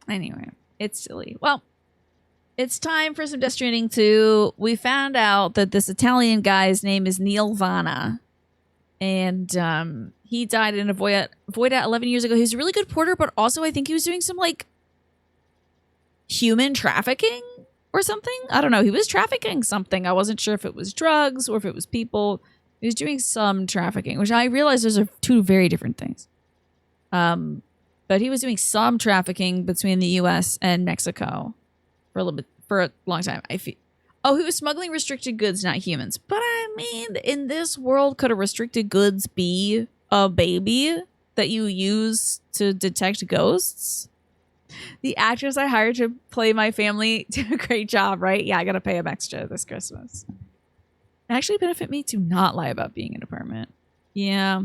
Anyway, it's silly. Well, it's time for some Death Stranding 2. We found out that this Italian guy's name is Neil Vana. And he died in a void 11 years ago. He was a really good porter, but also I think he was doing some like human trafficking or something. I don't know. He was trafficking something. I wasn't sure if it was drugs or if it was people. He was doing some trafficking, which I realize those are two very different things. But he was doing some trafficking between the U.S. and Mexico for a little bit, for a long time. Oh, he was smuggling restricted goods, not humans. But I mean, in this world, could a restricted goods be a baby that you use to detect ghosts? The actress I hired to play my family did a great job, right? Yeah, I got to pay him extra this Christmas. It actually benefit me to not lie about being in an apartment. Yeah,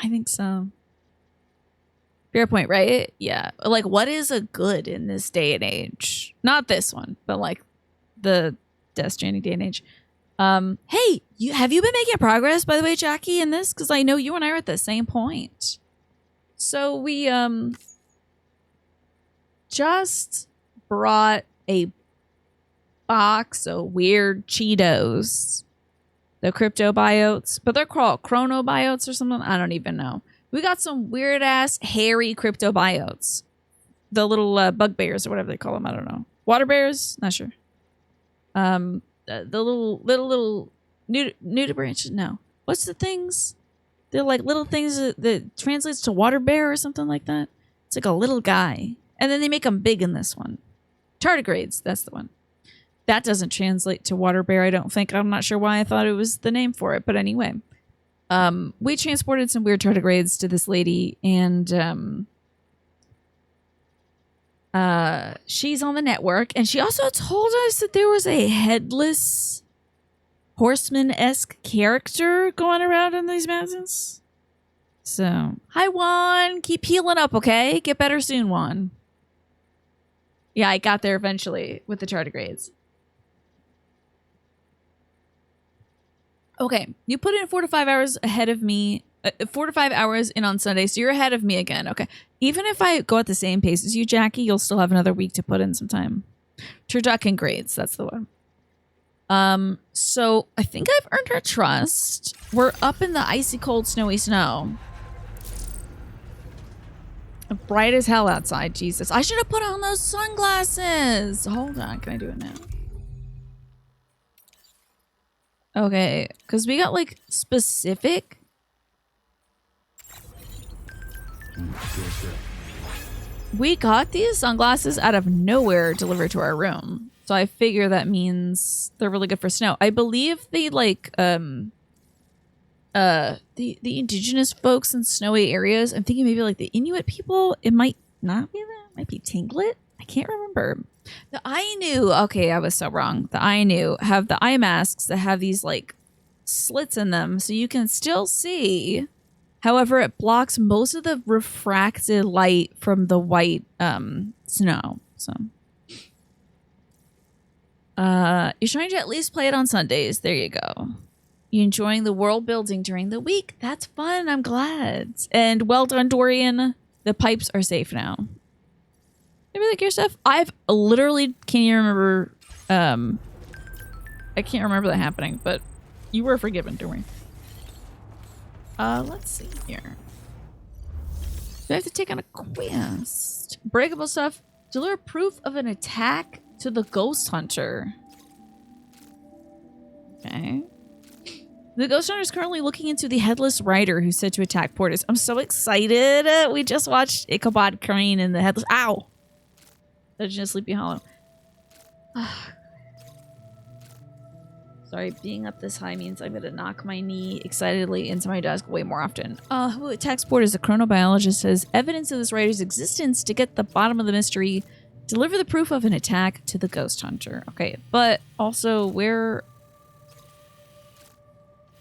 I think so. Fair point, right? Yeah. Like, what is a good in this day and age? Not this one, but like the Death Stranding day and age. Hey, have you been making progress, by the way, Jackie, in this? Because I know you and I are at the same point. So we just brought a box of weird Cheetos. The crypto biotes, but they're called chronobiotes or something. I don't even know. We got some weird ass hairy crypto biotes. The little bugbears or whatever they call them. I don't know. Water bears? Not sure. The little nudibranches. No. What's the things? They're like little things that translates to water bear or something like that. It's like a little guy. And then they make them big in this one. Tardigrades. That's the one. That doesn't translate to water bear, I don't think. I'm not sure why I thought it was the name for it. But anyway. We transported some weird tardigrades to this lady, and she's on the network, and she also told us that there was a headless horseman-esque character going around in these mountains. So, hi Juan, keep healing up, okay? Get better soon, Juan. Yeah, I got there eventually with the tardigrades. Okay, you put in 4 to 5 hours ahead of me, 4 to 5 hours in on Sunday, so you're ahead of me again. Okay, even if I go at the same pace as you, Jackie, you'll still have another week to put in some time. Turducken grades, that's the one. So I think I've earned her trust. We're up in the icy cold, snowy snow. Bright as hell outside, Jesus. I should have put on those sunglasses. Hold on, can I do it now? Okay, because we got like specific. We got these sunglasses out of nowhere delivered to our room. So I figure that means they're really good for snow. I believe they like the indigenous folks in snowy areas. I'm thinking maybe like the Inuit people. It might not be that. It might be Tinglet. I can't remember. The Ainu, okay, I was so wrong. The Ainu have the eye masks that have these like slits in them so you can still see. However, it blocks most of the refracted light from the white snow. So you're trying to at least play it on Sundays. There you go. You enjoying the world building during the week? That's fun. I'm glad. And well done, Dorian. The pipes are safe now. Maybe like your stuff. I've literally can't even remember. I can't remember that happening, but you were forgiven, don't worry. Let's see here. Do I have to take on a quest? Breakable stuff. Deliver proof of an attack to the ghost hunter. Okay. The ghost hunter is currently looking into the headless rider who's said to attack porters. I'm so excited. We just watched Ichabod Crane and the headless. Ow! Legend of Sleepy Hollow. Sorry, being up this high means I'm going to knock my knee excitedly into my desk way more often. Who attacks porters? The chronobiologist says evidence of this rider's existence to get the bottom of the mystery. Deliver the proof of an attack to the ghost hunter. Okay, but also where...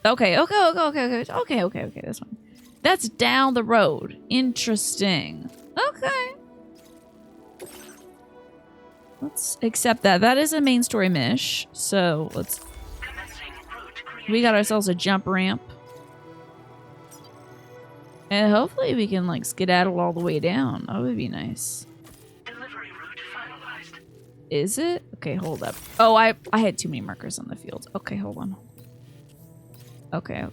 Okay, this one. That's down the road. Interesting. Okay. Let's accept that. That is a main story mish. So let's... We got ourselves a jump ramp. And hopefully we can like skedaddle all the way down. That would be nice. is it? Okay, hold up. Oh, I had too many markers on the field. Okay, hold on. Okay.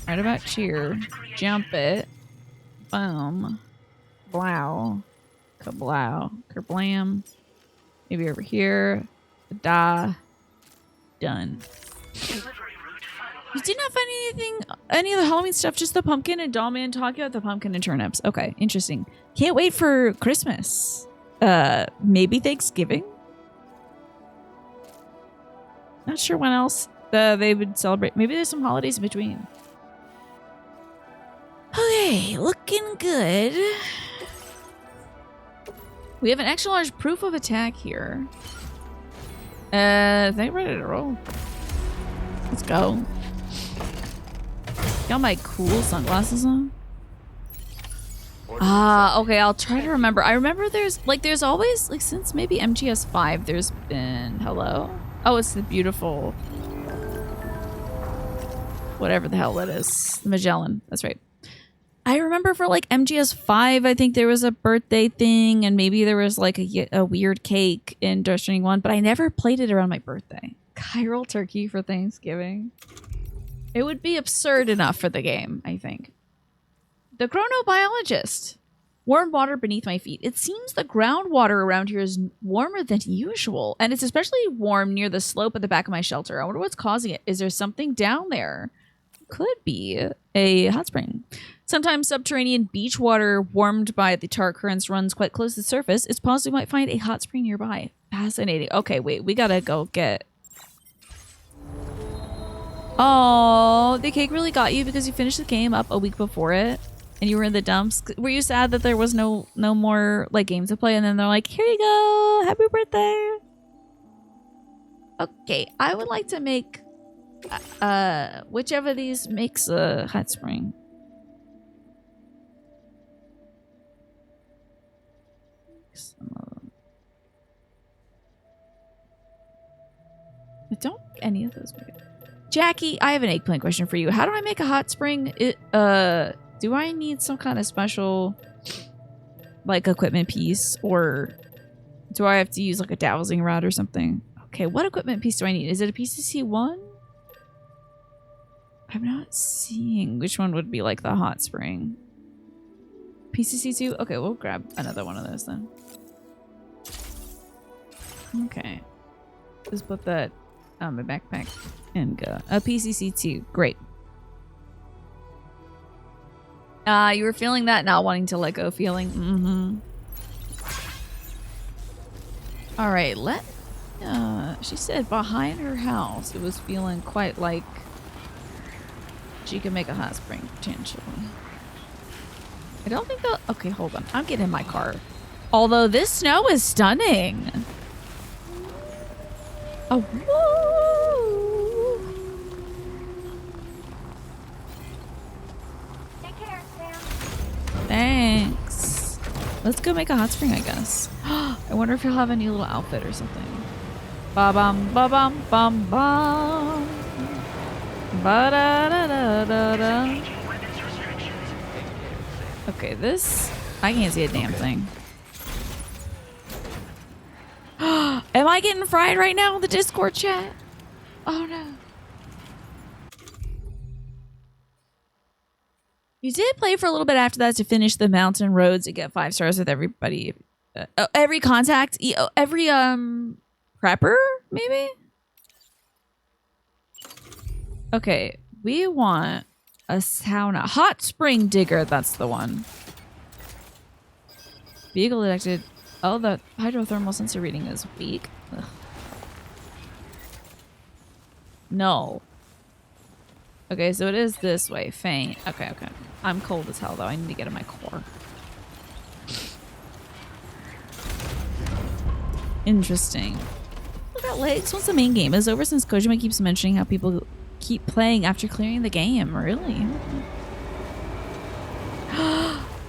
Right about here. Jump it. Boom. Blow. Kablow. Kerblam. Maybe over here. Da. Done. You did not find any of the Halloween stuff, just the pumpkin and Dollman talking about the pumpkin and turnips. Okay, interesting. Can't wait for Christmas. Maybe Thanksgiving? Not sure when else they would celebrate. Maybe there's some holidays in between. Okay, looking good. We have an extra large proof of attack here. They ready to roll. Let's go. Got my cool sunglasses on. Okay, I'll try to remember. I remember there's always, like, since maybe MGS 5, there's been, hello? Oh, it's the beautiful, whatever the hell that is. Magellan, that's right. I remember for, like, MGS 5, I think there was a birthday thing, and maybe there was, like, a weird cake in Stranding 1, but I never played it around my birthday. Chiral turkey for Thanksgiving. It would be absurd enough for the game, I think. The chronobiologist. Warm water beneath my feet. It seems the groundwater around here is warmer than usual, and it's especially warm near the slope at the back of my shelter. I wonder what's causing it. Is there something down there? Could be a hot spring. Sometimes subterranean beach water warmed by the tar currents runs quite close to the surface. It's possible we might find a hot spring nearby. Fascinating. Okay, wait. We gotta go get... Oh, the cake really got you because you finished the game up a week before it and you were in the dumps. Were you sad that there was no more like games to play and then they're like, here you go, happy birthday? Okay, I would like to make whichever of these makes a hot spring. Don't any of those make it. Jackie, I have an eggplant question for you. How do I make a hot spring? Do I need some kind of special, like, equipment piece? Or do I have to use, like, a dowsing rod or something? Okay, what equipment piece do I need? Is it a PCC1? I'm not seeing which one would be, like, the hot spring. PCC2? Okay, we'll grab another one of those then. Okay. Just put that on my backpack. And go. A PCC2. Great. You were feeling that not wanting to let go feeling. Mm-hmm. All right, she said behind her house it was feeling quite like she could make a hot spring potentially. I don't think that... Okay, hold on. I'm getting in my car. Although this snow is stunning. Oh, whoa. Thanks. Let's go make a hot spring, I guess. I wonder if he'll have a new little outfit or something. Ba-bum, ba-bum, bum, bum. Ba-da-da-da-da-da. Okay, this... I can't see a damn thing. Am I getting fried right now in the Discord chat? Oh, no. You did play for a little bit after that to finish the mountain roads and get 5 stars with everybody. Every contact, every prepper, maybe? Okay, we want a sauna. Hot spring digger, that's the one. Vehicle detected. Oh, the hydrothermal sensor reading is weak. Ugh. No. Okay, so it is this way. Faint. Okay, okay. I'm cold as hell, though. I need to get in my core. Interesting. Look at legs. Once the main game is over, since Kojima keeps mentioning how people keep playing after clearing the game. Really?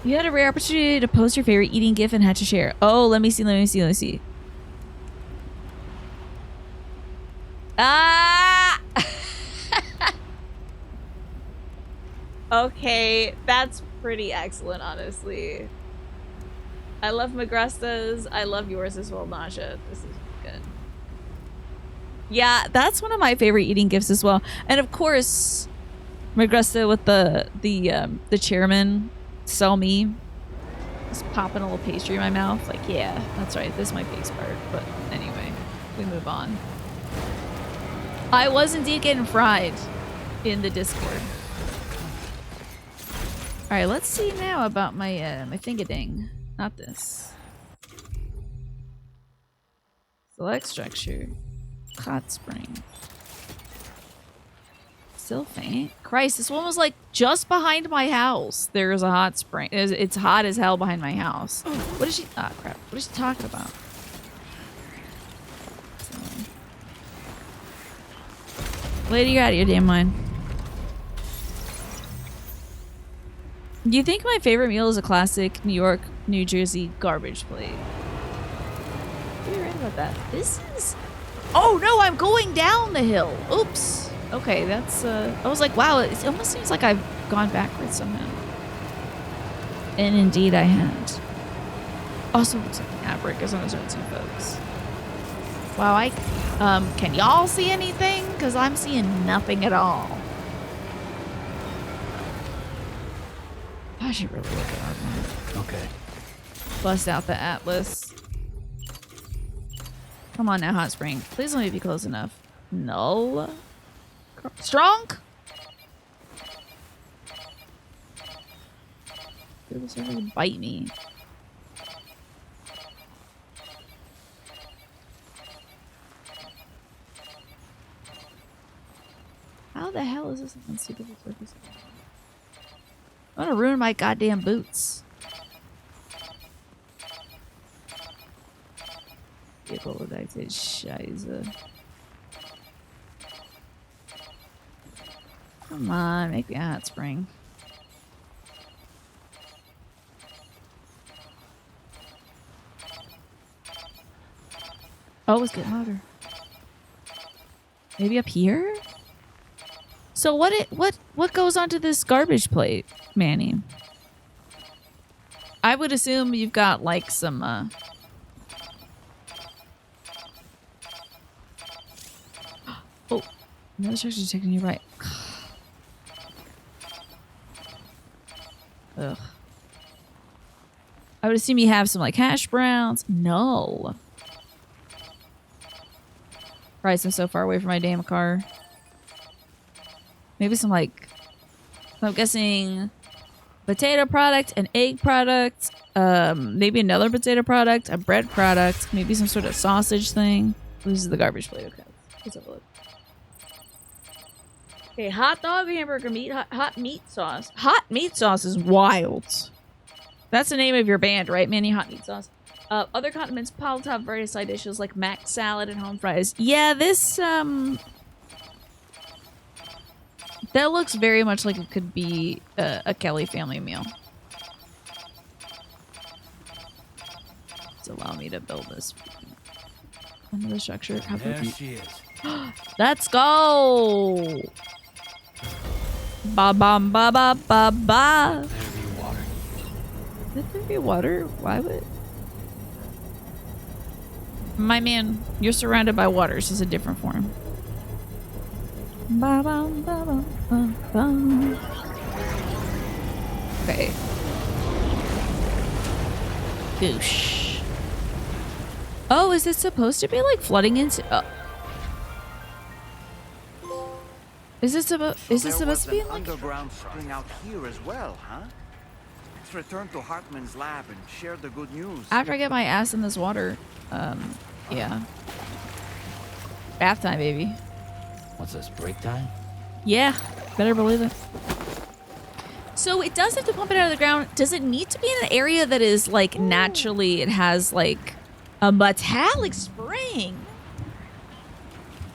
You had a rare opportunity to post your favorite eating gif and had to share. Oh, let me see, let me see, let me see. Ah! Okay, that's pretty excellent, honestly. I love Magresta's. I love yours as well, Nasha. This is good. Yeah, that's one of my favorite eating gifts as well. And of course, Magresta with the chairman sell me. Just popping a little pastry in my mouth. Like, yeah, that's right. This is my face part. But anyway, we move on. I was indeed getting fried in the Discord. All right, let's see now about my my thingading. Not this. Select structure. Hot spring. Still faint. Christ, this one was like just behind my house. There's a hot spring. It's hot as hell behind my house. What is she? Ah, crap. What is she talking about? Lady, you're out of your damn mind. Do you think my favorite meal is a classic New York, New Jersey garbage plate? You're right about that. This is... Oh no, I'm going down the hill. Oops. Okay, that's I was like, wow, it almost seems like I've gone backwards somehow. And indeed I had. Also looks like an fabric is on a certain folks. Wow, I can y'all see anything? Because I'm seeing nothing at all. I should really look at our map. Okay. Bust out the atlas. Come on now, hot spring. Please let me be close enough. No. Strong? Dude, this really bite me. How the hell is this an unsuitable surface? I'm gonna ruin my goddamn boots. Vehicle redacted. Scheiße. Come on, make me a hot spring. Oh, it's getting louder. Maybe up here? So what goes onto this garbage plate, Manny? I would assume you've got like some Oh, another structure's taking you right. Ugh. I would assume you have some like hash browns. No. Christ, I'm so far away from my damn car. Maybe some like, I'm guessing potato product, an egg product, maybe another potato product, a bread product, maybe some sort of sausage thing. This is the garbage plate. Okay, let's have a look. Okay, hot dog, hamburger meat, hot meat sauce. Hot meat sauce is wild. That's the name of your band, right, Manny? Hot meat sauce. Other condiments, pile top various side dishes like mac salad and home fries. Yeah, this that looks very much like it could be a Kelly family meal. Just allow me to build this. Another structure. There she is. Let's go! Ba bam ba ba ba ba. There be water. Let there be water? Why would? My man, you're surrounded by water. It's just a different form. Ba bam ba ba ba ba. Okay. Goosh. Oh, is it supposed to be like flooding into? Oh. Is this supposed to be like underground spring out here as well, huh? Let's return to Hartman's lab and share the good news. after I get my ass in this water? Yeah. Bath time, baby. What's this, break time? Yeah, better believe it. So it does have to pump it out of the ground. Does it need to be in an area that is like naturally it has like a metallic spring?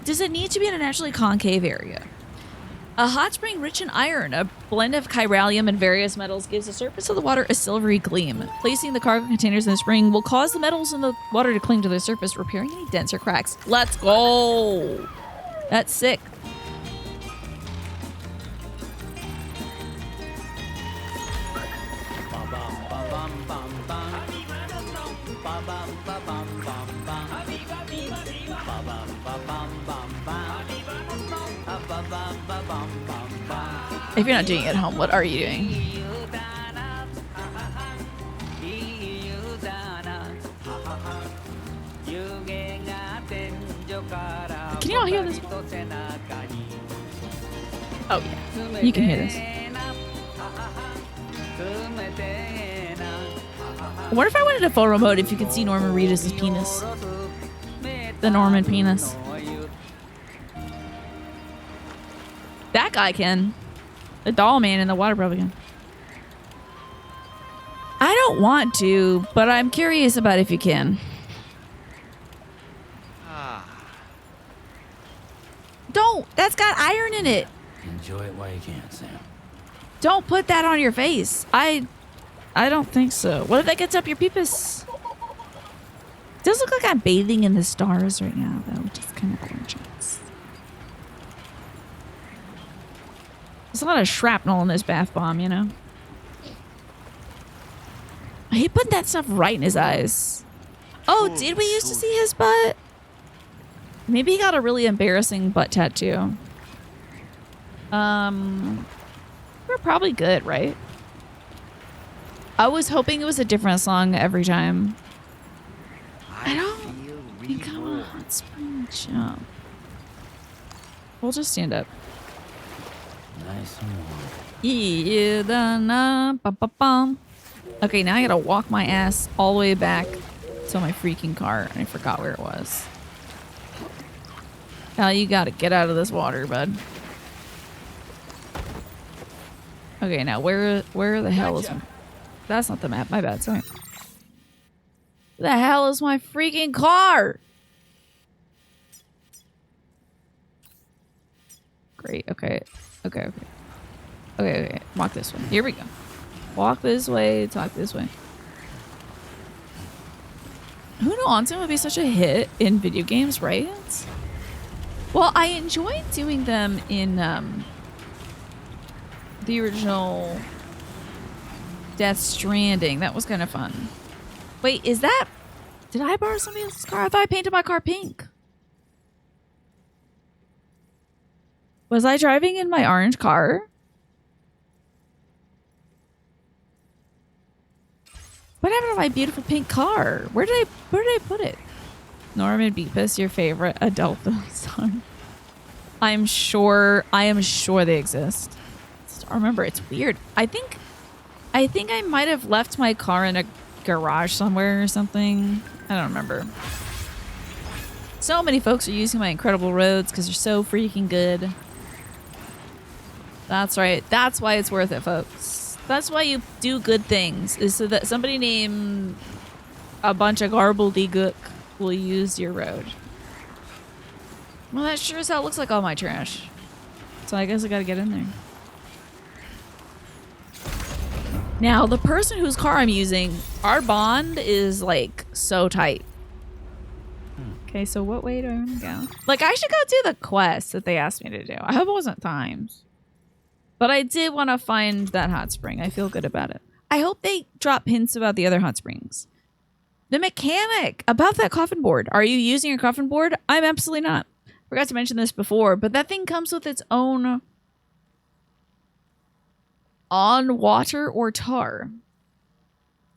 Does it need to be in a naturally concave area? A hot spring rich in iron, a blend of chiralium and various metals, gives the surface of the water a silvery gleam. Placing the cargo containers in the spring will cause the metals in the water to cling to the surface, repairing any dents or cracks. Let's go! That's sick. If you're not doing it at home, what are you doing? Can y'all hear this one? Oh yeah, you can hear this. I wonder if I went into photo mode if you could see Norman Reedus' penis. The Norman penis. That guy can. The doll man in the water probably can. I don't want to, but I'm curious about if you can. Don't! That's got iron in it! Enjoy it while you can, Sam. Don't put that on your face. I don't think so. What if that gets up your peepus? It does look like I'm bathing in the stars right now, though, which is kind of gorgeous. There's a lot of shrapnel in this bath bomb, you know? I hate putting that stuff right in his eyes. Oh, did we used to see his butt? Maybe he got a really embarrassing butt tattoo. We're probably good, right? I was hoping it was a different song every time. I don't think I'm a hot spring jump. We'll just stand up. Nice and warm. Okay, now I gotta walk my ass all the way back to my freaking car. I forgot where it was. Hell, you gotta get out of this water, bud. Okay, now where the hell is my... That's not the map. My bad. Sorry. The hell is my freaking car? Great. Okay. Okay. Walk this way. Here we go. Walk this way. Talk this way. Who knew Onsen would be such a hit in video games, right? Well, I enjoyed doing them in the original Death Stranding. That was kind of fun. Wait, is that... Did I borrow somebody else's car? I thought I painted my car pink. Was I driving in my orange car? What happened to my beautiful pink car? Where did I put it? Norman Beepus, your favorite adult film star. I am sure they exist. I remember, it's weird. I think I might have left my car in a garage somewhere or something. I don't remember. So many folks are using my incredible roads because they're so freaking good. That's right. That's why it's worth it, folks. That's why you do good things, is so that somebody named a bunch of garbledy-gook will use your road. Well, that sure as hell looks like all my trash. So I guess I gotta get in there. Now, the person whose car I'm using, our bond is like so tight. Okay, so what way do I want to go? Like, I should go do the quest that they asked me to do. I hope it wasn't times. But I did want to find that hot spring. I feel good about it. I hope they drop hints about the other hot springs. The mechanic about that coffin board. Are you using your coffin board? I'm absolutely not. Forgot to mention this before, but that thing comes with its own on water or tar.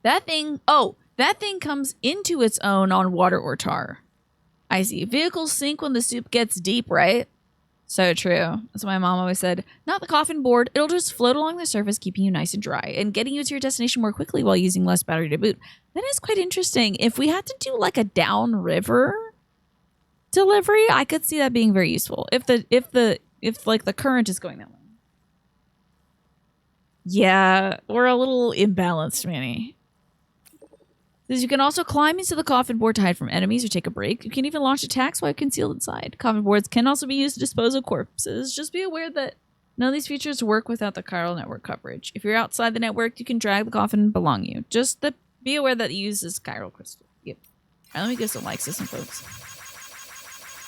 That thing comes into its own on water or tar. I see. Vehicles sink when the soup gets deep, right? So true. That's what my mom always said. Not the coffin board. It'll just float along the surface, keeping you nice and dry and getting you to your destination more quickly while using less battery to boot. That is quite interesting. If we had to do like a downriver delivery, I could see that being very useful. If like the current is going that way. Yeah, we're a little imbalanced, Manny. Says you can also climb into the coffin board to hide from enemies or take a break. You can even launch attacks while concealed inside. Coffin boards can also be used to dispose of corpses. Just be aware that none of these features work without the chiral network coverage. If you're outside the network, you can drag the coffin belong you. Be aware that it uses chiral crystal. Yep. All right, let me give some likes to some folks.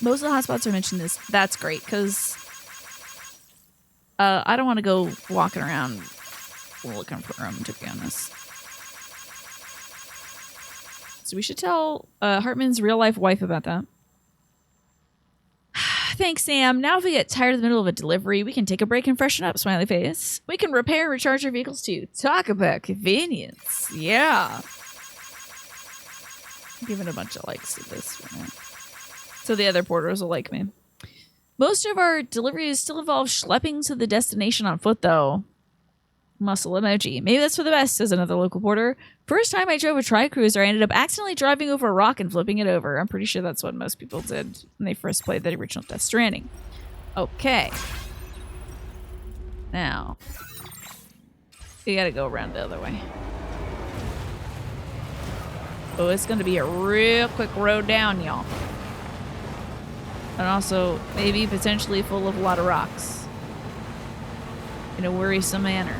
Most of the hotspots are mentioned this. That's great, because I don't want to go walking around looking for them, to be honest. So we should tell Hartman's real-life wife about that. thanks, Sam. Now if we get tired in the middle of a delivery, we can take a break and freshen up, smiley face. We can repair and recharge our vehicles too. Talk about convenience. Yeah. I'm giving a bunch of likes to this one. So the other porters will like me. Most of our deliveries still involve schlepping to the destination on foot, though. Muscle emoji. Maybe that's for the best, says another local porter. First time I drove a tri-cruiser, I ended up accidentally driving over a rock and flipping it over. I'm pretty sure that's what most people did when they first played the original Death Stranding. Okay. Now, we gotta go around the other way. Oh, it's gonna be a real quick road down, y'all. And also, maybe potentially full of a lot of rocks. In a worrisome manner.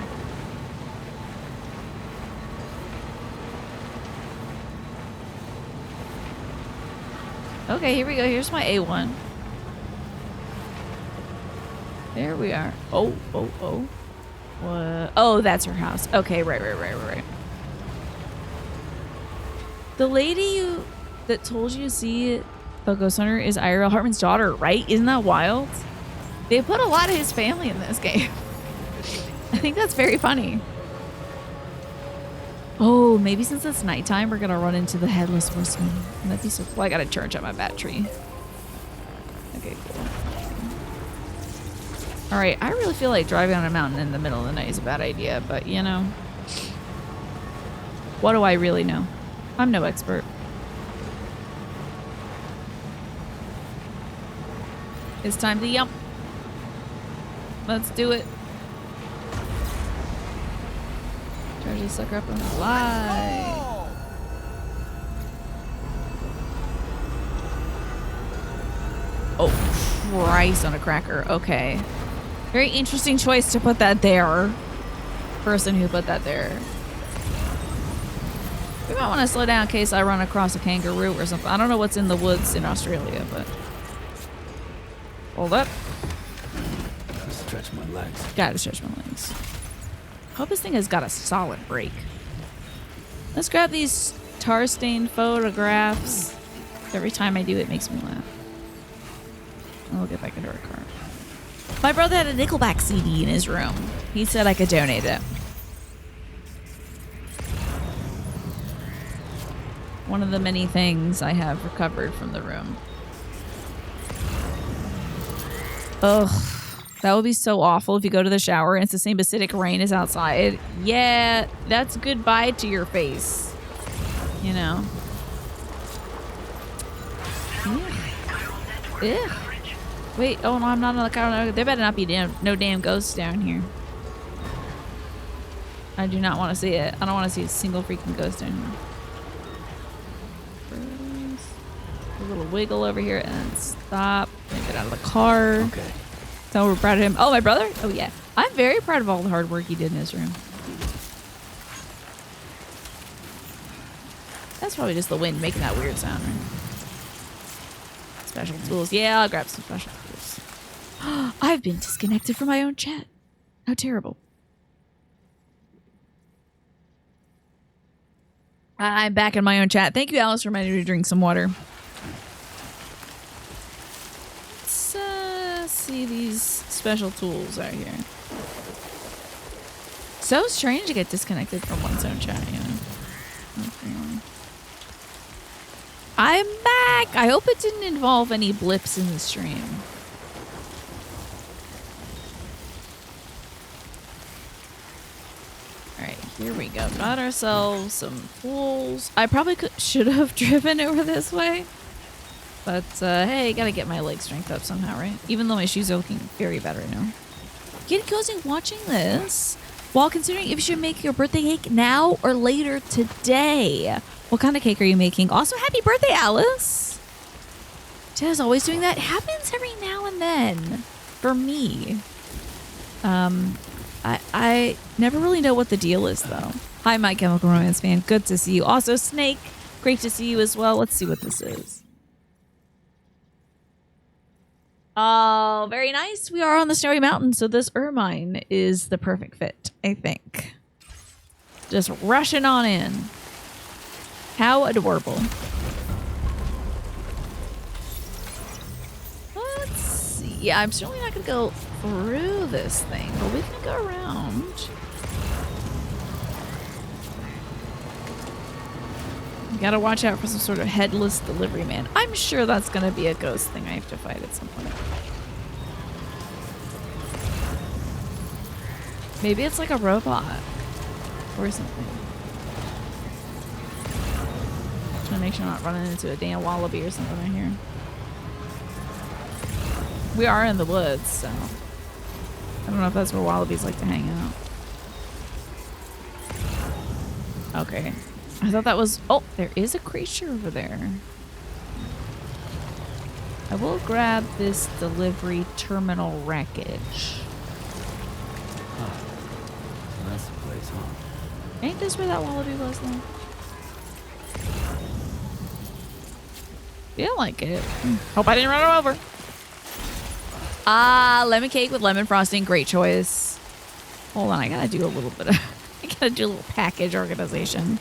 Okay, here we go. Here's my A1. There we are. Oh. What? Oh, that's her house. Okay, right. The lady that told you to see the Ghost Hunter is Ira Hartman's daughter, right? Isn't that wild? They put a lot of his family in this game. I think that's very funny. Oh, maybe since it's nighttime, we're gonna run into the Headless Horseman. That'd be so cool. I gotta charge up my battery. Okay, cool. Alright, I really feel like driving on a mountain in the middle of the night is a bad idea, but you know. What do I really know? I'm no expert. It's time to yump. Let's do it. Charge this sucker up and fly. Oh, Christ on a cracker. Okay. Very interesting choice to put that there. Person who put that there. We might want to slow down in case I run across a kangaroo or something. I don't know what's in the woods in Australia, but... Hold up. Gotta stretch my legs. Gotta stretch my legs. Hope this thing has got a solid brake. Let's grab these tar-stained photographs. Every time I do, it makes me laugh. And we'll get back into our car. My brother had a Nickelback CD in his room. He said I could donate it. One of the many things I have recovered from the room. Ugh. That would be so awful if you go to the shower and it's the same acidic rain as outside. Yeah, that's goodbye to your face. You know. Ugh. Wait, oh no, I'm not on the car. There better not be no damn ghosts down here. I do not want to see it. I don't want to see a single freaking ghost down here. A little wiggle over here and then stop. And get out of the car. Okay. So we're proud of him. Oh, my brother? Oh, yeah. I'm very proud of all the hard work he did in his room. That's probably just the wind making that weird sound, right? Special tools. Yeah, I'll grab some special tools. I've been disconnected from my own chat. How terrible. I'm back in my own chat. Thank you, Alice, for reminding me to drink some water. Let's see these special tools out here. So strange to get disconnected from one's own chat, you know? Okay. I'm back! I hope it didn't involve any blips in the stream. Alright, here we go. Got ourselves some tools. I probably should have driven over this way. But, hey, gotta get my leg strength up somehow, right? Even though my shoes are looking very bad right now. Get cozy watching this while considering if you should make your birthday cake now or later today. What kind of cake are you making? Also, happy birthday, Alice! Ted's always doing that. It happens every now and then. For me. I never really know what the deal is, though. Hi, My Chemical Romance fan. Good to see you. Also, Snake, great to see you as well. Let's see what this is. Oh, very nice. We are on the snowy mountain, so this ermine is the perfect fit, I think. Just rushing on in. How adorable. Let's Yeah, I'm certainly not gonna go through this thing, but we can go around. You gotta watch out for some sort of headless delivery man. I'm sure that's gonna be a ghost thing I have to fight at some point. Maybe it's like a robot or something. Just wanna make sure I'm not running into a damn wallaby or something right here. We are in the woods, so I don't know if that's where wallabies like to hang out. Okay. I thought that was... Oh, there is a creature over there. I will grab this delivery terminal wreckage. Oh, that's the place, huh? Ain't this where that wallaby was, though? Feel like it. Hope I didn't run him over. Ah, lemon cake with lemon frosting. Great choice. Hold on, I gotta do a little bit of... I gotta do a little package organization.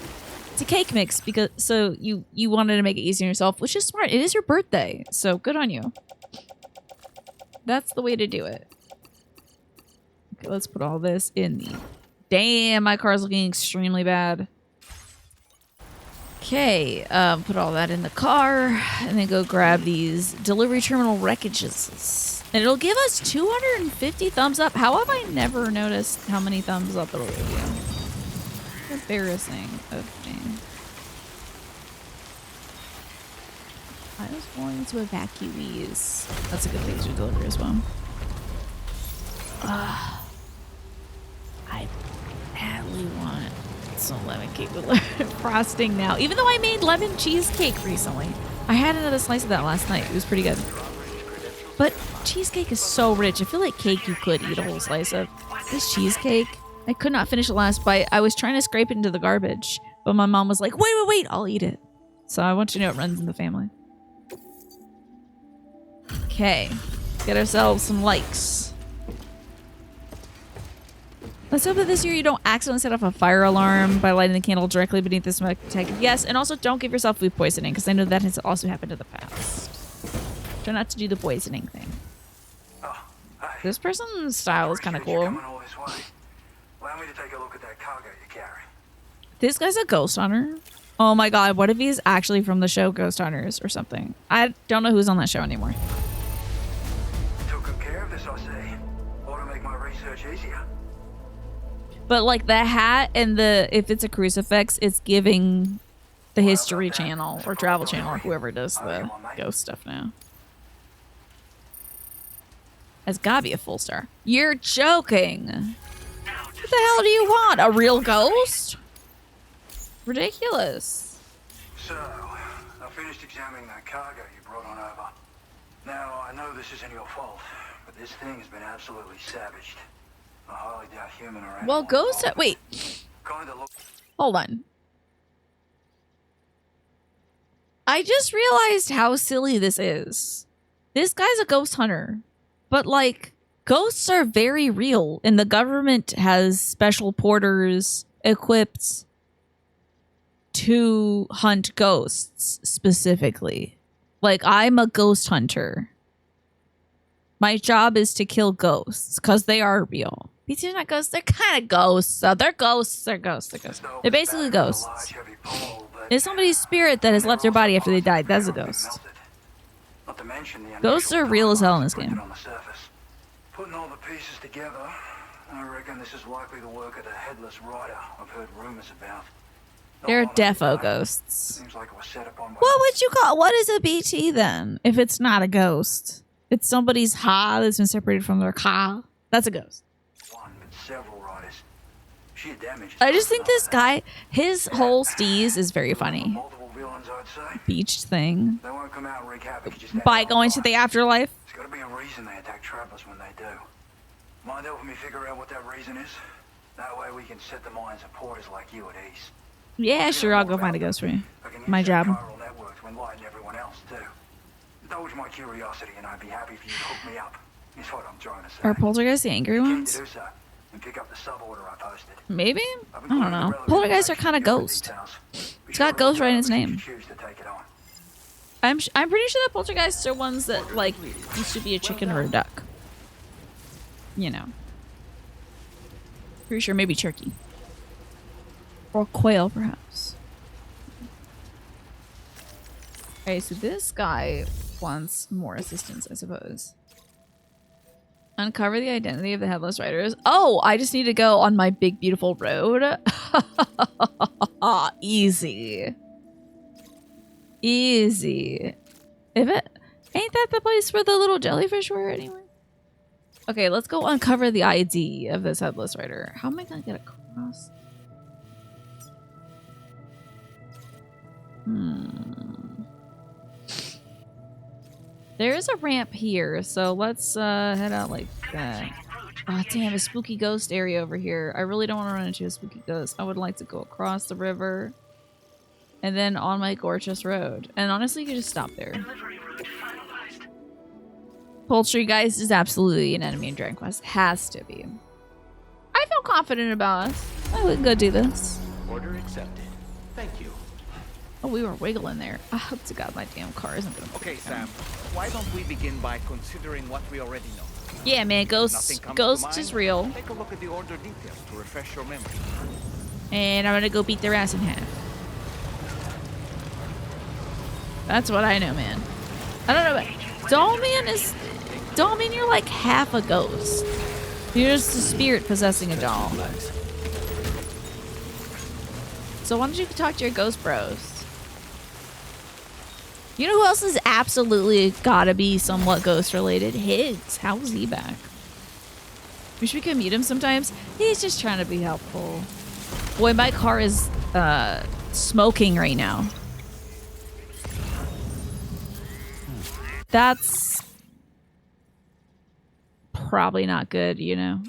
It's a cake mix because so you wanted to make it easy on yourself, which is smart. It is your birthday, so good on you. That's the way to do it. Okay, let's put all this in the... Damn, my car's looking extremely bad. Okay, put all that in the car and then go grab these delivery terminal wreckages. And it'll give us 250 thumbs up. How have I never noticed how many thumbs up it'll give you? Embarrassing of me. I was going to evacuees. That's a good thing to deliver as well. I badly want some lemon cake with lemon frosting now. Even though I made lemon cheesecake recently. I had another slice of that last night. It was pretty good. But cheesecake is so rich. I feel like cake you could eat a whole slice of. This cheesecake, I could not finish the last bite. I was trying to scrape it into the garbage, but my mom was like, wait, I'll eat it. So I want you to know it runs in the family. Okay, get ourselves some likes. Let's hope that this year you don't accidentally set off a fire alarm by lighting the candle directly beneath the smoke detector. Yes, and also don't give yourself food poisoning, because I know that has also happened in the past. Try not to do the poisoning thing. This person's style is kind of cool. Allow me to take a look at that cargo you carry. This guy's a ghost hunter. Oh my god, what if he's actually from the show Ghost Hunters or something? I don't know who's on that show anymore. Took good care of this, I see. Ought to make my research easier. But like the hat and the, if it's a crucifix, it's giving the History Channel or Travel Channel or whoever does the ghost stuff now. That's gotta be a full star. You're joking. What the hell do you want? A real ghost? Ridiculous. So, I finished examining that cargo you brought on over. Now, I know this isn't your fault, but this thing has been absolutely savaged. I highly doubt human or animal. Well, ghosts... Wait. Hold on. I just realized how silly this is. This guy's a ghost hunter. But, like, ghosts are very real. And the government has special porters equipped to hunt ghosts specifically. Like, I'm a ghost hunter. My job is to kill ghosts because they are real. These are not ghosts. They're kind of ghosts. They're ghosts. They're ghosts. They're ghosts. They're basically ghosts. It's somebody's spirit that has left their body after they died. That's a ghost. Ghosts are real as hell in this game. Putting all the pieces together, I reckon this is likely the work of the Headless rider I've heard rumors about. They're defo ghosts. Seems like it was set upon by... What would you call... What is a BT then? If it's not a ghost. It's somebody's ha that's been separated from their ka. That's a ghost. One, but several riders. Sheer damage. I just think this guy, his whole steez is very funny. Multiple villains, I'd say. Beached thing. They won't come out and wreak havoc just By going to the afterlife. There's got to be a reason they attack travelers when they do. Mind helping me figure out what that reason is? That way we can set the minds of porters like you at ease. Yeah, sure, I'll go find a ghost for you. My job. Everyone else too. Indulge my curiosity and I'd be happy for you to hook me up. Is what I'm trying to say. Are poltergeists the angry ones? Do so and pick up the sub-order I posted. Maybe? I don't know. Poltergeists are kind of ghost. It's got ghost right in its name. I'm pretty sure that poltergeists are ones that like used to be a chicken or a duck. You know. Pretty sure maybe turkey. Or quail, perhaps. Okay, so this guy wants more assistance, I suppose. Uncover the identity of the Headless Riders. Oh, I just need to go on my big, beautiful road. Easy. Easy. If it ain't that the place where the little jellyfish were anyway? Okay, let's go uncover the ID of this Headless Rider. How am I gonna get across? There is a ramp here, so let's head out like that. Oh damn, a spooky ghost area over here. I really don't want to run into a spooky ghost. I would like to go across the river and then on my gorgeous road. And honestly, you could just stop there. Poultrygeist is absolutely an enemy in Dragon Quest. Has to be. I feel confident about us. I would go do this. Order accepted. Thank you. Oh, we were wiggling there. I hope to God my damn car isn't gonna. Okay, Sam. Why don't we begin by considering what we already know? Yeah, man. Nothing Ghost comes to is mind? real. Take a look at the order details to refresh your memory. And I'm gonna go beat their ass in half. That's what I know, man. I don't know, but Dollman, you're like half a ghost. You're just a spirit possessing a doll. So why don't you talk to your ghost bros? You know who else is absolutely gotta be somewhat ghost related? Higgs. How was he back? Wish we could meet him sometimes. He's just trying to be helpful. Boy, my car is smoking right now. That's probably not good, you know?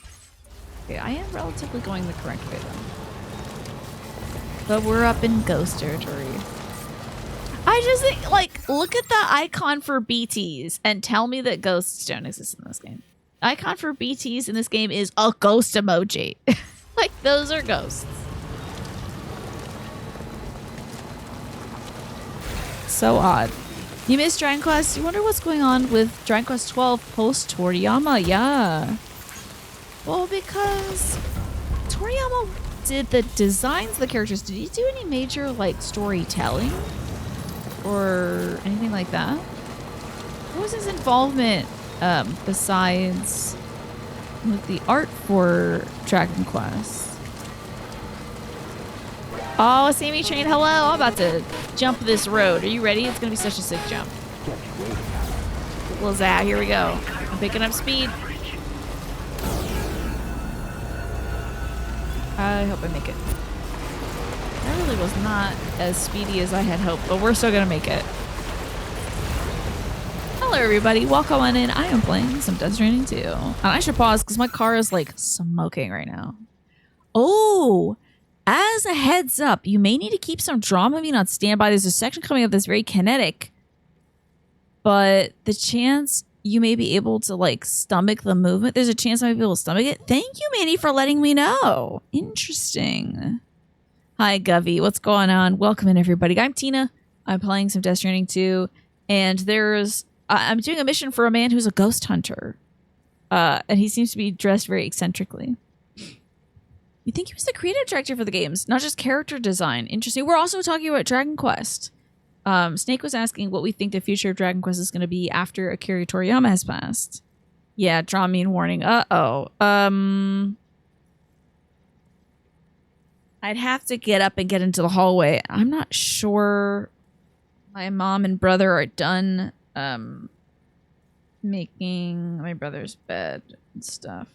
Okay, I am relatively going the correct way though. But we're up in ghost territory. I just think, like, look at the icon for BTs and tell me that ghosts don't exist in this game. Icon for BTs in this game is a ghost emoji. Like, those are ghosts. So odd. You missed Dragon Quest? You wonder what's going on with Dragon Quest 12 post Toriyama? Yeah. Well, because Toriyama did the designs of the characters. Did he do any major, like, storytelling? Or anything like that? What was his involvement besides with the art for Dragon Quest? Oh, Sammy Train, hello. I'm about to jump this road. Are you ready? It's going to be such a sick jump. Little Zah, here we go. I'm picking up speed. I hope I make it. That really was not as speedy as I had hoped, but we're still going to make it. Hello, everybody. Welcome on in. I am playing some Death Stranding 2. And I should pause because my car is, like, smoking right now. Oh! As a heads up, you may need to keep some Dramamine on standby. There's a section coming up that's very kinetic. But the chance you may be able to, like, stomach the movement, there's a chance I might be able to stomach it. Thank you, Manny, for letting me know. Interesting. Hi, Govey. What's going on? Welcome in, everybody. I'm Tina. I'm playing some Death Stranding 2. And I'm doing a mission for a man who's a ghost hunter. And he seems to be dressed very eccentrically. You think he was the creative director for the games, not just character design. Interesting. We're also talking about Dragon Quest. Snake was asking what we think the future of Dragon Quest is going to be after Akira Toriyama has passed. Yeah, Dramamine warning. Uh-oh. I'd have to get up and get into the hallway. I'm not sure my mom and brother are done making my brother's bed and stuff.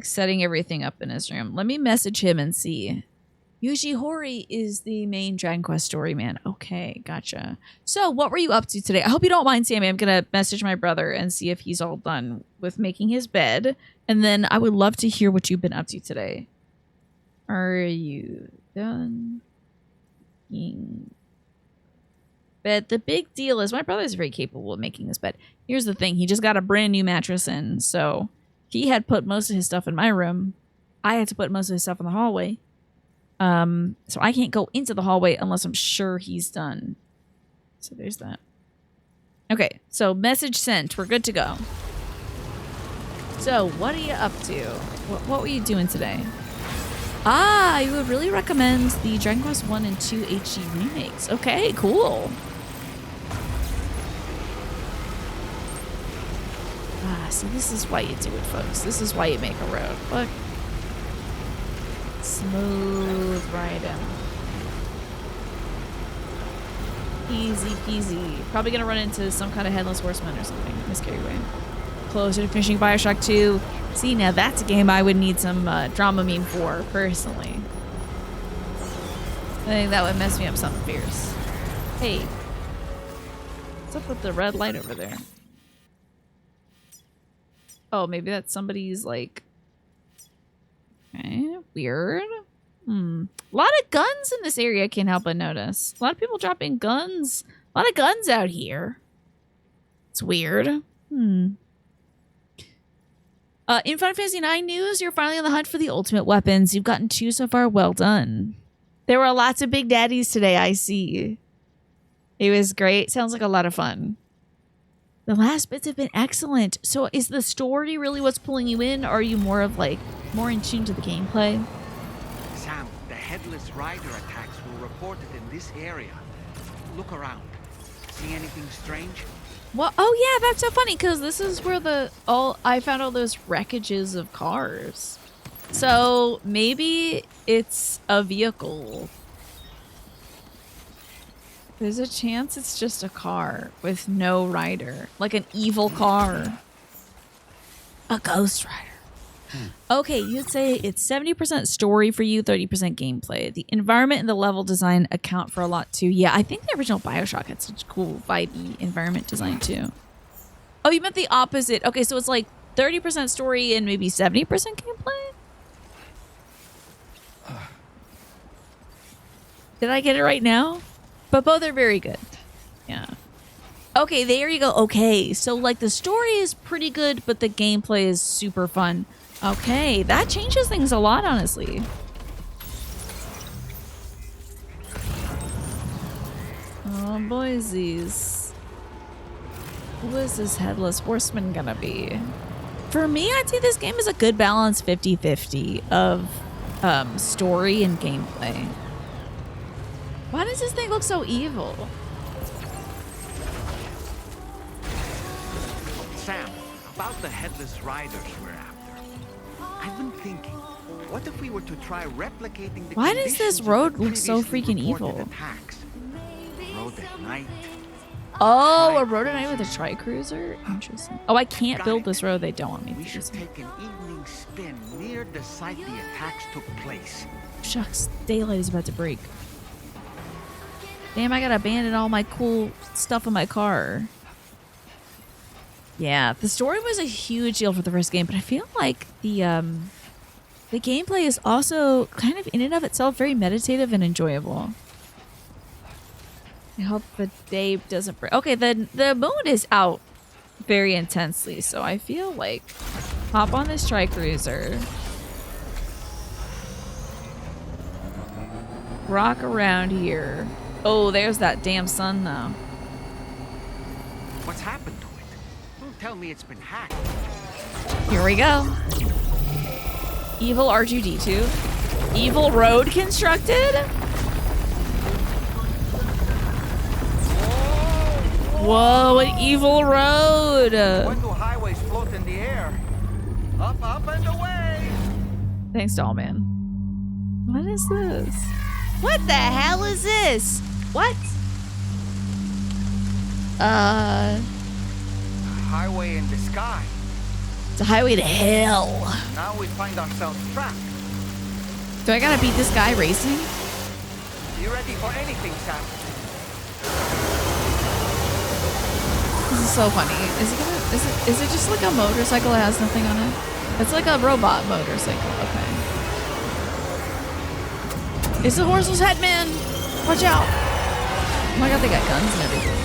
Setting everything up in his room. Let me message him and see. Yuji Horii is the main Dragon Quest story man. Okay, gotcha. So what were you up to today? I hope you don't mind, Sammy. I'm going to message my brother and see if he's all done with making his bed. And then I would love to hear what you've been up to today. Are you done making bed? The big deal is my brother is very capable of making this bed. Here's the thing. He just got a brand new mattress in, so he had put most of his stuff in my room. I had to put most of his stuff in the hallway. So I can't go into the hallway unless I'm sure he's done So there's that. Okay, so message sent. We're good to go. So what are you up to? What were you doing today? Ah, you would really recommend the Dragon Quest 1 and 2 HD remakes. Okay, cool. Ah, so this is why you do it, folks. This is why you make a road. Look. Smooth riding. Easy peasy. Probably gonna run into some kind of headless horseman or something. Miscarry way. Closer to finishing Bioshock 2. See, now that's a game I would need some Dramamine for, personally. I think that would mess me up something fierce. Hey. What's up with the red light over there? Oh, maybe that's somebody's, like... Okay, weird. A lot of guns in this area, I can't help but notice. A lot of people dropping guns. A lot of guns out here. It's weird. In Final Fantasy IX news, you're finally on the hunt for the ultimate weapons. You've gotten 2 so far. Well done. There were lots of big daddies today, I see. It was great. Sounds like a lot of fun. The last bits have been excellent. So is the story really what's pulling you in? Or are you more of like, more in tune to the gameplay? Sam, the Headless Rider attacks were reported in this area. Look around. See anything strange? Well, oh yeah, that's so funny because this is where I found all those wreckages of cars. So maybe it's a vehicle. There's a chance it's just a car with no rider, like an evil car, a ghost rider. Okay, you'd say it's 70% story for you, 30% gameplay. The environment and the level design account for a lot too. Yeah, I think the original Bioshock had such cool, vibey environment design too. Oh, you meant the opposite. Okay, so it's like 30% story and maybe 70% gameplay? Did I get it right now? But both are very good. Yeah. Okay, there you go. Okay, so like the story is pretty good, but the gameplay is super fun. Okay, that changes things a lot, honestly. Oh, boysies. Who is this Headless Horseman gonna be? For me, I'd say this game is a good balance 50-50 of story and gameplay. Why does this thing look so evil? Sam, about the Headless Riders we're after. I've been thinking, what if we were to try replicating the Why does this road look so freaking evil? Attacks? Road at night. Oh, a road at night with a tri-cruiser? Interesting. Oh, I can't build this road. They don't want me to. We should take an evening spin near the site the attacks took place. Shucks, daylight is about to break. Damn, I gotta abandon all my cool stuff in my car. Yeah, the story was a huge deal for the first game, but I feel like the gameplay is also kind of in and of itself very meditative and enjoyable. I hope the day doesn't break. Okay, the moon is out very intensely, so I feel like hop on this tri-cruiser. Rock around here. Oh, there's that damn sun, though. What's happened to it? Don't tell me it's been hacked. Here we go. Evil R2-D2. Evil road constructed? Whoa, an evil road! When do highways float in the air? Up, up, and away! Thanks, Dollman. What is this? What the hell is this? What? Highway in the sky. It's a highway to hell. Now we find ourselves trapped. Do I gotta beat this guy racing? You ready for anything, Sam? This is so funny. Is it just like a motorcycle that has nothing on it? It's like a robot motorcycle. Okay. It's the horseless head man. Watch out. Oh my god, they got guns and everything.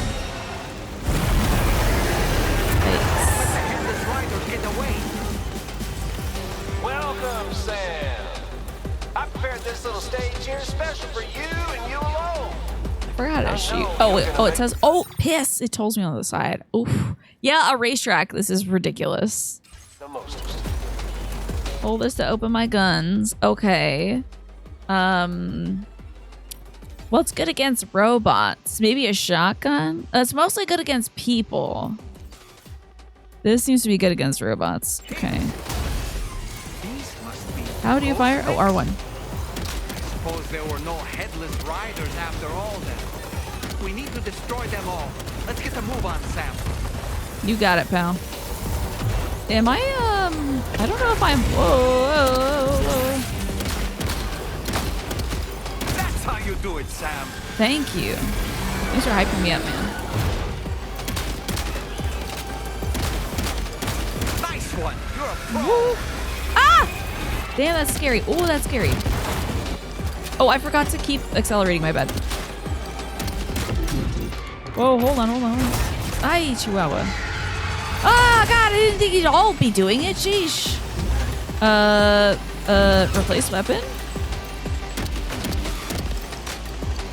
Thanks. Let the Headless Rider get away. Welcome, Sam. I prepared this little stage here special for you and you alone. forgot how to shoot. Oh, it says, oh, piss. It tells me on the side. Oof. Yeah, a racetrack. This is ridiculous. The most. Hold this to open my guns. Okay. What's good against robots? Maybe a shotgun? It's mostly good against people. This seems to be good against robots. Okay. These must be How do you fire? Oh, R1. Suppose there were no headless riders after all then. We need to destroy them all. Let's get a move on, Sam. You got it, pal. Am I, I don't know if I'm, whoa. That's how you do it, Sam. Thank you. Thanks for hyping me up, man. Nice one. You're a pro. Woo. Ah! Damn, that's scary. Oh, that's scary. Oh, I forgot to keep accelerating, my bad. Whoa, hold on. Ay, chihuahua. Oh, God, I didn't think you'd all be doing it. Sheesh. Replace weapon?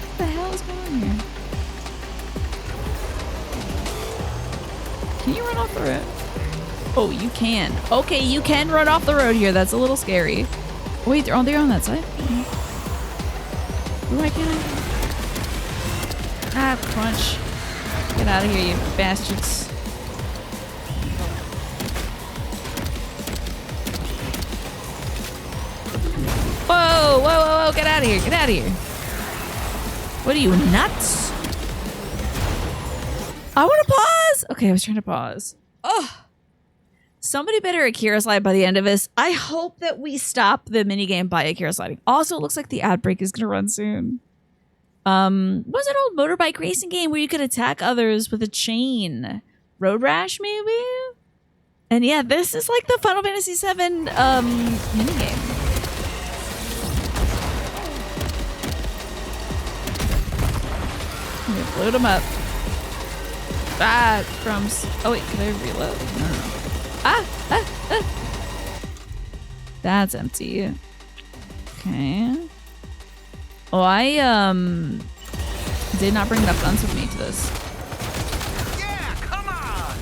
What the hell is going on here? Can you run off the road? Oh, you can. Okay, you can run off the road here. That's a little scary. Wait, they're on that side? Why can't I? Ah, crunch. Get out of here, you bastards. Whoa, get out of here, What are you, nuts? I want to pause. Okay, I was trying to pause. Oh, somebody better Akira slide by the end of this. I hope that we stop the minigame by Akira sliding. Also, it looks like the ad break is going to run soon. What was that old motorbike racing game where you could attack others with a chain? Road Rash, maybe? And yeah, this is like the Final Fantasy VII minigame. Load them up. Ah, crumbs. Oh wait, can I reload? No. Ah! That's empty. Okay. Oh, I did not bring enough guns with me to this. Yeah, come on.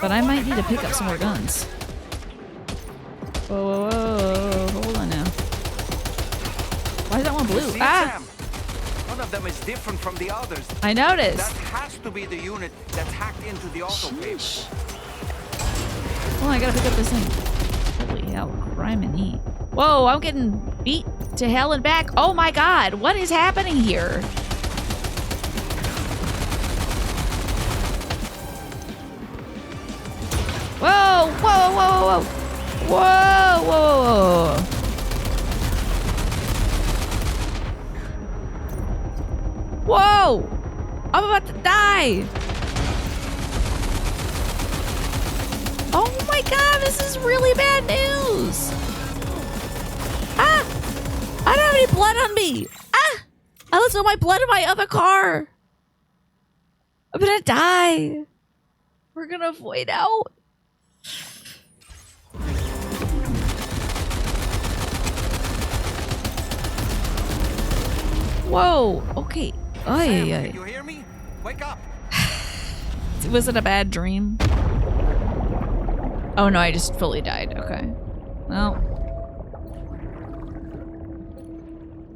But I might need to pick up some more guns. Whoa, hold on now. Why is that one blue? See, Ah! Sam? One of them is different from the others. I noticed. That has to be the unit that's hacked into the autoclave. Sheesh. Oh, I gotta pick up this thing. Holy hell, crime and heat. Whoa, I'm getting beat to hell and back. Oh my god, what is happening here? Whoa. Whoa! I'm about to die! Oh my god, this is really bad news! Ah! I don't have any blood on me! Ah! I lost all my blood in my other car! I'm gonna die! We're gonna void out. Whoa, okay. Sam, can you hear me? Wake up. Was it a bad dream? Oh no, I just fully died. Okay. Well.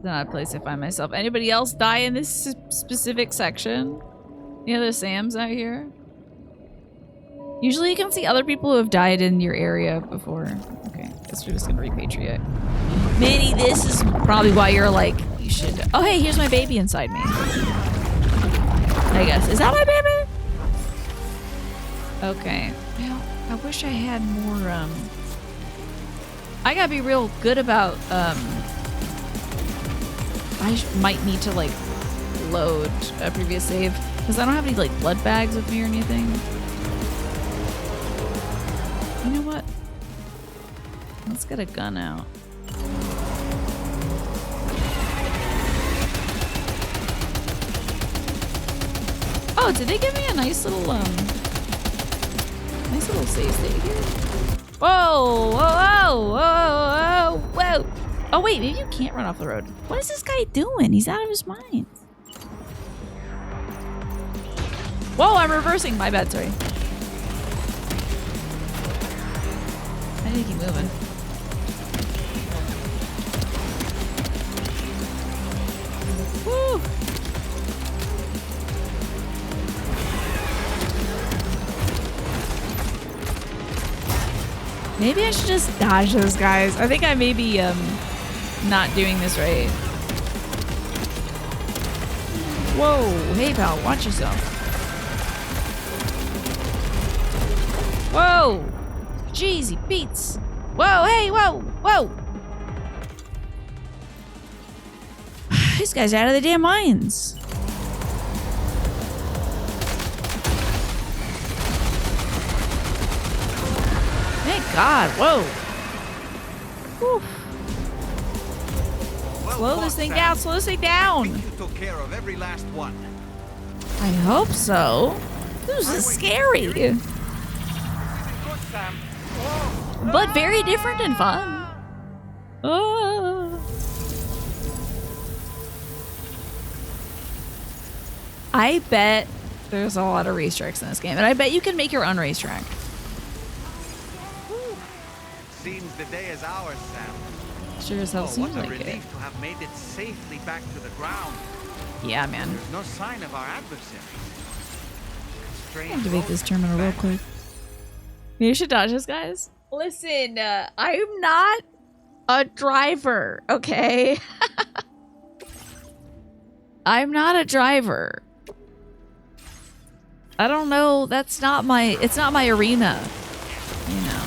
Not a place I find myself. Anybody else die in this specific section? Any other Sams out here? Usually you can see other people who have died in your area before. Okay, guess we're just gonna repatriate. Manny, this is probably why you're like, you should. Oh hey, here's my baby inside me. I guess. Is that my baby? Okay. Well, I wish I had more, I gotta be real good about, I might need to, like, load a previous save. Because I don't have any, like, blood bags with me or anything. You know what? Let's get a gun out. Oh, did they give me a nice little save state here? Whoa! Oh wait, maybe you can't run off the road. What is this guy doing? He's out of his mind. Whoa, I'm reversing. My bad, sorry. I need to keep moving. Woo! Maybe I should just dodge those guys. I think I may be not doing this right. Whoa, hey pal, watch yourself. Whoa! Jeezy beats. Whoa, hey, whoa, whoa! This guy's out of the damn mines. Thank God, whoa. Whew. Well Slow fought, this thing Sam. down, slow this thing down. You took care of every last one. I hope so. This is scary. Good, Sam. But very different and fun. Oh. I bet there's a lot of racetracks in this game, and I bet you can make your own racetrack. Seems the day is ours, Sam. Sure as hell Oh, seems what a like it. relief to have made it safely back to the ground. Yeah, man. There's no sign of our adversaries. Strange Activate this road terminal real back. quick. Maybe you should dodge this, guys. Listen, I'm not a driver, okay? I'm not a driver. I don't know. It's not my arena. You know.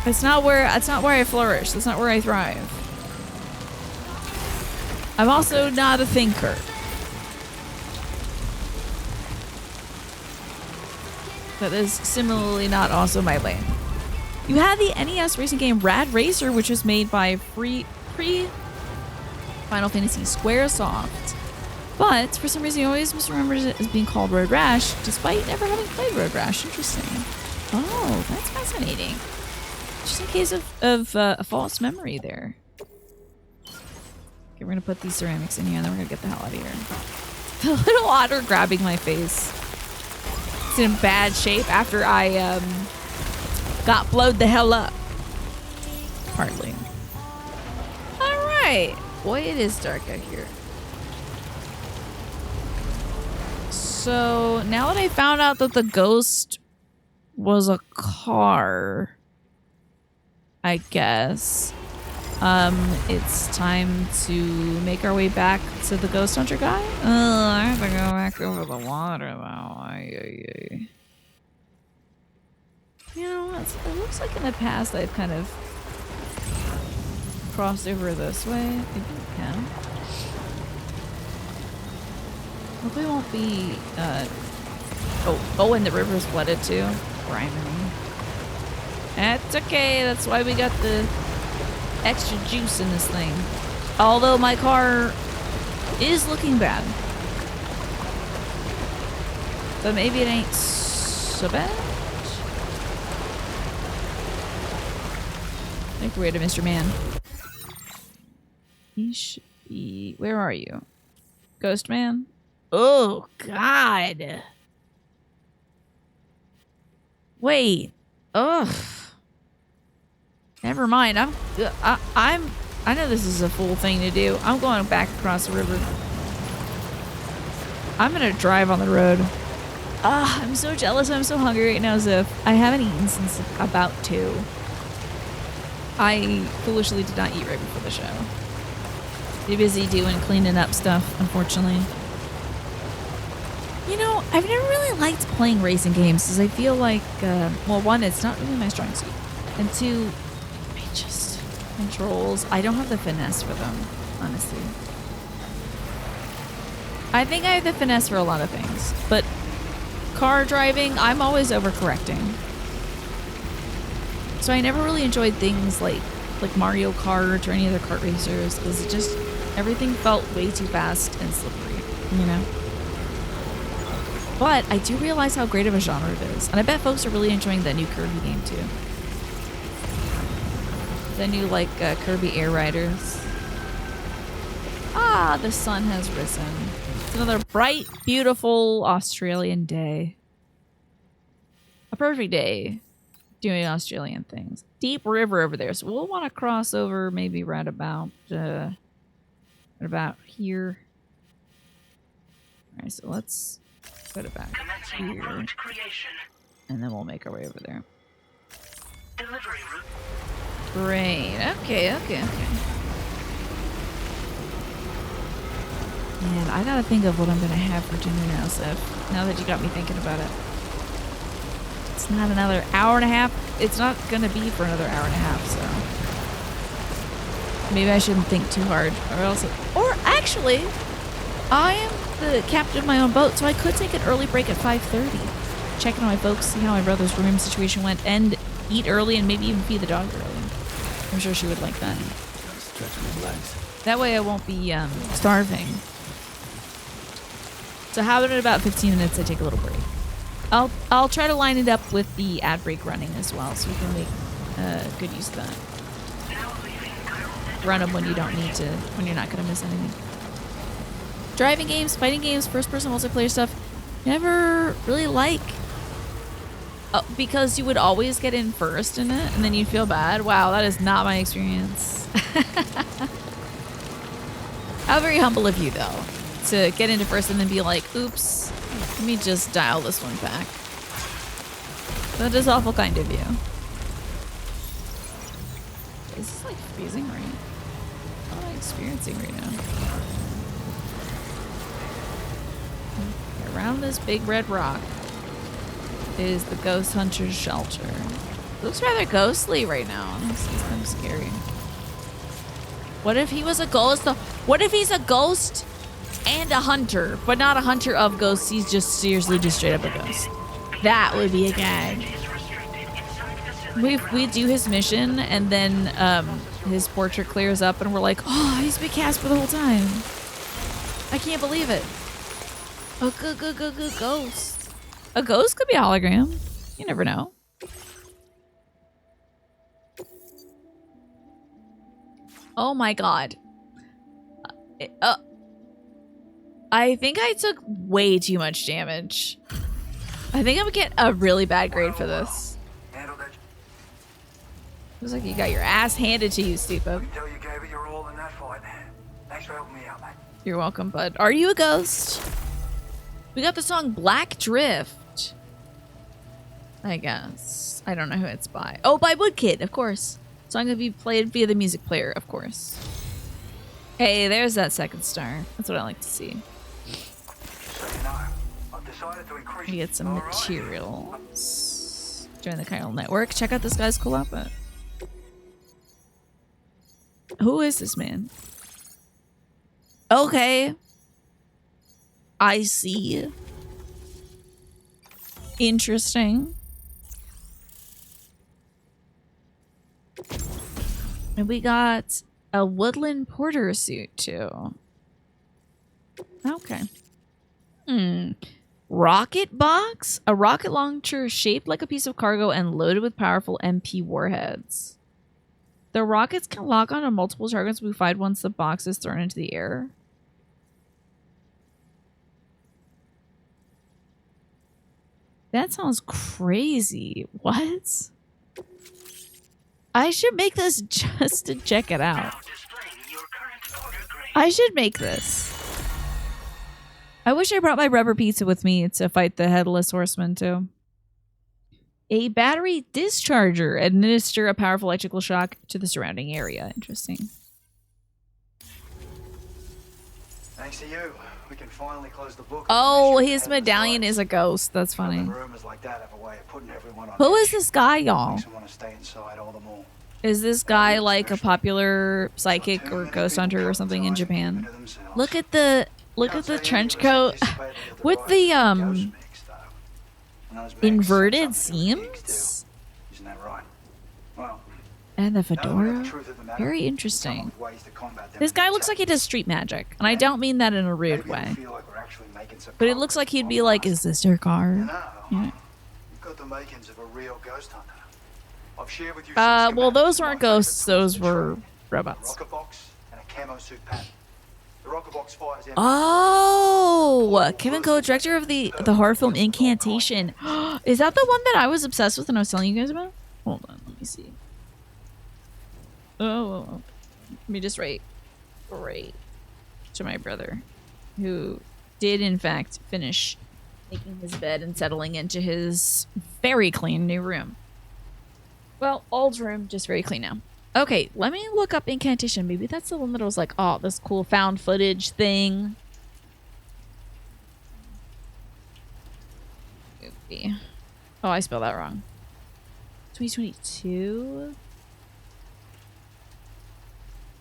It's not where I flourish. That's not where I thrive. I'm also not a thinker. That is similarly not also my lane. You had the NES racing game Rad Racer, which was made by pre-Final Fantasy Squaresoft. But for some reason, you always misremembered it as being called Road Rash, despite never having played Road Rash. Interesting. Oh, that's fascinating. Just in case of a false memory there. Okay, we're gonna put these ceramics in here, and then we're gonna get the hell out of here. The little otter grabbing my face. It's in bad shape after I got blowed the hell up. Partly. Alright. Boy, it is dark out here. So now that I found out that the ghost was a car, I guess it's time to make our way back to the ghost hunter guy. Oh, I have to go back over the water though. You know, it looks like in the past I've kind of crossed over this way. Maybe we can. Hope we won't be, oh, and the river's flooded too. Grinding. That's okay, that's why we got the extra juice in this thing. Although my car is looking bad. But maybe it ain't so bad. I think we're ready, Mr. Man. He should be... Where are you? Ghost Man? Oh, God. Wait. Ugh. Never mind. I know this is a fool thing to do. I'm going back across the river. I'm gonna drive on the road. I'm so jealous. I'm so hungry right now, Ziff. I haven't eaten since about 2. I foolishly did not eat right before the show. Too busy doing cleaning up stuff, unfortunately. You know, I've never really liked playing racing games because I feel like, well, one, it's not really my strong suit. And 2, controls. I don't have the finesse for them, honestly. I think I have the finesse for a lot of things, but car driving, I'm always overcorrecting. So I never really enjoyed things like Mario Kart or any other kart racers because it just, everything felt way too fast and slippery, you know? But I do realize how great of a genre it is. And I bet folks are really enjoying that new Kirby game too. The new, Kirby Air Riders. Ah, the sun has risen. It's another bright, beautiful Australian day. A perfect day doing Australian things. Deep river over there, so we'll want to cross over maybe right about here. All right, so let's put it back here, and then we'll make our way over there. Delivery route. Great. Okay. Man, I gotta think of what I'm gonna have for dinner now, Seth. Now that you got me thinking about it. It's not another hour and a half. It's not gonna be for another hour and a half, so maybe I shouldn't think too hard, or actually, I am the captain of my own boat, so I could take an early break at 5:30. Check in on my folks, see how my brother's room situation went, and eat early, and maybe even feed the dog early. I'm sure she would like that. That way I won't be starving. So how about in about 15 minutes I take a little break? I'll try to line it up with the ad break running as well, so we can make good use of that. Run them when you don't need to, when you're not going to miss anything. Driving games, fighting games, first-person multiplayer stuff, never really like. Because you would always get in first in it, and then you'd feel bad. Wow, that is not my experience. How very humble of you, though, to get into first and then be like, oops, let me just dial this one back. That is awful kind of you. Is this like freezing rain? What am I experiencing right now? Around this big red rock is the ghost hunter's shelter. It looks rather ghostly right now. This is kind of scary. What if he was a ghost? What if he's a ghost and a hunter, but not a hunter of ghosts? He's just seriously just straight up a ghost. That would be a gag. We do his mission, and then his portrait clears up, and we're like, oh, he's been Casper the whole time. I can't believe it. A good ghost. A ghost could be a hologram. You never know. Oh my god. I think I took way too much damage. I think I'm gonna get a really bad grade for this. Looks like you got your ass handed to you, stupid. Tell you gave it your all in that fight. Thanks for helping me out, mate. You're welcome, bud. Are you a ghost? We got the song Black Drift. I guess. I don't know who it's by. Oh, by Woodkid, of course. Song to be played via the music player, of course. Hey, there's that second star. That's what I like to see. So you know, I've decided to increase. We get some materials. Join the chiral network. Check out this guy's cool outfit. Who is this man? Okay. I see. Interesting. And we got a woodland porter suit too. Okay. Rocket box? A rocket launcher shaped like a piece of cargo and loaded with powerful MP warheads. The rockets can lock onto multiple targets we find once the box is thrown into the air. That sounds crazy. What? I should make this just to check it out. I should make this. I wish I brought my rubber pizza with me to fight the Headless Horseman too. A battery discharger. Administer a powerful electrical shock to the surrounding area. Interesting. Thanks to you, we can finally close the book. Oh, his medallion is a ghost. That's funny. Rumors like that have a way of putting everyone on Who edge. is this guy, y'all? Makes them want to stay inside all the more. Is this guy like a popular psychic or ghost hunter or something in Japan? Look at the trench coat with the inverted seams Isn't that right? Well, and the fedora. Very interesting. This guy looks like he does street magic, and I don't mean that in a rude way. But it looks like he'd be like, "Is this your car?" Yeah. You've got the makings of a real ghost hunter. I've shared with you Well, those weren't ghosts; those were robots. rocket box and a camo suit pattern. The rocket box fires empty. Oh, Kevin Coe, director of the horror film Incantation. Is that the one that I was obsessed with and I was telling you guys about? Hold on, let me see. Oh, let me just write to my brother, who did in fact finish making his bed and settling into his very clean new room. Well, old room, just very clean now. Okay, let me look up Incantation. Maybe that's the one that was like, oh, this cool found footage thing. Movie. Oh, I spelled that wrong. 2022?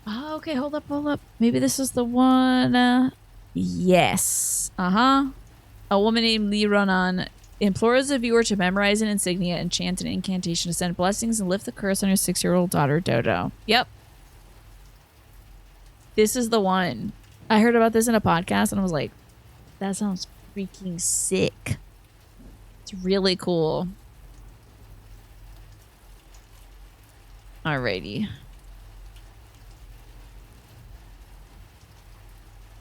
Oh, okay, hold up. Maybe this is the one. Yes. Uh-huh. A woman named Lee Ronan implores the viewer to memorize an insignia and chant an incantation to send blessings and lift the curse on her 6-year-old daughter, Dodo. Yep. This is the one. I heard about this in a podcast and I was like, that sounds freaking sick. It's really cool. Alrighty.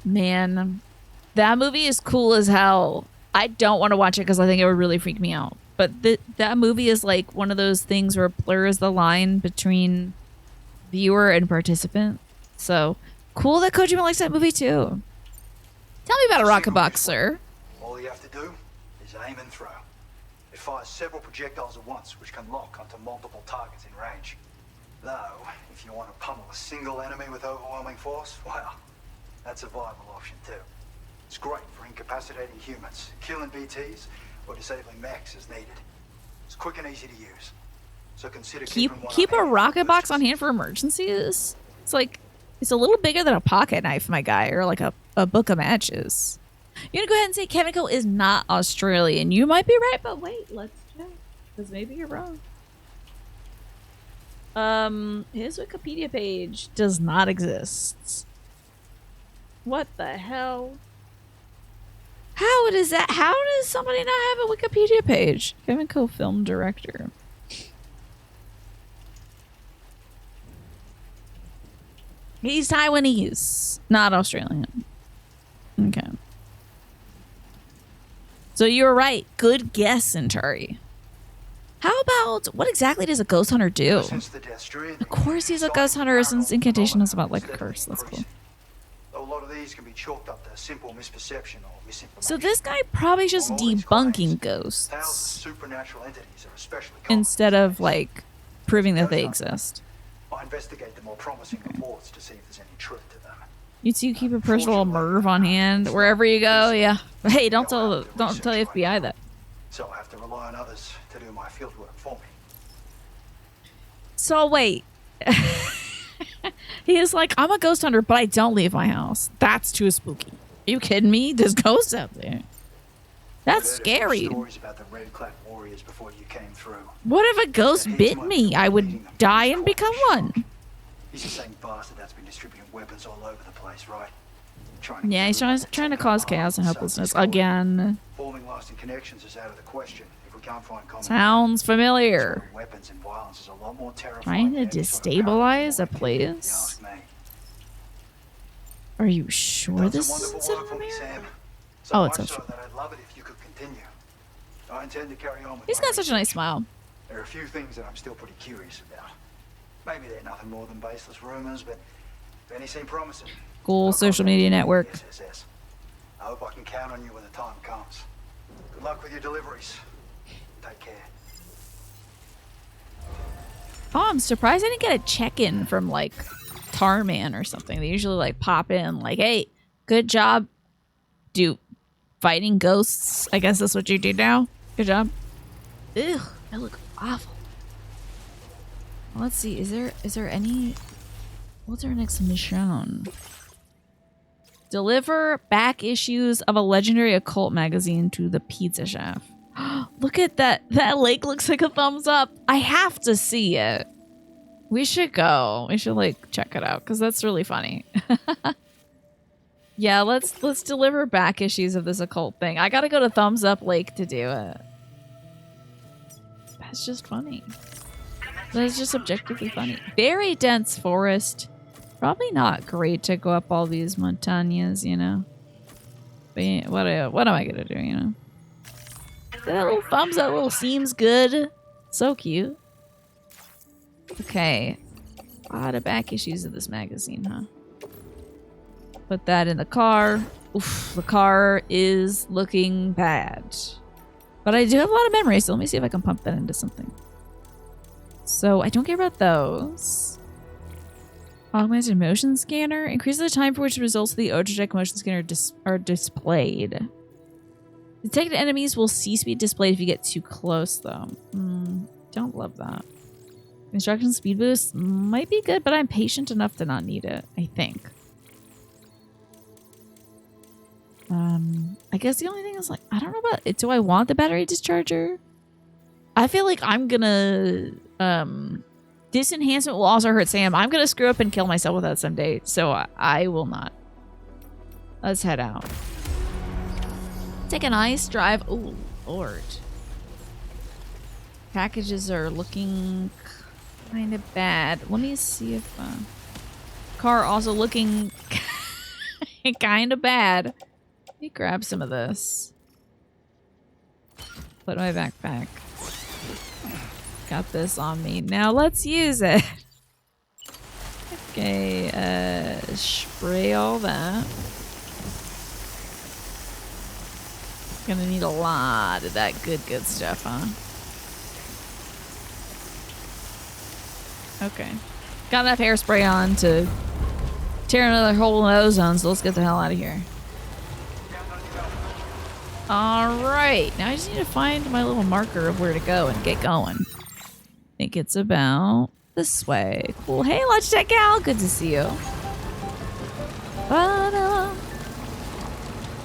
Man, that movie is cool as hell. I don't want to watch it because I think it would really freak me out. But that movie is like one of those things where it blurs the line between viewer and participant. So cool that Kojima likes that movie too. Tell me about a rocket box, sir. All you have to do is aim and throw. It fires several projectiles at once, which can lock onto multiple targets in range. Though, if you want to pummel a single enemy with overwhelming force, well, that's a viable option too. It's great for incapacitating humans, killing BTs, or disabling mechs as needed. It's quick and easy to use. So consider keep keeping one a rocket box on hand for emergencies. It's like it's a little bigger than a pocket knife, my guy, or like a book of matches. You're gonna go ahead and say Kevin Coe is not Australian. You might be right, but wait, let's check. Because maybe you're wrong. His Wikipedia page does not exist. What the hell? How does that? How does somebody not have a Wikipedia page? Kevin Coe, film director. He's Taiwanese, not Australian. Okay. So you were right. Good guess, Centauri. How about what exactly does a ghost hunter do? Of course, he's a ghost hunter since Incantation is about like a curse. That's cool. A lot of these can be chalked up to simple misperception or misinformation. So this guy probably just debunking ghosts supernatural entities are especially instead of like proving that they exist. I investigate the more promising reports to see if there's any truth to them. You two keep a personal Merv on hand wherever you go. Yeah. Hey, don't tell the FBI that. So I have to rely on others to do my fieldwork for me. So wait. He is like, I'm a ghost hunter, but I don't leave my house. That's too spooky. Are you kidding me? There's ghosts out there. That's scary. Stories about the red-clad warriors before you came through. What if a ghost bit me? I would die and become one. He's the same bastard that's been distributing weapons all over the place, right? Yeah, he's trying to cause chaos and helplessness again. Forming lasting connections is out of the question if we can't find common. Sounds familiar. Weapons and violence is a lot more terrifying. Trying to destabilize a place? Are you sure this is in Central America? Oh, it's Central. I'd love it if you could continue. I intend to carry on with He's got such a nice smile. There are a few things that I'm still pretty curious about. Maybe they're nothing more than baseless rumors, but if any seem promising. Cool social media network. SSS. I hope I can count on you when the time comes. Good luck with your deliveries. Take care. Oh, I'm surprised I didn't get a check-in from like Tarman or something. They usually like pop in like, hey, good job fighting ghosts. I guess that's what you do now. Good job. Ew, that look awful. Let's see, is there any, what's our next mission? Deliver back issues of a legendary occult magazine to the pizza chef. Look at that. That lake looks like a thumbs up. I have to see it. We should go. We should like check it out because that's really funny. Yeah, let's deliver back issues of this occult thing. I gotta go to Thumbs Up Lake to do it. That's just funny. That's just objectively funny. Very dense forest. Probably not great to go up all these montañas, you know. But yeah, what am I gonna do, you know? That little thumbs, that little seems good. So cute. Okay. A lot of back issues of this magazine, huh? Put that in the car. Oof, the car is looking bad. But I do have a lot of memory, so let me see if I can pump that into something. So I don't care about those. Augmented motion scanner. Increases the time for which the results of the Otroject motion scanner are displayed. Detected enemies will cease to be displayed if you get too close, though. Don't love that. Construction speed boost might be good, but I'm patient enough to not need it, I think. I guess the only thing is, like, I don't know about it. Do I want the battery discharger? I feel like I'm gonna, this enhancement will also hurt Sam. I'm gonna screw up and kill myself with that someday, so I will not. Let's head out. Take a nice drive. Oh, Lord. Packages are looking kind of bad. Let me see if, car also looking kind of bad. Let me grab some of this. Put in my backpack. Got this on me. Now let's use it. Okay, spray all that. Gonna need a lot of that good stuff, huh? Okay. Got enough hairspray on to tear another hole in the ozone, so let's get the hell out of here. Alright, now I just need to find my little marker of where to go and get going. I think it's about this way. Cool. Hey, Logitech Gal, good to see you.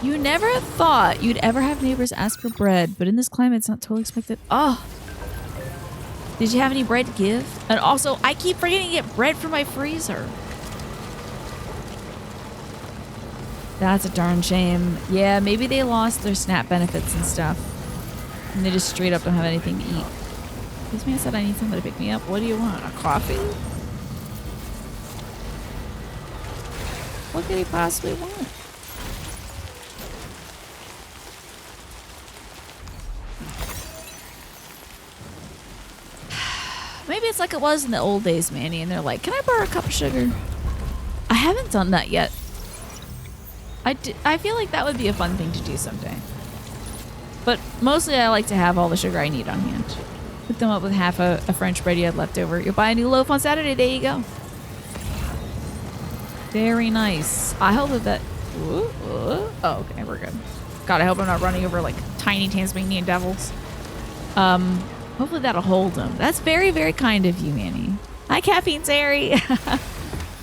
You never thought you'd ever have neighbors ask for bread, but in this climate, it's not totally expected. Oh! Did you have any bread to give? And also, I keep forgetting to get bread from my freezer. That's a darn shame. Yeah, maybe they lost their SNAP benefits and stuff. And they just straight up don't have anything to eat. Excuse me, I said I need somebody to pick me up. What do you want? A coffee? What could he possibly want? Maybe it's like it was in the old days, Manny, and they're like, can I borrow a cup of sugar? I haven't done that yet. I feel like that would be a fun thing to do someday. But mostly I like to have all the sugar I need on hand. Hook them up with half a French bread you had left over. You'll buy a new loaf on Saturday. There you go. Very nice. I hope that... Oh, okay, we're good. God, I hope I'm not running over like tiny Tasmanian devils. Hopefully that'll hold them. That's very, very kind of you, Manny. Hi, Caffeine Sari.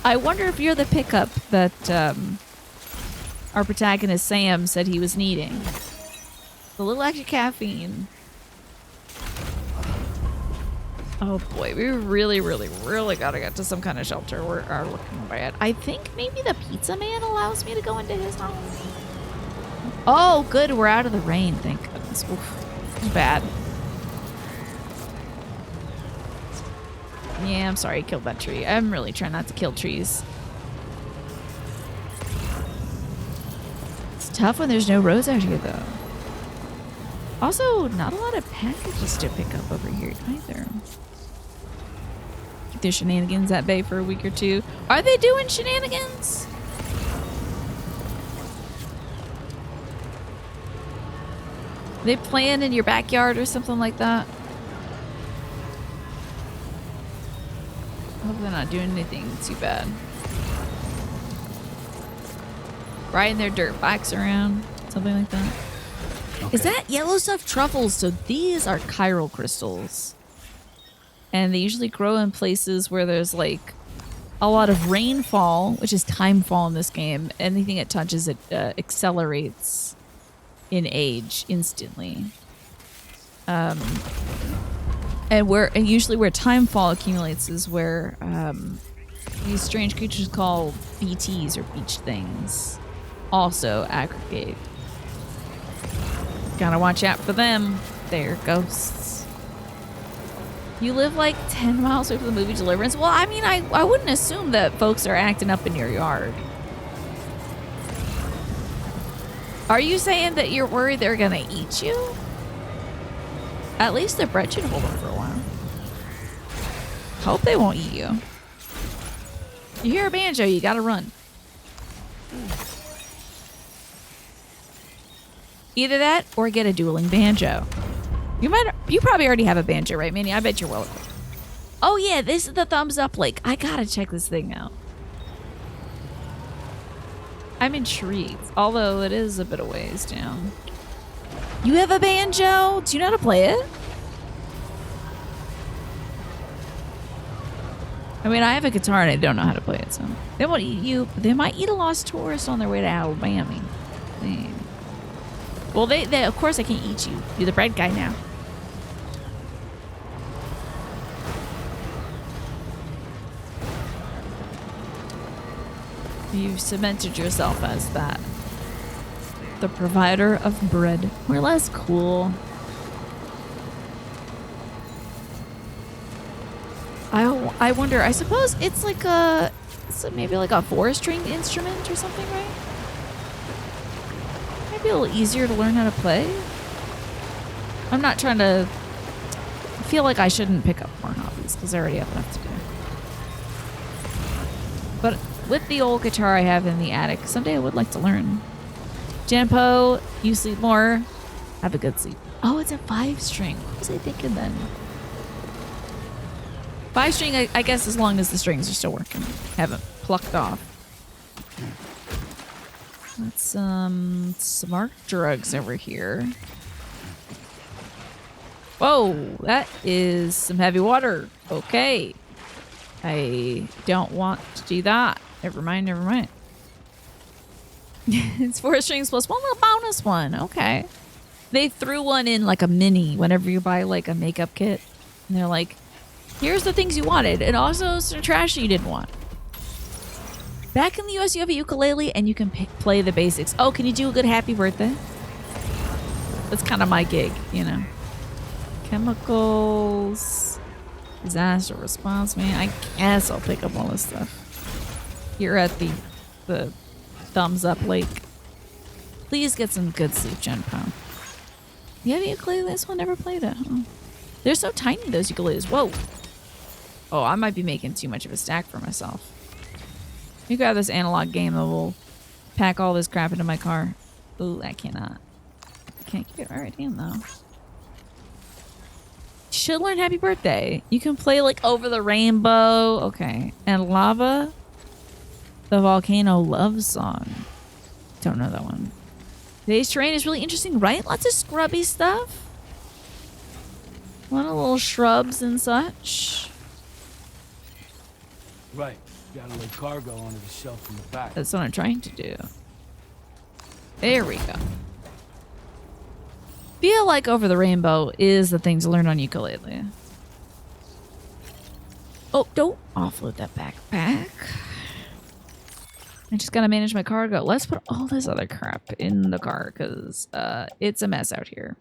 I wonder if you're the pickup that our protagonist Sam said he was needing. A little extra caffeine. Oh boy, we really, really, really gotta get to some kind of shelter. We are looking bad. I think maybe the pizza man allows me to go into his home. Oh, good. We're out of the rain. Thank goodness. Oof. Bad. Yeah, I'm sorry I killed that tree. I'm really trying not to kill trees. It's tough when there's no roads out here, though. Also, not a lot of packages to pick up over here, either. Keep their shenanigans at bay for a week or two. Are they doing shenanigans? Are they playing in your backyard or something like that? I hope they're not doing anything too bad. Riding their dirt bikes around, something like that. Okay. Is that yellow stuff truffles? So these are chiral crystals. And they usually grow in places where there's like a lot of rainfall, which is timefall in this game. Anything it touches, it accelerates in age instantly. And usually where timefall accumulates is where these strange creatures called BTs or beach things also aggregate. Gotta watch out for them. They're ghosts. You live like 10 miles away from the movie Deliverance? Well, I mean, I wouldn't assume that folks are acting up in your yard. Are you saying that you're worried they're gonna eat you? At least the bread should hold up for a while. Hope they won't eat you. You hear a banjo, you gotta run. Either that or get a dueling banjo. You probably already have a banjo, right, Minnie? I bet you're well. Oh yeah, this is the thumbs up lake. I gotta check this thing out. I'm intrigued, although it is a bit of ways down. You have a banjo? Do you know how to play it? I mean, I have a guitar and I don't know how to play it, so they won't eat you. They might eat a lost tourist on their way to Alabama. Dang. Well, they of course I can't eat you. You're the bread guy now. You've cemented yourself as that. The provider of bread. We're less cool. I wonder, I suppose it's like maybe like a 4-stringed instrument or something, right? Maybe a little easier to learn how to play. I'm not trying to... I feel like I shouldn't pick up more hobbies because I already have enough to do. But with the old guitar I have in the attic, someday I would like to learn. Janpo, you sleep more. Have a good sleep. Oh, it's a 5-string. What was I thinking then? 5-string, I guess, as long as the strings are still working. Haven't plucked off. Let's smart drugs over here. Whoa, that is some heavy water. Okay. I don't want to do that. Never mind, never mind. It's 4 strings plus 1 little bonus one. Okay. They threw one in like a mini whenever you buy like a makeup kit. And they're like, here's the things you wanted, and also some trash you didn't want. Back in the US, you have a ukulele, and you can play the basics. Oh, can you do a good happy birthday? That's kind of my gig, you know. Chemicals, disaster response, man. I guess I'll pick up all this stuff. Here at the thumbs up lake. Please get some good sleep, Genpo. You have a ukulele? This one never played it, huh? They're so tiny, those ukuleles. Whoa. Oh, I might be making too much of a stack for myself. Let me grab this analog game that will pack all this crap into my car. Ooh, I cannot. I can't get it right in, though. Should learn Happy Birthday. You can play, like, Over the Rainbow. Okay. And Lava, the Volcano Love Song. Don't know that one. Today's terrain is really interesting, right? Lots of scrubby stuff. A lot of little shrubs and such. Right. Gotta lay cargo onto the shelf in the back. That's what I'm trying to do. There we go. Feel like Over the Rainbow is the thing to learn on ukulele. Oh, don't offload that backpack. I just gotta manage my cargo. Let's put all this other crap in the car because it's a mess out here.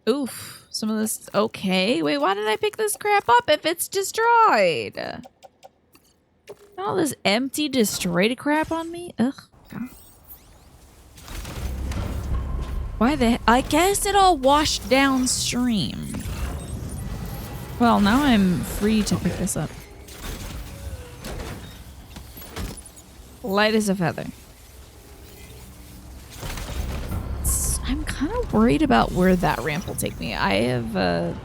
Oof. Some of this... Okay. Wait, why did I pick this crap up if it's destroyed? All this empty, destroyed crap on me? Ugh. God. Why the... I guess it all washed downstream. Well, now I'm free to pick this up. Light as a feather. I'm kind of worried about where that ramp will take me. I have a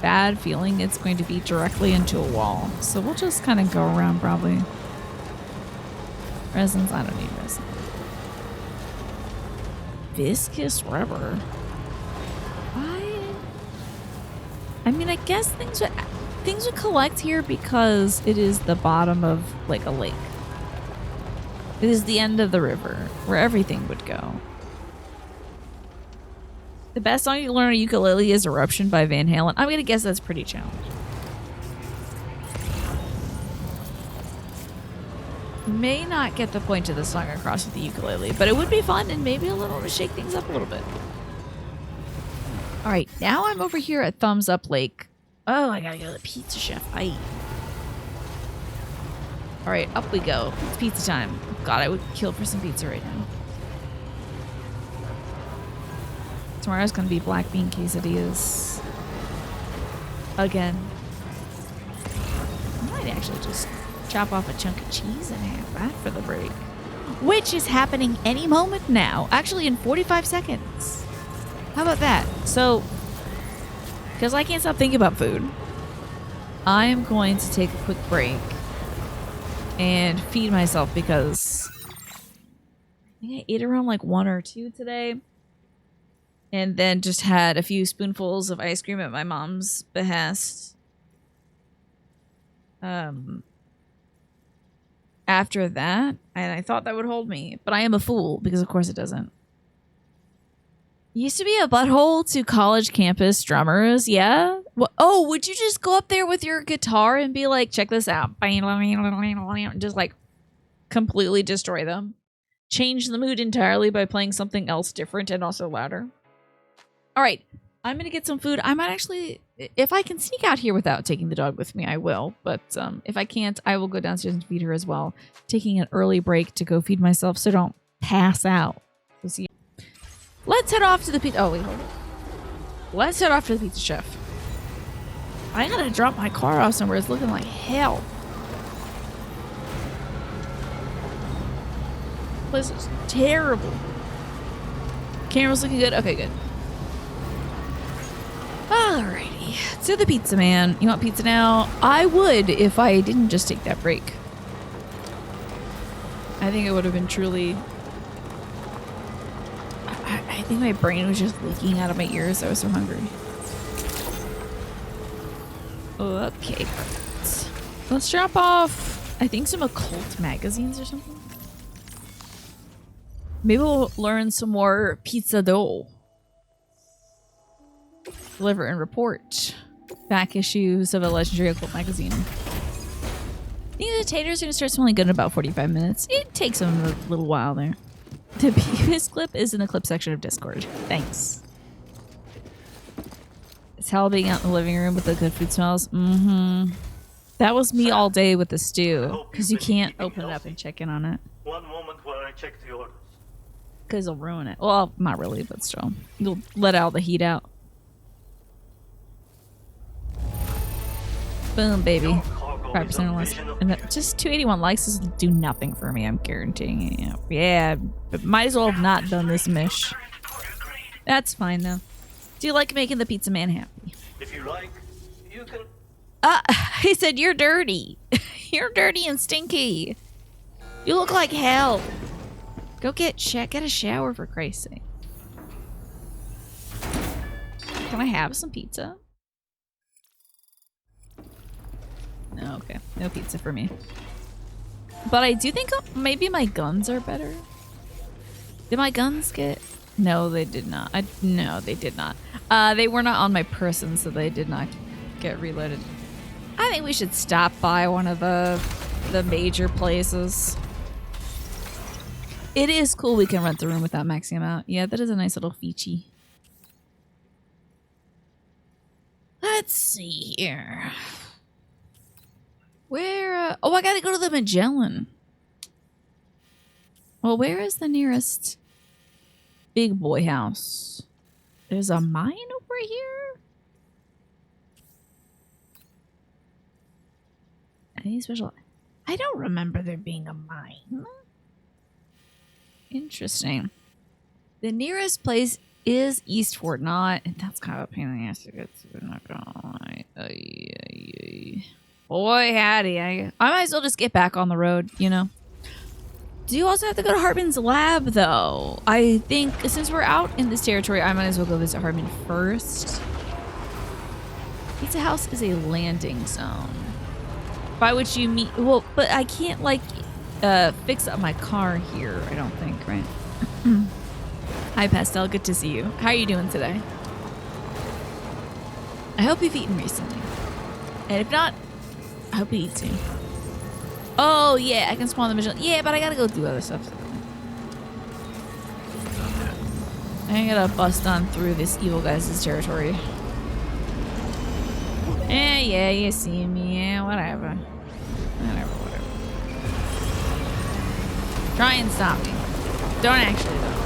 bad feeling it's going to be directly into a wall. So we'll just kind of go around probably. Resins, I don't need resin. Viscous rubber. Why? I mean, I guess things would collect here because it is the bottom of like a lake. It is the end of the river where everything would go. The best song you can learn on ukulele is Eruption by Van Halen. I'm going to guess that's pretty challenging. May not get the point of the song across with the ukulele, but it would be fun and maybe a little to shake things up a little bit. All right, now I'm over here at Thumbs Up Lake. Oh, I gotta go to the pizza chef. Alright, up we go. It's pizza time. God, I would kill for some pizza right now. Tomorrow's gonna be black bean quesadillas. Again. I might actually just chop off a chunk of cheese and have that for the break. Which is happening any moment now. Actually, in 45 seconds. How about that? So, because I can't stop thinking about food, I am going to take a quick break and feed myself because I think I ate around like 1 or 2 today. And then just had a few spoonfuls of ice cream at my mom's behest. After that, and I thought that would hold me, but I am a fool because of course it doesn't. Used to be a butthole to college campus drummers, yeah? Oh, would you just go up there with your guitar and be like, check this out. Just like completely destroy them. Change the mood entirely by playing something else different and also louder. All right, I'm going to get some food. I might actually, if I can sneak out here without taking the dog with me, I will. But if I can't, I will go downstairs and feed her as well. Taking an early break to go feed myself so I don't pass out. We'll see. Let's head off to the pizza. Oh, wait, hold on. Let's head off to the pizza chef. I gotta drop my car off somewhere. It's looking like hell. This is terrible. Camera's looking good. Okay, good. Alrighty. To the pizza man. You want pizza now? I would if I didn't just take that break. I think it would have been truly... I think my brain was just leaking out of my ears. I was so hungry. Okay, perfect. Let's drop off, I think, some occult magazines or something. Maybe we'll learn some more pizza dough. Deliver and report. Back issues of a legendary occult magazine. I think the taters are going to start smelling good in about 45 minutes. It takes them a little while there. The previous clip is in the clip section of Discord. Thanks. It's Hal being out in the living room with the good food smells. Mm-hmm. That was me all day with the stew. Because you can't open it up and check in on it. One moment while I check the orders. Because it'll ruin it. Well, not really, but still. You'll let all the heat out. Boom, baby. 5% or less. And that, just 281 likes doesn't do nothing for me, I'm guaranteeing it. Yeah, but might as well have not done this mish. That's fine, though. Do you like making the pizza man happy? If you like, you can... He said you're dirty. You're dirty and stinky. You look like hell. Go get a shower, for Christ's sake. Can I have some pizza? No, okay. No pizza for me. But I do think maybe my guns are better. Did my guns get... No, they did not. No, they did not. They were not on my person, so they did not get reloaded. I think we should stop by one of the major places. It is cool we can rent the room without maxing out. Yeah, that is a nice little feature. Let's see here. Where, oh, I gotta go to the Magellan. Well, where is the nearest big boy house? There's a mine over here? Any special? I don't remember there being a mine. Interesting. The nearest place is East Fort Knott, and that's kind of a pain in the ass to get to. I'm not gonna lie. Boy, howdy. I might as well just get back on the road, you know? Do you also have to go to Hartman's lab, though? I think since we're out in this territory, I might as well go visit Hartman first. Pizza House is a landing zone. By which you mean... Well, but I can't, like, fix up my car here, I don't think, right? Hi, Pastel. Good to see you. How are you doing today? I hope you've eaten recently. And if not... I hope you eat soon. Oh, yeah, I can spawn the Magellan. Yeah, but I gotta go do other stuff. I gotta bust on through this evil guy's territory. Yeah, you see me. Yeah, whatever. Whatever. Try and stop me. Don't actually, though.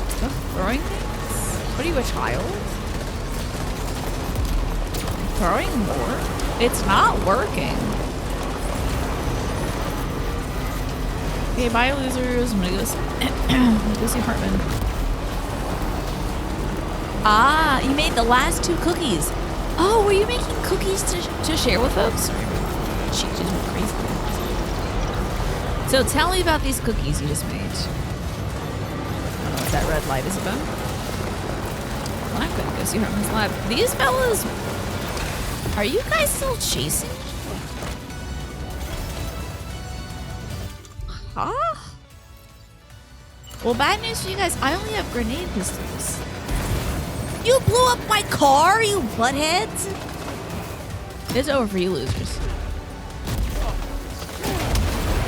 Stop throwing things? What are you, a child? Throwing more? It's not working. Okay, bye, losers. I'm gonna go see Hartman. Ah, you made the last 2 cookies. Oh, were you making cookies to share with folks? She just went crazy. So tell me about these cookies you just made. I don't know what that red light is about. Well, I'm gonna go see Hartman's lab. These fellas, are you guys still chasing? Huh? Well, bad news for you guys. I only have grenade pistols. You blew up my car, you buttheads! It's over for you losers.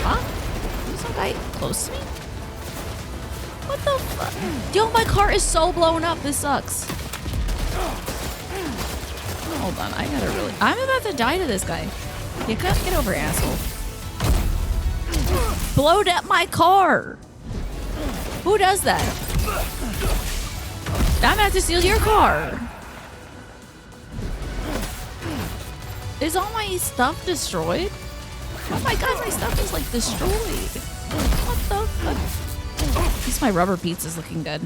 Huh? Is some guy close to me? What the fuck? Yo, my car is so blown up. This sucks. Hold on, I gotta really... I'm about to die to this guy. You gotta get over, asshole. Blowed up my car. Who does that? I'm about to steal your car. Is all my stuff destroyed? Oh my god, my stuff is like destroyed. What the fuck? At least my rubber pizza's looking good.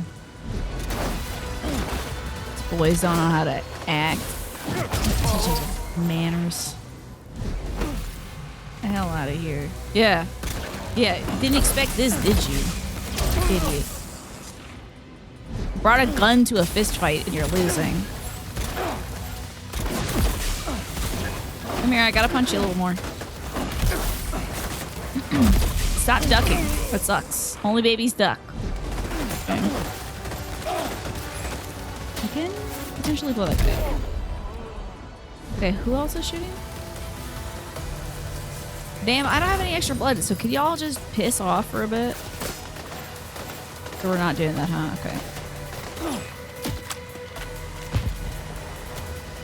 These boys don't know how to act. Such as manners. The hell out of here. Yeah. Yeah, didn't expect this, did you? Idiot. Brought a gun to a fist fight and you're losing. Come here, I gotta punch you a little more. Stop ducking. That sucks. Only babies duck. Okay. I can potentially blow that guy. Okay, who else is shooting? Damn, I don't have any extra blood, so could y'all just piss off for a bit? So we're not doing that, huh? Okay.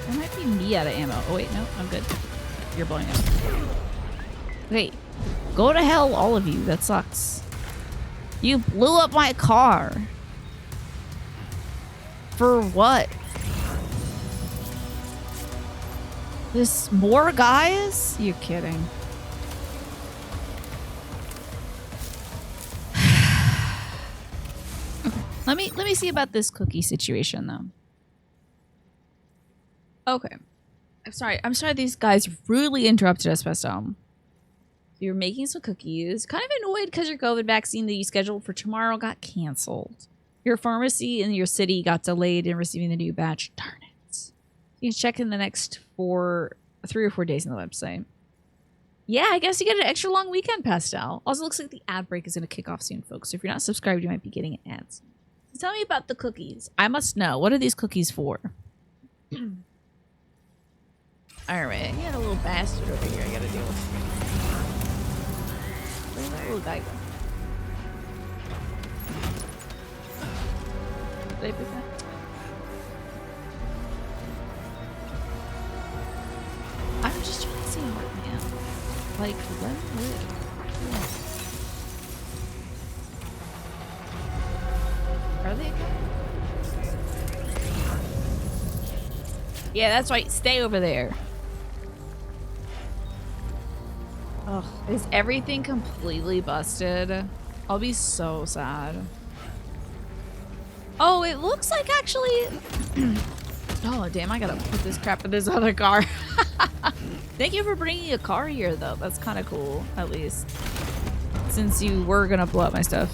That might be me out of ammo. Oh wait, no, I'm good. You're blowing up. Okay, go to hell, all of you. That sucks. You blew up my car. For what? This more guys? You're kidding. Let me see about this cookie situation though. Okay. I'm sorry these guys rudely interrupted us, Pestom. You're making some cookies. Kind of annoyed because your COVID vaccine that you scheduled for tomorrow got canceled. Your pharmacy in your city got delayed in receiving the new batch. Darn it. You can check in the next 3 or 4 days on the website. Yeah, I guess you get an extra long weekend, Pastel. Also, looks like the ad break is going to kick off soon, folks. So if you're not subscribed, you might be getting ads. So tell me about the cookies. I must know. What are these cookies for? Alright, I got a little bastard over here I gotta deal with. Where's that little guy go? Did I pick that? I'm just trying to see Heartman. Like, let him live. Are they okay? Yeah, that's right. Stay over there. Ugh, is everything completely busted? I'll be so sad. Oh, it looks like actually... Oh, damn, I gotta put this crap in this other car. Thank you for bringing a car here, though. That's kind of cool, at least. Since you were gonna blow up my stuff.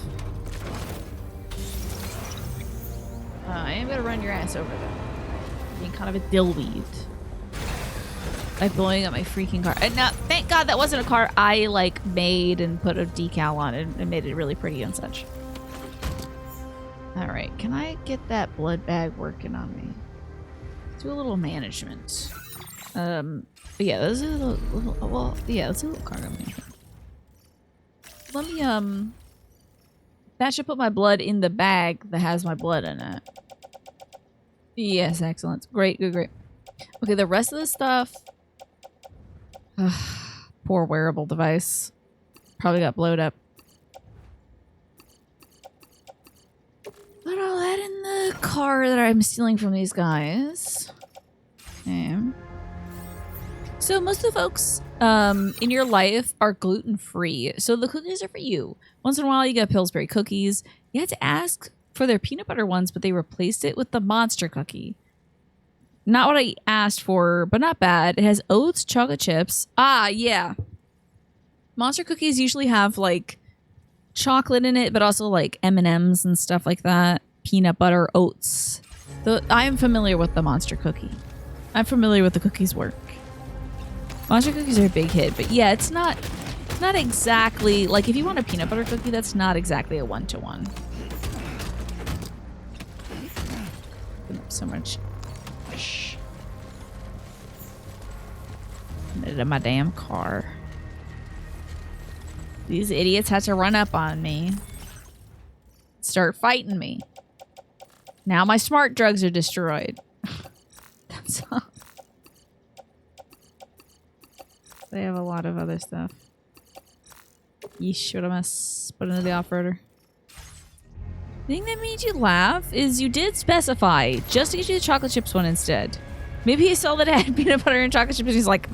I am gonna run your ass over, though. Being kind of a dillweed. By blowing up my freaking car. And now, thank God that wasn't a car I, like, made and put a decal on it and made it really pretty and such. Alright, can I get that blood bag working on me? Let's do a little management. But yeah, let's do a little, well, yeah, let's do a little cargo management. Let me, that should put my blood in the bag that has my blood in it. Yes, excellent. Great, good, great. Okay, the rest of the stuff. Poor wearable device. Probably got blowed up. Put all that in the car that I'm stealing from these guys. Okay. So most of the folks in your life are gluten-free. So the cookies are for you. Once in a while you get Pillsbury cookies. You had to ask for their peanut butter ones, but they replaced it with the monster cookie. Not what I asked for, but not bad. It has oats, chocolate chips. Ah, yeah. Monster cookies usually have like chocolate in it, but also like M&Ms and stuff like that. Peanut butter, oats. I am familiar with the monster cookie. I'm familiar with the cookies work. Monster cookies are a big hit, but yeah, it's not exactly like if you want a peanut butter cookie, that's not exactly a one-to-one. So much. Into my damn car. These idiots had to run up on me. Start fighting me. Now my smart drugs are destroyed. That's all. They have a lot of other stuff. Yeesh, what a mess. Put into the off-roader. The thing that made you laugh is you did specify just to get you the chocolate chips one instead. Maybe he saw that it had peanut butter and chocolate chips and he's like,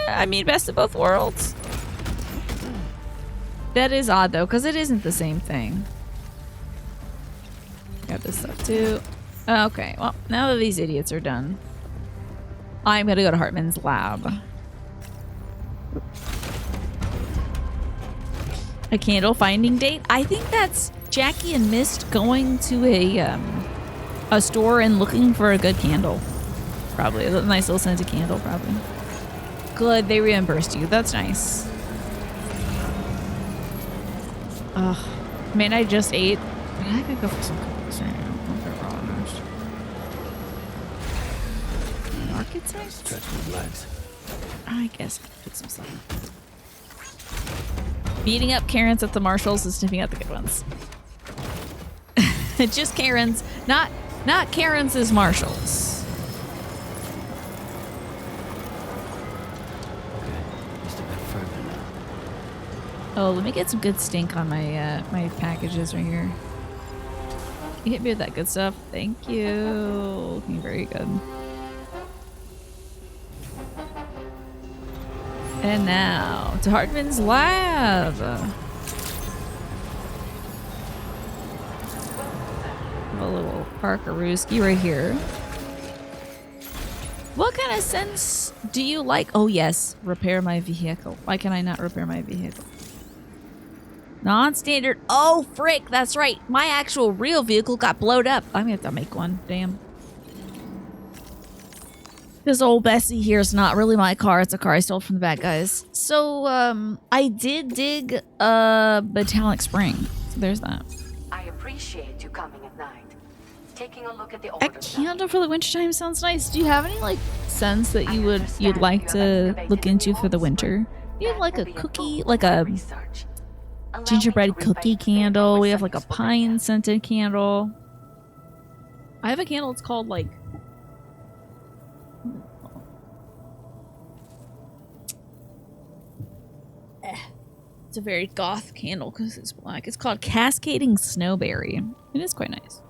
I mean, best of both worlds. That is odd though, because it isn't the same thing. Got this stuff too. Okay, well, now that these idiots are done, I'm gonna go to Hartman's lab. A candle finding date? I think that's Jackie and Mist going to a store and looking for a good candle. Probably. A nice little scented candle, probably. Good, they reimbursed you. That's nice. Ugh. Man, I just ate. I could go for some cookies right now. Architect? Stretch my legs. I guess I could put some stuff. Beating up Karens at the Marshalls and sniffing out the good ones. Just Karens, not Karens as Marshalls. Okay, just a bit further now. Oh, let me get some good stink on my my packages right here. You hit me with that good stuff. Thank you. Looking very good. And now to Hartman's lab. A little Parkerooski right here. What kind of sense do you like? Oh yes, repair my vehicle. Why can I not repair my vehicle? Non-standard. Oh frick, that's right. My actual real vehicle got blowed up. I'm gonna have to make one. Damn. This old Bessie here is not really my car. It's a car I stole from the bad guys. So, I did dig a metallic spring. So there's that. I appreciate you coming at night. Taking a look at the A orders. candle for the wintertime sounds nice. Do you have any like scents that you'd like to look into for the winter? You have like a cookie, like a gingerbread cookie candle. We have like a pine scented candle. I have a candle. It's called like it's a very goth candle because it's black. It's called Cascading Snowberry. It is quite nice.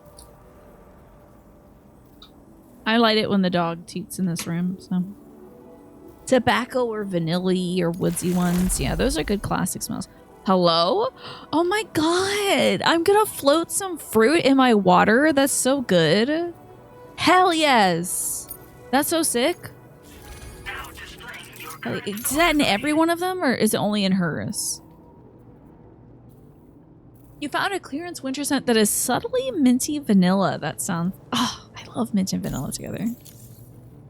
I light it when the dog toots in this room, so. Tobacco or vanilla or woodsy ones. Yeah, those are good classic smells. Hello? Oh my god! I'm gonna float some fruit in my water. That's so good. Hell yes! That's so sick. Like, is that in every one of them, or is it only in hers? You found a clearance winter scent that is subtly minty vanilla. That sounds... Oh, I love mint and vanilla together.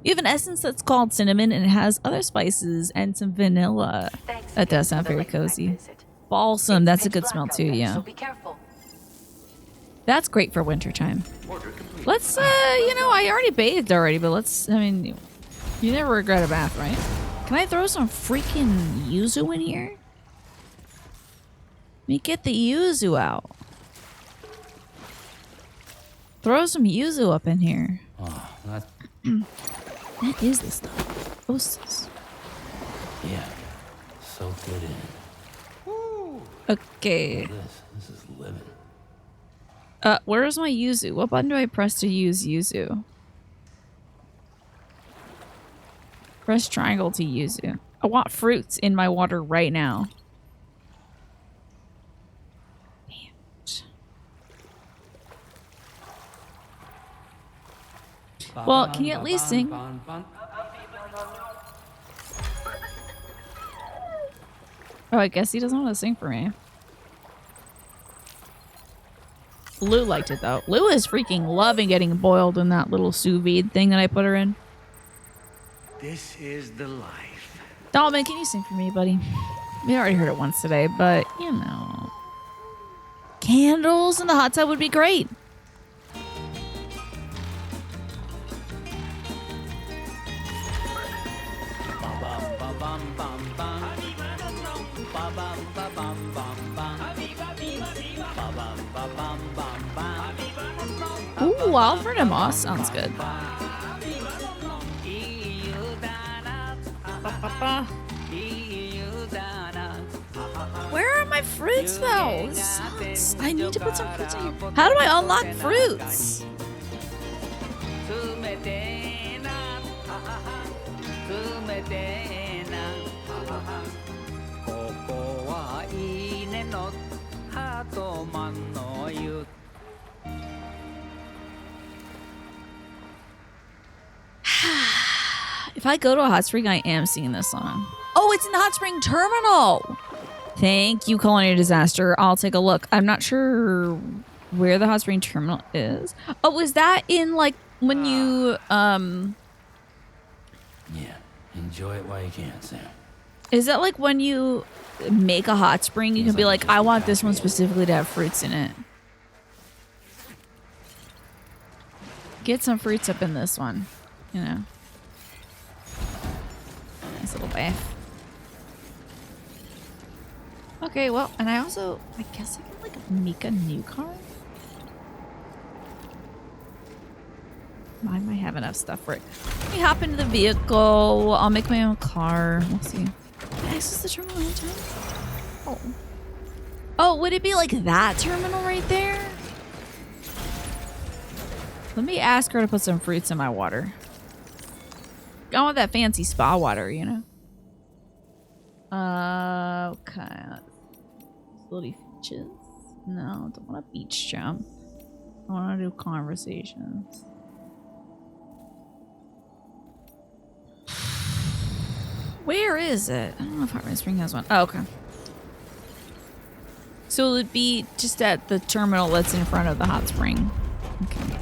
You have an essence that's called cinnamon, and it has other spices and some vanilla. That does sound very cozy. Balsam, that's a good smell too, yeah. So be careful. That's great for wintertime. Let's, you know, I already bathed already, but let's, I mean, you never regret a bath, right? Can I throw some freaking yuzu in here? Let me get the yuzu out. Throw some yuzu up in here. Oh, that. That is the stuff. Ostas. Yeah. Soak it in. Okay. This is living. Where's my yuzu? What button do I press to use yuzu? Press triangle to yuzu. I want fruits in my water right now. Damn it. Well, can you at least sing? Oh, I guess he doesn't want to sing for me. Lou liked it though. Lou is freaking loving getting boiled in that little sous vide thing that I put her in. This is the life. Dalman, can you sing for me, buddy? We already heard it once today, but you know. Candles in the hot tub would be great. Ooh, Alfred Moss sounds good. Where are my fruits though? This sucks. I need to put some fruits in here. How do I unlock fruits? If I go to a hot spring, I am singing this song. Oh, it's in the hot spring terminal. Thank you, Culinary Disaster. I'll take a look. I'm not sure where the hot spring terminal is. Oh, was that in like when you Yeah. Enjoy it while you can, Sam. is that like when you make a hot spring, you can be like, I want this one specifically to have fruits in it. Get some fruits up in this one, you know. Nice little bath. Okay, well, and I also, I guess I can like make a new car. I might have enough stuff for it. Let me hop into the vehicle. I'll make my own car. We'll see. Can I access the terminal anytime? Oh. Oh, would it be like that terminal right there? Let me ask her to put some fruits in my water. I want that fancy spa water, you know? Okay. Facility features. No, don't want a beach jump. I want to do conversations. Where is it? I don't know if Heartland Spring has one. Oh, okay. So it'd be just at the terminal that's in front of the hot spring. Okay.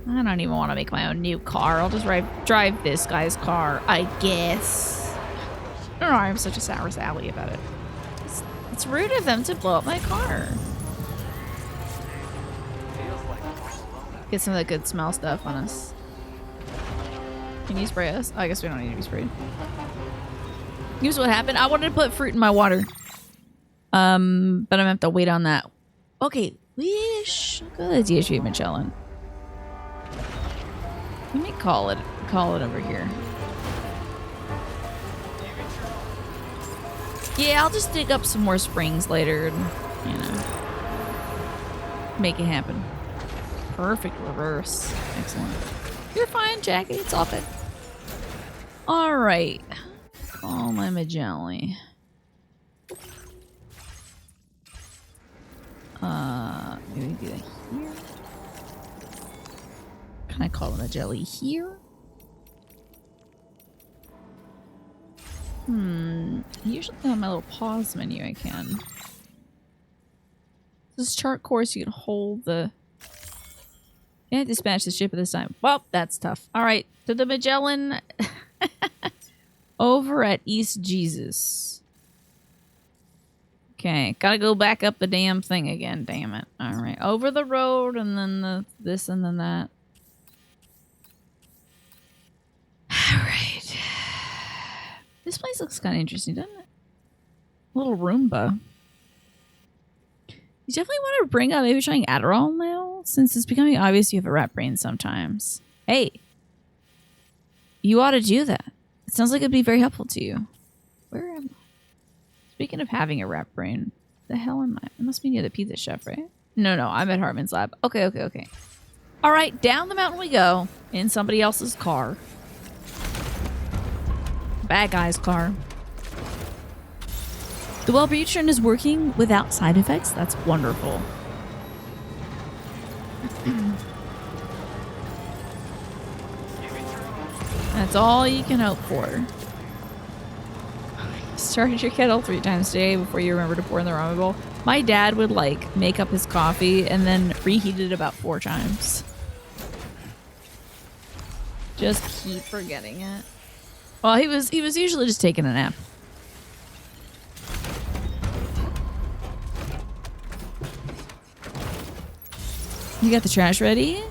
I don't even want to make my own new car. I'll just drive this guy's car, I guess. I don't know why I'm such a sour Sally about it. It's rude of them to blow up my car. Get some of that good smell stuff on us. Can you spray us? Oh, I guess we don't need to be sprayed. Here's what happened. I wanted to put fruit in my water. But I'm gonna have to wait on that. Okay, we should go to the DHV Magellan. Let me call it over here. Yeah, I'll just dig up some more springs later and, you know, make it happen. Perfect reverse. Excellent. You're fine, Jackie. It's all good. All right. Call my Magellan. Maybe do that here. Can I call him a jelly here? Usually on my little pause menu I can. This chart course, you can hold the... And dispatch the ship at this time. Well, that's tough. Alright, to the Magellan. Over at East Jesus. Okay, gotta go back up the damn thing again, damn it. Alright, over the road and then this and then that. Alright. This place looks kind of interesting, doesn't it? Little Roomba. You definitely want to bring up maybe trying Adderall now, since it's becoming obvious you have a rat brain sometimes. Hey, you ought to do that. It sounds like it'd be very helpful to you. Where am I? Speaking of having a rat brain, the hell am I? It must be near the pizza chef, right? No, I'm at Hartman's lab. Okay. All right, down the mountain we go in somebody else's car. Bad guy's car. The Wellbutrin is working without side effects. That's wonderful. That's all you can hope for. Started your kettle 3 times today before you remember to pour in the ramen bowl. My dad would like make up his coffee and then reheat it about 4 times. Just keep forgetting it. Well, he was usually just taking a nap. You got the trash ready?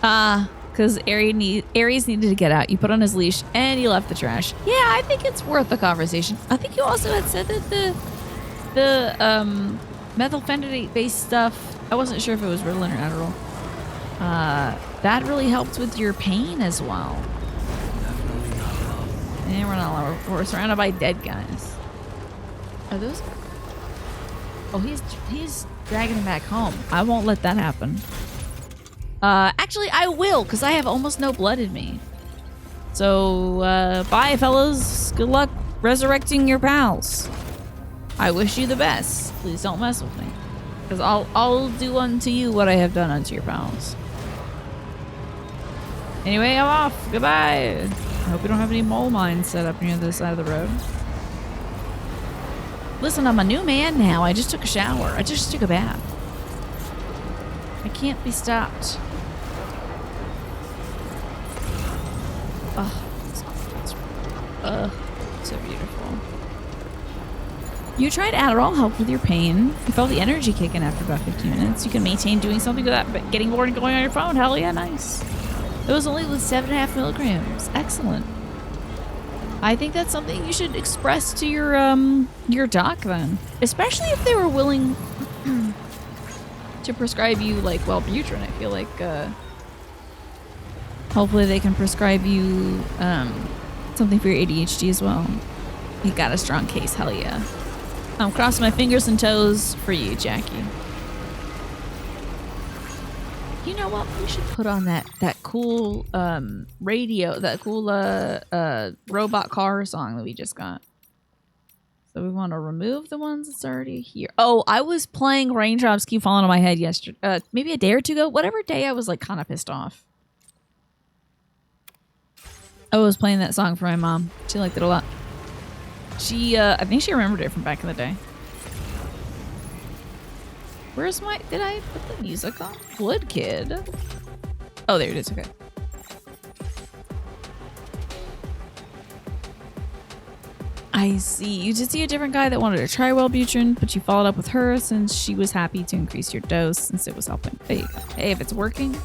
Because Aries needed to get out. You put on his leash and you left the trash. Yeah, I think it's worth the conversation. I think you also had said that the methylphenidate based stuff, I wasn't sure if it was Ritalin or Adderall. That really helped with your pain as well. And we're surrounded by dead guys. Are those? Oh, he's dragging him back home. I won't let that happen. Actually, I will, because I have almost no blood in me. So, bye, fellas. Good luck resurrecting your pals. I wish you the best. Please don't mess with me, because I'll do unto you what I have done unto your pals. Anyway, I'm off. Goodbye. I hope we don't have any mole mines set up near the side of the road. Listen, I'm a new man now. I just took a shower. I just took a bath. I can't be stopped. So beautiful. You tried Adderall, helped with your pain. You felt the energy kick in after about 15 minutes. You can maintain doing something without getting bored and going on your phone. Hell yeah, nice. It was only with 7.5 milligrams. Excellent. I think that's something you should express to your doc then, especially if they were willing to prescribe you like Wellbutrin. I feel like hopefully they can prescribe you something for your ADHD as well. You got a strong case, hell yeah. I'm crossing my fingers and toes for you, Jackie. You know what? We should put on that cool radio, that cool robot car song that we just got. So we want to remove the ones that's already here. Oh, I was playing Raindrops Keep Falling on My Head yesterday, maybe a day or two ago. Whatever day I was like kind of pissed off. I was playing that song for my mom. She liked it a lot. She, I think she remembered it from back in the day. Where's my... Did I put the music on? Wood Kid. Oh, there it is. Okay. I see. You did see a different guy that wanted to try Wellbutrin, but you followed up with her since she was happy to increase your dose since it was helping. There you go. Hey, if it's working,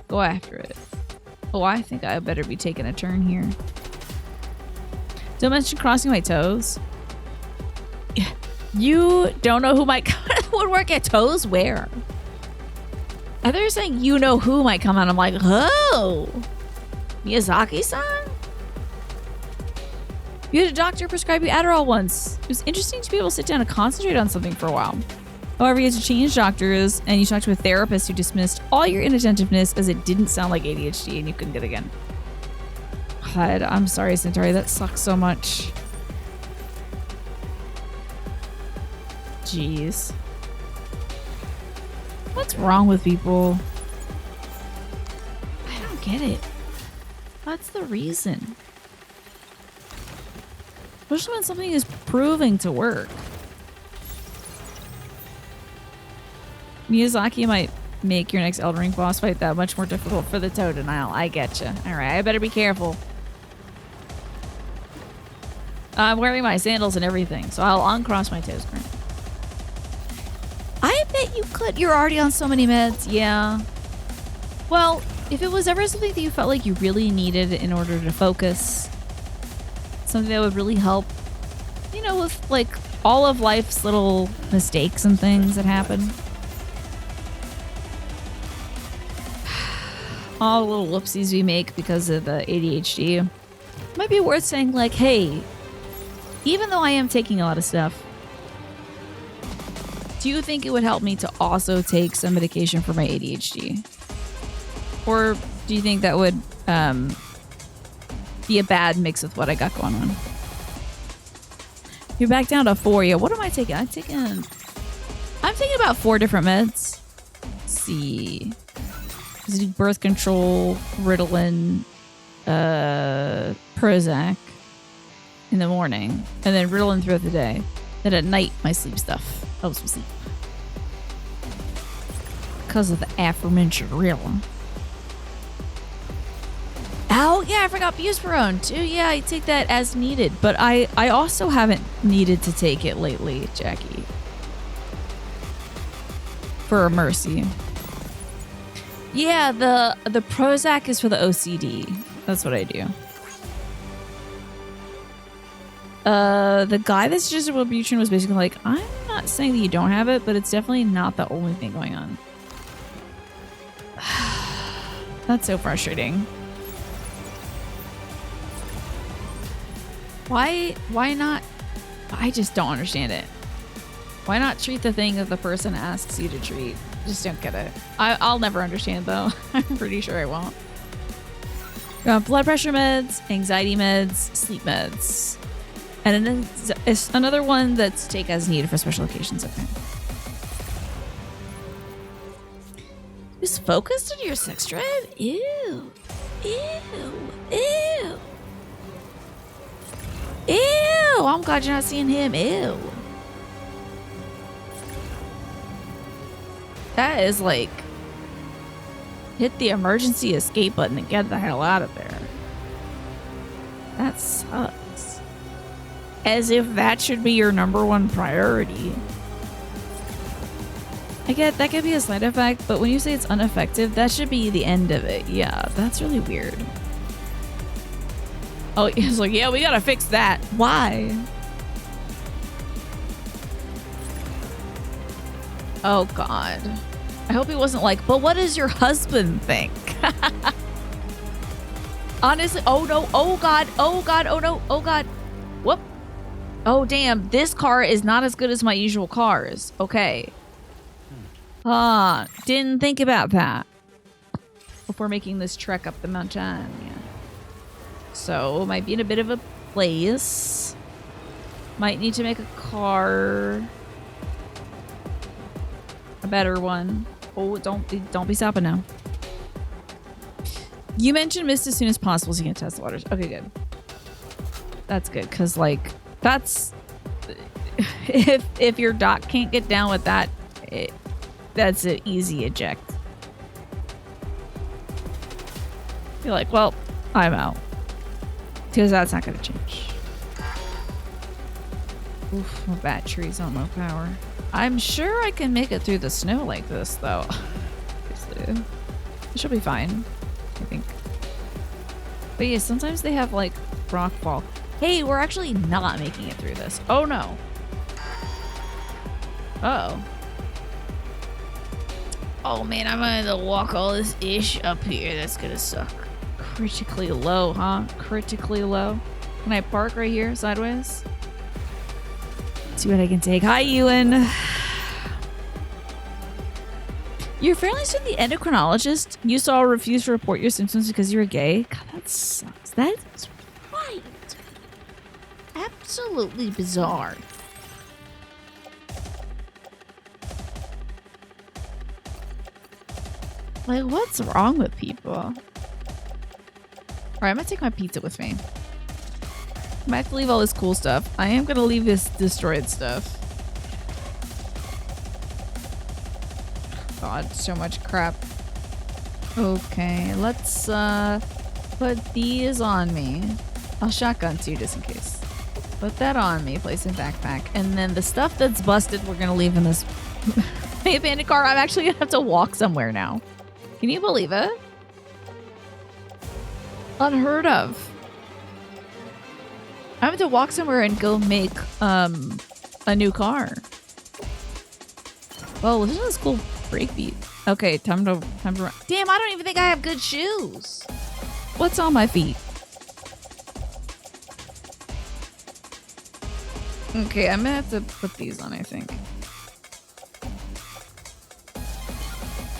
go after it. Oh, I think I better be taking a turn here. Don't mention crossing my toes. You don't know who might would work at toes? Where? I thought you were saying you know who might come out. I'm like, oh, Miyazaki-san? You had a doctor prescribe you Adderall once. It was interesting to be able to sit down and concentrate on something for a while. However, you had to change doctors and you talked to a therapist who dismissed all your inattentiveness as it didn't sound like ADHD and you couldn't get it again. God, I'm sorry, Centauri. That sucks so much. Jeez. What's wrong with people? I don't get it. What's the reason? Especially when something is proving to work. Miyazaki might make your next Elden Ring boss fight that much more difficult for the toe denial. I getcha. Alright, I better be careful. I'm wearing my sandals and everything, so I'll uncross my toes. Right? I bet you could. You're already on so many meds. Yeah. Well, if it was ever something that you felt like you really needed in order to focus, something that would really help, you know, with like all of life's little mistakes and things that happen. All the little whoopsies we make because of the ADHD. Might be worth saying like, hey, even though I am taking a lot of stuff, do you think it would help me to also take some medication for my ADHD? Or do you think that would be a bad mix with what I got going on? You're back down to 4. Yeah, what am I taking? I'm taking about 4 different meds. Let's see. Let's do birth control, Ritalin, Prozac in the morning, and then Ritalin throughout the day. Then at night, my sleep stuff helps me sleep. Because of the aforementioned Ritalin. Oh, yeah, I forgot buspirone too. Yeah, I take that as needed. But I also haven't needed to take it lately, Jackie. For a mercy. Yeah, the Prozac is for the OCD. That's what I do. The guy that suggested Wellbutrin was basically like, I'm not saying that you don't have it, but it's definitely not the only thing going on. That's so frustrating. Why not? I just don't understand it. Why not treat the thing that the person asks you to treat? Just don't get it. I'll never understand though. I'm pretty sure I won't. Blood pressure meds, anxiety meds, sleep meds. And then it's another one that's take as needed for special occasions, okay. Just focused on your sex drive? Ew. Ew. Ew. Ew. I'm glad you're not seeing him. Ew. That is like, hit the emergency escape button and get the hell out of there. That sucks. As if that should be your #1 priority. I get that could be a side effect, but when you say it's ineffective, that should be the end of it. Yeah, that's really weird. Oh, it's like, yeah, we gotta fix that. Why? Oh, God. I hope he wasn't like, but what does your husband think? Honestly, oh no, oh God, oh God, oh no, oh God. Whoop. Oh, damn, this car is not as good as my usual cars. Okay. Didn't think about that before making this trek up the mountain. Yeah. So, might be in a bit of a place. Might need to make a car. A better one. Oh, don't be stopping now. You mentioned mist as soon as possible so you can test the waters. Okay, good. That's good, because, like, that's... if your doc can't get down with that, that's an easy eject. You're like, well, I'm out. Because that's not going to change. Oof, my battery's on low power. I'm sure I can make it through the snow like this, though. Obviously. It should be fine, I think. But yeah, sometimes they have, like, rock fall. Hey, we're actually not making it through this. Oh, no. Uh-oh. Oh, man, I'm gonna have to walk all this ish up here. That's gonna suck. Critically low, huh? Critically low. Can I park right here, sideways? See what I can take. Hi, Ewan. Your family sent the endocrinologist. You saw refuse to report your symptoms because you were gay. God, that sucks. That's right. Absolutely bizarre. Like, what's wrong with people? Alright, I'm gonna take my pizza with me. I might have to leave all this cool stuff. I am gonna leave this destroyed stuff. God, so much crap. Okay, let's put these on me. I'll shotgun too, just in case. Put that on me, place in backpack. And then the stuff that's busted, we're gonna leave in this abandoned car. I'm actually gonna have to walk somewhere now. Can you believe it? Unheard of. I have to walk somewhere and go make a new car. Whoa, listen to this cool break beat. Okay, time to run. Damn, I don't even think I have good shoes. What's on my feet? Okay, I'm gonna have to put these on, I think.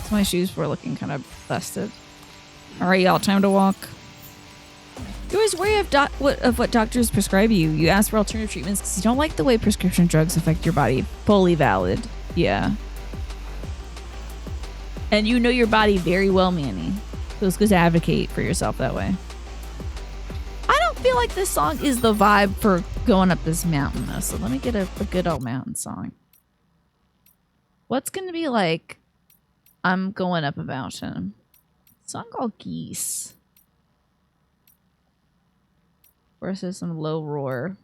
So my shoes were looking kind of busted. All right, y'all, time to walk. You always worry of what doctors prescribe you. You ask for alternative treatments because you don't like the way prescription drugs affect your body. Fully valid. Yeah. And you know your body very well, Manny. So it's good to advocate for yourself that way. I don't feel like this song is the vibe for going up this mountain, though. So let me get a good old mountain song. What's going to be like I'm going up a mountain? A song called Geese. Versus some low roar.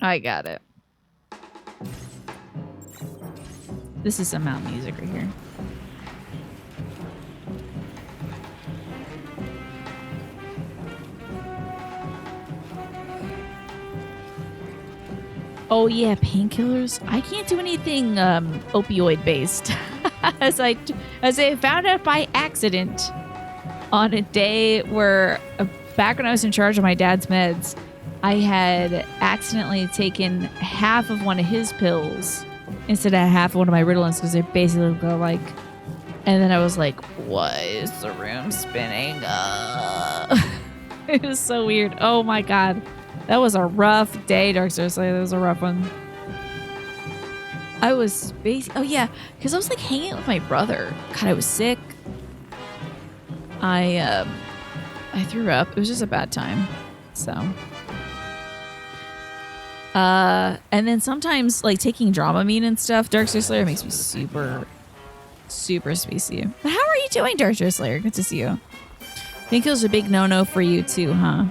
I got it. This is some mountain music right here. Oh yeah, painkillers. I can't do anything opioid based. as I found out by accident on a day where back when I was in charge of my dad's meds, I had accidentally taken half of one of his pills instead of half of one of my Ritalins because they basically go like, and then I was like, why is the room spinning? It was so weird. Oh my God. That was a rough day, Dark Souls. That was a rough one. I was basically, oh yeah, because I was like hanging out with my brother. God, I was sick. I threw up. It was just a bad time. So. And then sometimes like taking Dramamine and stuff, Dark Slayer makes me super spacey. But how are you doing, Dark Slayer? Good to see you. I think it was a big no-no for you too, huh?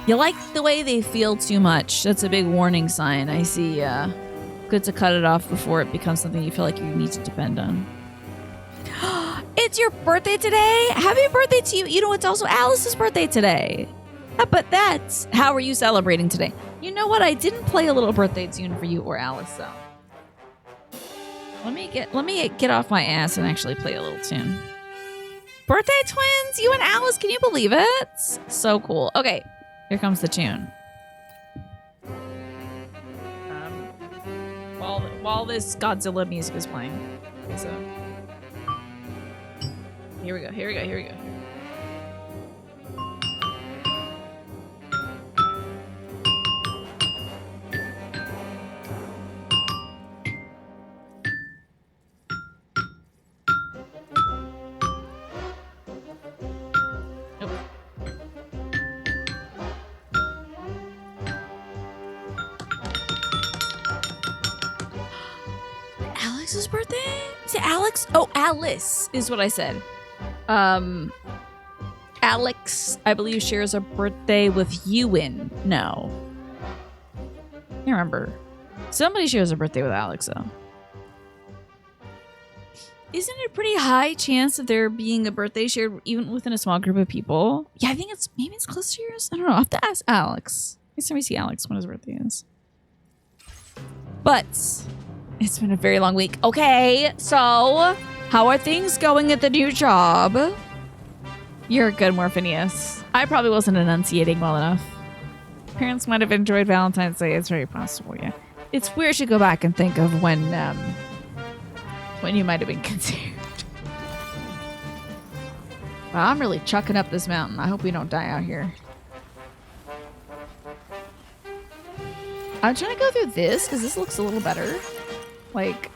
You like the way they feel too much. That's a big warning sign. I see. Good to cut it off before it becomes something you feel like you need to depend on. It's your birthday today. Happy birthday to you. You know, it's also Alice's birthday today. But that's how are you celebrating today? You know what? I didn't play a little birthday tune for you or Alice, though. Let me get off my ass and actually play a little tune. Birthday twins, you and Alice. Can you believe it? So cool. Okay, here comes the tune. While this Godzilla music is playing. So here we go. Alex's birthday? Is it Alex? Oh, Alice is what I said. Alex, I believe, shares a birthday with Ewan. No. I can't remember. Somebody shares a birthday with Alex, though. Isn't it a pretty high chance of there being a birthday shared even within a small group of people? Yeah, I think maybe it's close to yours. I don't know. I'll have to ask Alex. Next time we see Alex when his birthday is. But it's been a very long week. Okay, so how are things going at the new job? You're good, Morphinius. I probably wasn't enunciating well enough. Parents might have enjoyed Valentine's Day. It's very possible, yeah. It's weird to go back and think of when you might have been conceived. Wow, I'm really chucking up this mountain. I hope we don't die out here. I'm trying to go through this because this looks a little better. Like,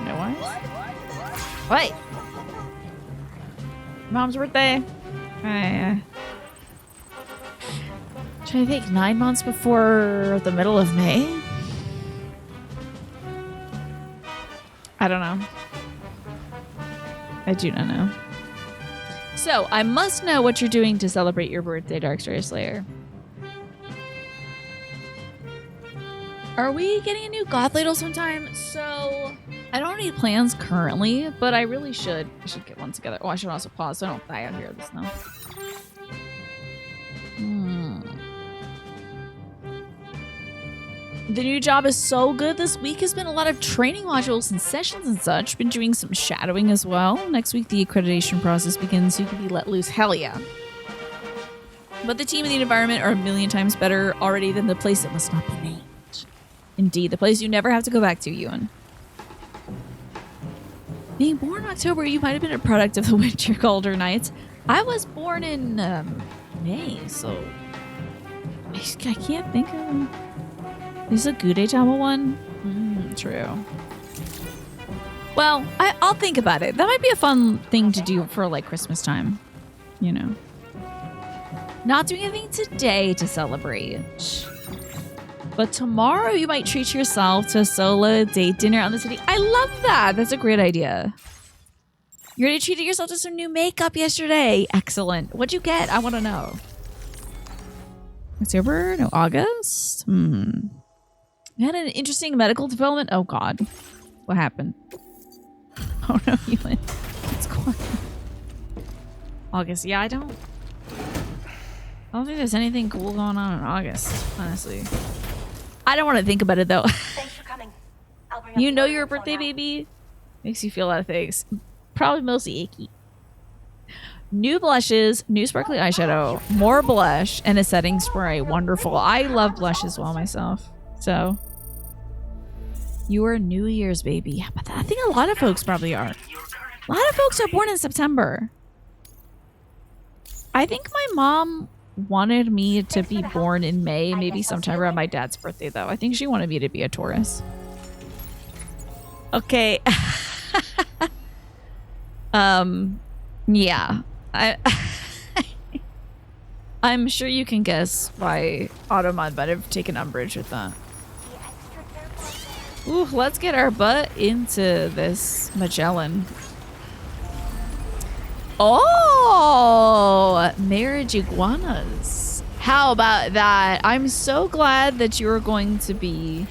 no one. Wait. Mom's birthday. Trying to think, 9 months before the middle of May? I don't know. I do not know. So, I must know what you're doing to celebrate your birthday, Darkstar Slayer. Are we getting a new God Ladle sometime? So, I don't have any plans currently, but I really should. I should get one together. Oh, I should also pause so I don't die out here in the snow. The new job is so good. This week has been a lot of training modules and sessions and such. Been doing some shadowing as well. Next week, the accreditation process begins. So you can be let loose. Hell yeah. But the team and the environment are a million times better already than the place that must not be named. Indeed, the place you never have to go back to, Ewan. Being born in October, you might have been a product of the winter colder nights. I was born in May, so I can't think of. Is a Gudetama one? True. Well, I'll think about it. That might be a fun thing to do for like Christmas time. You know. Not doing anything today to celebrate. But tomorrow you might treat yourself to a solo date dinner on the city. I love that. That's a great idea. You already treated yourself to some new makeup yesterday. Excellent. What'd you get? I want to know. October? No, August? You had an interesting medical development. Oh, God. What happened? Oh, no, you went. It's quiet. August. Yeah, I don't think there's anything cool going on in August, honestly. I don't want to think about it, though. Thanks for coming. I'll bring up You the know order you're a info birthday now. baby? Makes you feel a lot of things. Probably mostly icky. New blushes, new sparkly eyeshadow, more blush, and a setting spray. Wonderful. I love blush as well myself. So, you are New Year's baby. Yeah, but I think a lot of folks probably are. A lot of folks are born in September. I think my mom wanted me to be born in May, maybe sometime around my dad's birthday, though. I think she wanted me to be a Taurus. Okay. Yeah. I'm sure you can guess why Automod might have taken umbrage with that. Ooh, let's get our butt into this Magellan. Oh, marriage iguanas. How about that? I'm so glad that you're going to be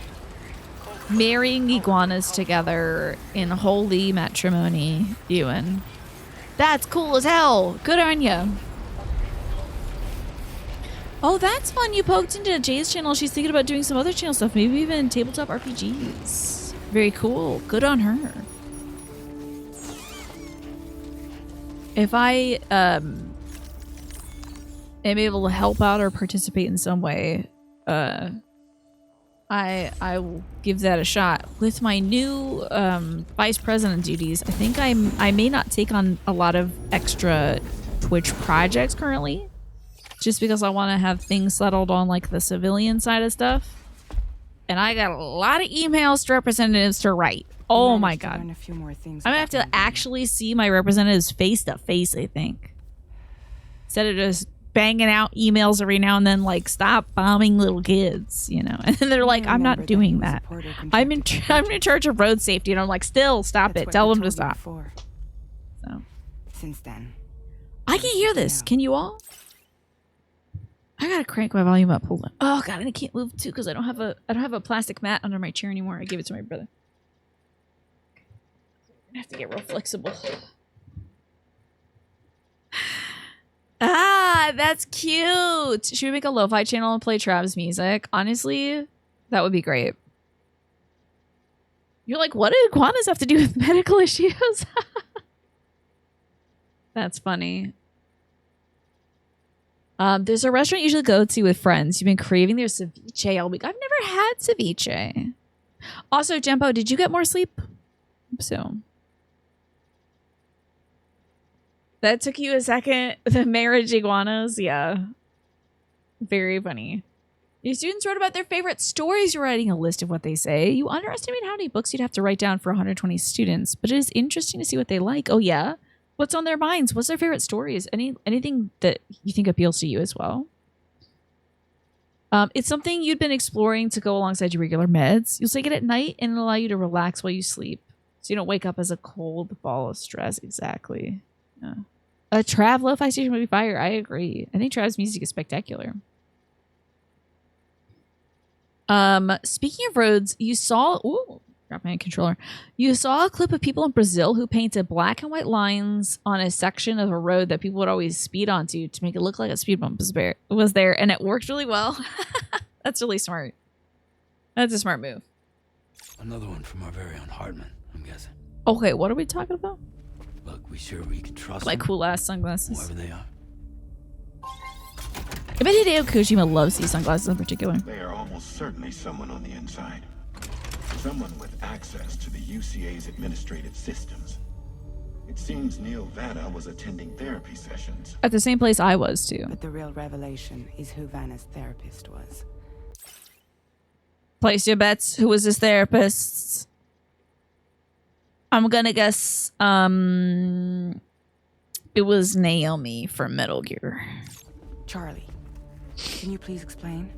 marrying iguanas together in holy matrimony, Ewan. That's cool as hell. Good on you. Oh, that's fun. You poked into Jay's channel. She's thinking about doing some other channel stuff. Maybe even tabletop RPGs. Very cool. Good on her. If I am able to help out or participate in some way, I will give that a shot. With my new vice president duties, I think I may not take on a lot of extra Twitch projects currently, just because I want to have things settled on like the civilian side of stuff. And I got a lot of emails to representatives to write. Oh my God. A few more things I'm gonna have to actually see my representatives face to face, I think. Instead of just banging out emails every now and then, like, stop bombing little kids, you know? And then they're like, I'm not doing that. I'm in charge of road safety, and I'm like, still, stop it. Tell them to stop. So. Since then. I can hear this. Can you all? I gotta crank my volume up. Hold on. Oh God, and I can't move too because I don't have a plastic mat under my chair anymore. I gave it to my brother. I have to get real flexible. Ah, that's cute. Should we make a lo-fi channel and play Trav's music? Honestly, that would be great. You're like, what do iguanas have to do with medical issues? That's funny. There's a restaurant you usually go to with friends. You've been craving their ceviche all week. I've never had ceviche. Also, Jempo, did you get more sleep? So. That took you a second. The marriage iguanas. Yeah. Very funny. Your students wrote about their favorite stories. You're writing a list of what they say. You underestimate how many books you'd have to write down for 120 students, but it is interesting to see what they like. Oh, yeah. What's on their minds? What's their favorite stories? Anything that you think appeals to you as well? It's something you'd been exploring to go alongside your regular meds. You'll take it at night and it'll allow you to relax while you sleep, so you don't wake up as a cold ball of stress. Exactly. Yeah. A Trav lo-fi station would be fire. I agree. I think Trav's music is spectacular. Speaking of roads, you saw... Ooh, Grab my controller. You saw a clip of people in Brazil who painted black and white lines on a section of a road that people would always speed onto to make it look like a speed bump was there, and it worked really well. That's really smart. That's a smart move. Another one from our very own Hardman, I'm guessing. Okay, what are we talking about? Look, we can trust Like them, cool ass sunglasses. whoever they are. I bet Hideo Kojima loves these sunglasses in particular. They are almost certainly someone on the inside. Someone with access to the UCA's administrative systems. It seems Neil Vanna was attending therapy sessions. At the same place I was too. But the real revelation is who Vanna's therapist was. Place your bets. Who was his therapist? I'm gonna guess it was Naomi from Metal Gear. Charlie, can you please explain?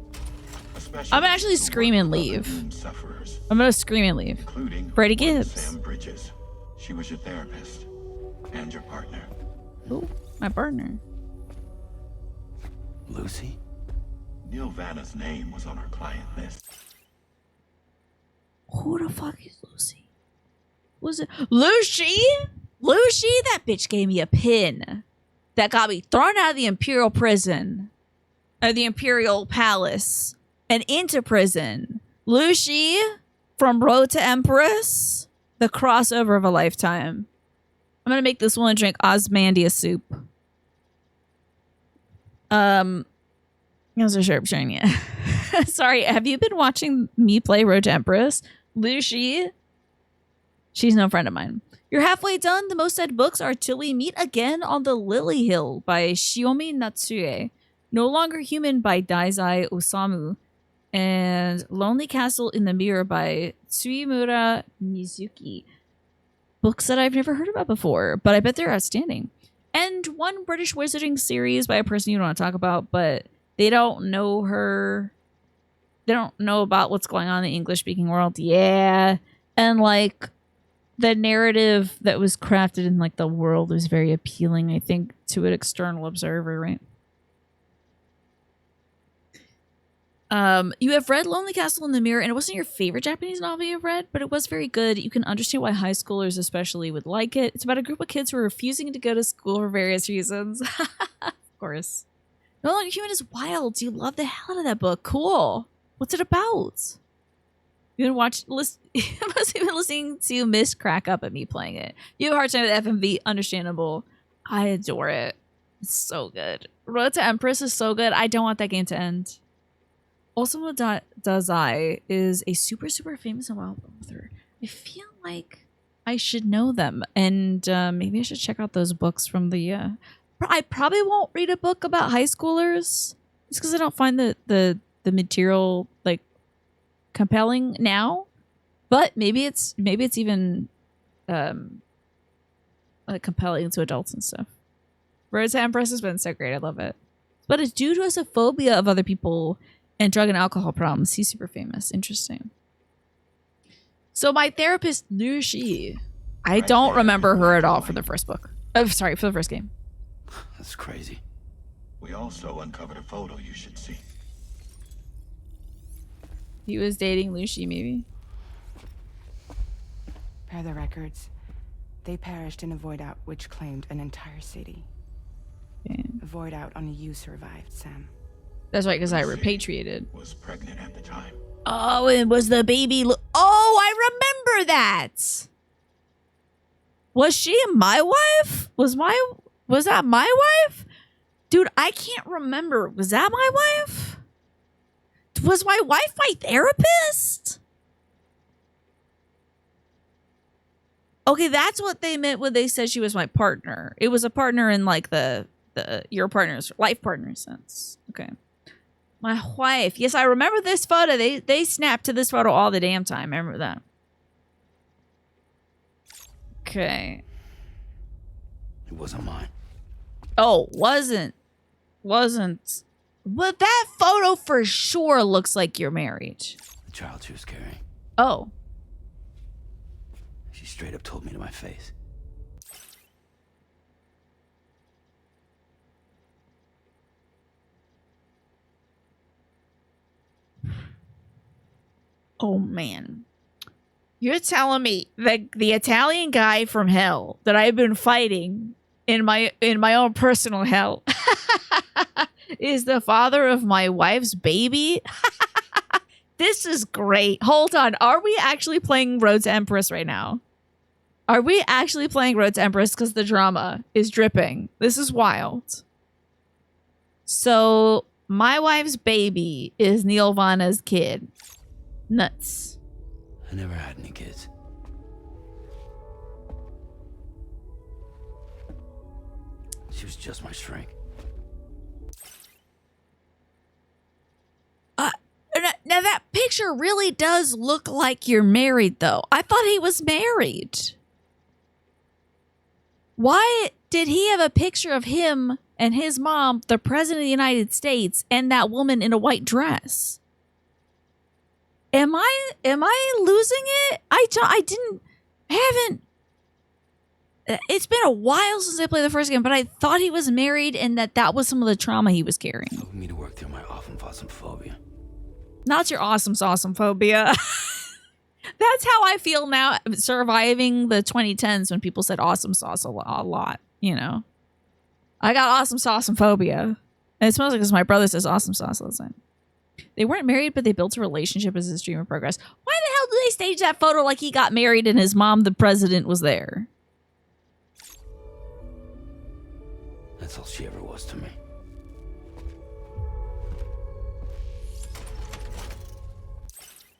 I'm gonna actually scream and leave. I'm gonna scream and leave. Including Freddie one Gibbs. Sam Bridges. She was your therapist and your partner. Ooh, my partner. Lucy? Neil Vanna's name was on her client list. Who the fuck is Lucy? Was it Lucy? Lucy? That bitch gave me a pin that got me thrown out of the Imperial prison, or the Imperial Palace, and into prison. Lucy from Road to Empress, the crossover of a lifetime. I'm gonna make this one drink Osmandia soup. Those are sharp shine, yeah. Sorry, have you been watching me play Road to Empress? Lucy? She's no friend of mine. You're halfway done. The most said books are Till We Meet Again on the Lily Hill by Shiomi Natsue, No Longer Human by Daizai Osamu, and Lonely Castle in the Mirror by Tsuimura Mizuki. Books that I've never heard about before, but I bet they're outstanding. And one British wizarding series by a person you don't want to talk about, but they don't know her. They don't know about what's going on in the English-speaking world. Yeah. And, like, the narrative that was crafted in, like, the world was very appealing, I think, to an external observer, right? You have read Lonely Castle in the Mirror, and it wasn't your favorite Japanese novel you've read, but it was very good. You can understand why high schoolers especially would like it. It's about a group of kids who are refusing to go to school for various reasons. Of course. No Longer Human is wild. You love the hell out of that book. Cool. What's it about? You must have been listening to Miss crack up at me playing it. You have a hard time with FMV. Understandable. I adore it. It's so good. Road to Empress is so good. I don't want that game to end. Osamu Dazai is a super, super famous and wild author. I feel like I should know them. And maybe I should check out those books from the... I probably won't read a book about high schoolers. Just because I don't find the material, like, compelling now. But maybe it's even like compelling to adults and stuff. Road to Empress has been so great. I love it. But it's due to a phobia of other people and drug and alcohol problems. He's super famous. Interesting. So my therapist, Lucy, I don't remember her at all for the first book. Oh, sorry, for the first game. That's crazy. We also uncovered a photo you should see. He was dating Lucy, maybe. Per the records, they perished in a void out which claimed an entire city. Damn. A void out only you survived, Sam. That's right, because I Lucy repatriated. Was pregnant at the time. Oh, it was the baby. Oh, I remember that. Was she my wife? Was that my wife? Dude, I can't remember. Was that my wife? Was my wife my therapist? Okay, that's what they meant when they said she was my partner. It was a partner in like the your partner's life partner sense. Okay. My wife. Yes, I remember this photo. They snapped to this photo all the damn time. I remember that. Okay. It wasn't mine. Oh, wasn't. But that photo for sure looks like you're married. The child she was carrying. Oh. She straight up told me to my face. Oh, man. You're telling me that the Italian guy from hell that I've been fighting in my own personal hell is the father of my wife's baby? This is great. Hold on. Are we actually playing Road to Empress right now? Are we actually playing Road to Empress? Because the drama is dripping. This is wild. So, my wife's baby is Neil Vanna's kid. Nuts. I never had any kids. She was just my shrink. Now that picture really does look like you're married, though. I thought he was married. Why did he have a picture of him and his mom, the president of the United States, and that woman in a white dress? Am I losing it? It's been a while since I played the first game, but I thought he was married and that was some of the trauma he was carrying. Helping me to work through my awesome phobia. Not your awesome phobia. That's how I feel now, surviving the 2010s when people said awesome sauce a lot, you know. I got awesome phobia. And it smells like because my brother says awesome sauce all the time. They weren't married, but they built a relationship as the stream of progress. Why the hell do they stage that photo like he got married and his mom, the president, was there? That's all she ever was to me.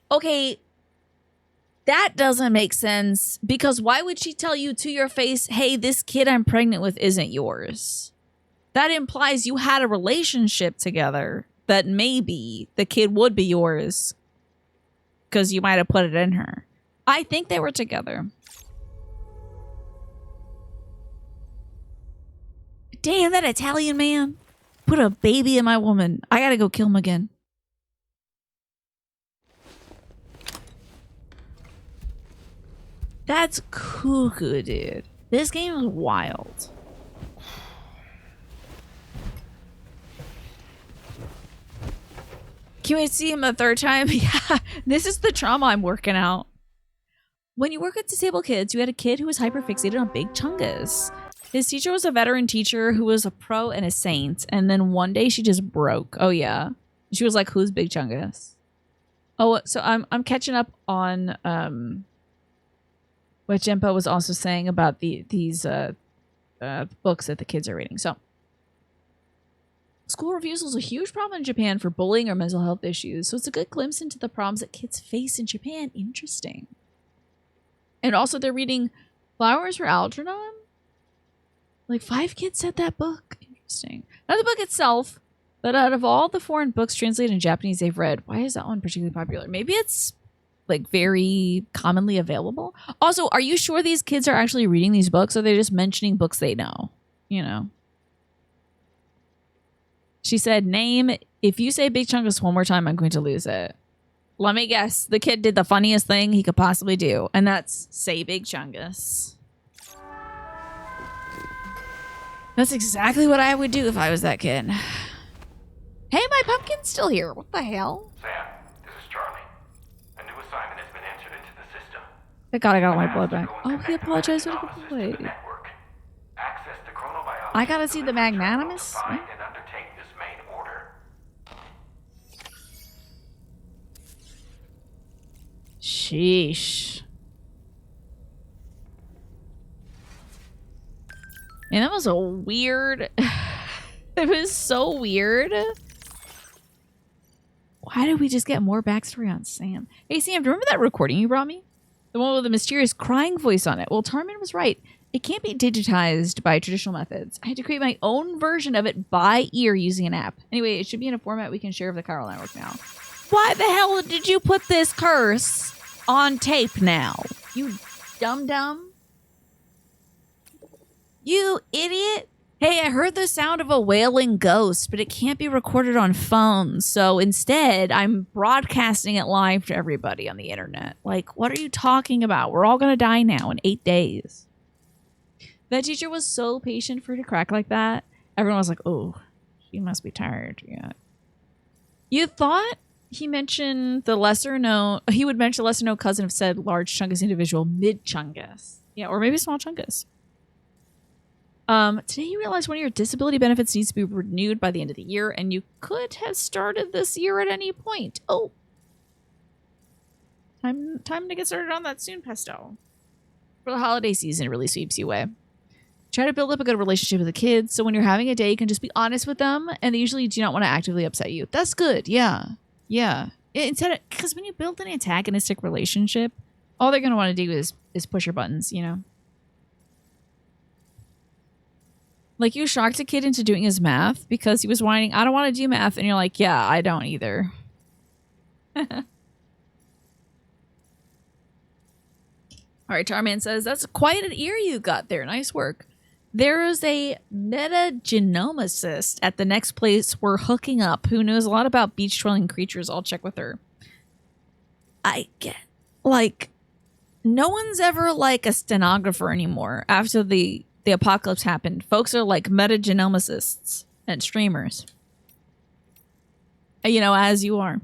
Okay, that doesn't make sense, because why would she tell you to your face, hey, this kid I'm pregnant with isn't yours? That implies you had a relationship together that maybe the kid would be yours because you might have put it in her. I think they were together. Damn, that Italian man put a baby in my woman. I gotta go kill him again. That's cuckoo, dude. This game is wild. Can we see him a third time? Yeah, this is the trauma I'm working out. When you work with disabled kids, you had a kid who was hyperfixated on Big Chungus. His teacher was a veteran teacher who was a pro and a saint. And then one day she just broke. Oh, yeah. She was like, who's Big Chungus? Oh, so I'm catching up on what Jempa was also saying about these books that the kids are reading. So, school refusal is a huge problem in Japan for bullying or mental health issues. So it's a good glimpse into the problems that kids face in Japan. Interesting. And also they're reading Flowers for Algernon. Like 5 kids said that book. Interesting. Not the book itself, but out of all the foreign books translated in Japanese they've read, why is that one particularly popular? Maybe it's like very commonly available. Also, are you sure these kids are actually reading these books, or are they just mentioning books they know? You know. She said, name, if you say Big Chungus one more time, I'm going to lose it. Let me guess. The kid did the funniest thing he could possibly do, and that's say Big Chungus. That's exactly what I would do if I was that kid. Hey, my pumpkin's still here. What the hell? Sam, this is Charlie. A new assignment has been entered into the system. Thank God I got my blood back. Oh, he apologized. What a good boy. Access to chronobiology. I gotta see the magnanimous. To find and undertake this main order. Sheesh. And that was a weird... It was so weird. Why did we just get more backstory on Sam? Hey, Sam, do you remember that recording you brought me? The one with the mysterious crying voice on it. Well, Tarman was right. It can't be digitized by traditional methods. I had to create my own version of it by ear using an app. Anyway, it should be in a format we can share with the Chiral Network now. Why the hell did you put this curse on tape now? You dum-dum? You idiot. Hey, I heard the sound of a wailing ghost, but it can't be recorded on phones. So instead, I'm broadcasting it live to everybody on the internet. Like, what are you talking about? We're all going to die now in 8 days. That teacher was so patient for her to crack like that. Everyone was like, oh, she must be tired. Yeah. You thought he mentioned the lesser known. He would mention the lesser known cousin of said large chungus individual, mid chungus. Yeah, or maybe small chungus. Today you realize one of your disability benefits needs to be renewed by the end of the year, and you could have started this year at any point. Oh, time to get started on that soon, Pesto. For the holiday season, it really sweeps you away. Try to build up a good relationship with the kids, so when you're having a day, you can just be honest with them, and they usually do not want to actively upset you. That's good. Yeah. Because when you build an antagonistic relationship, all they're gonna want to do is push your buttons, you know. Like, you shocked a kid into doing his math because he was whining, I don't want to do math, and you're like, yeah, I don't either. All right, Charman says, that's quite an ear you got there. Nice work. There is a metagenomicist at the next place we're hooking up who knows a lot about beach-dwelling creatures. I'll check with her. I get, like, no one's ever, like, a stenographer anymore after the apocalypse happened. Folks are, like, metagenomicists and streamers. You know, as you are.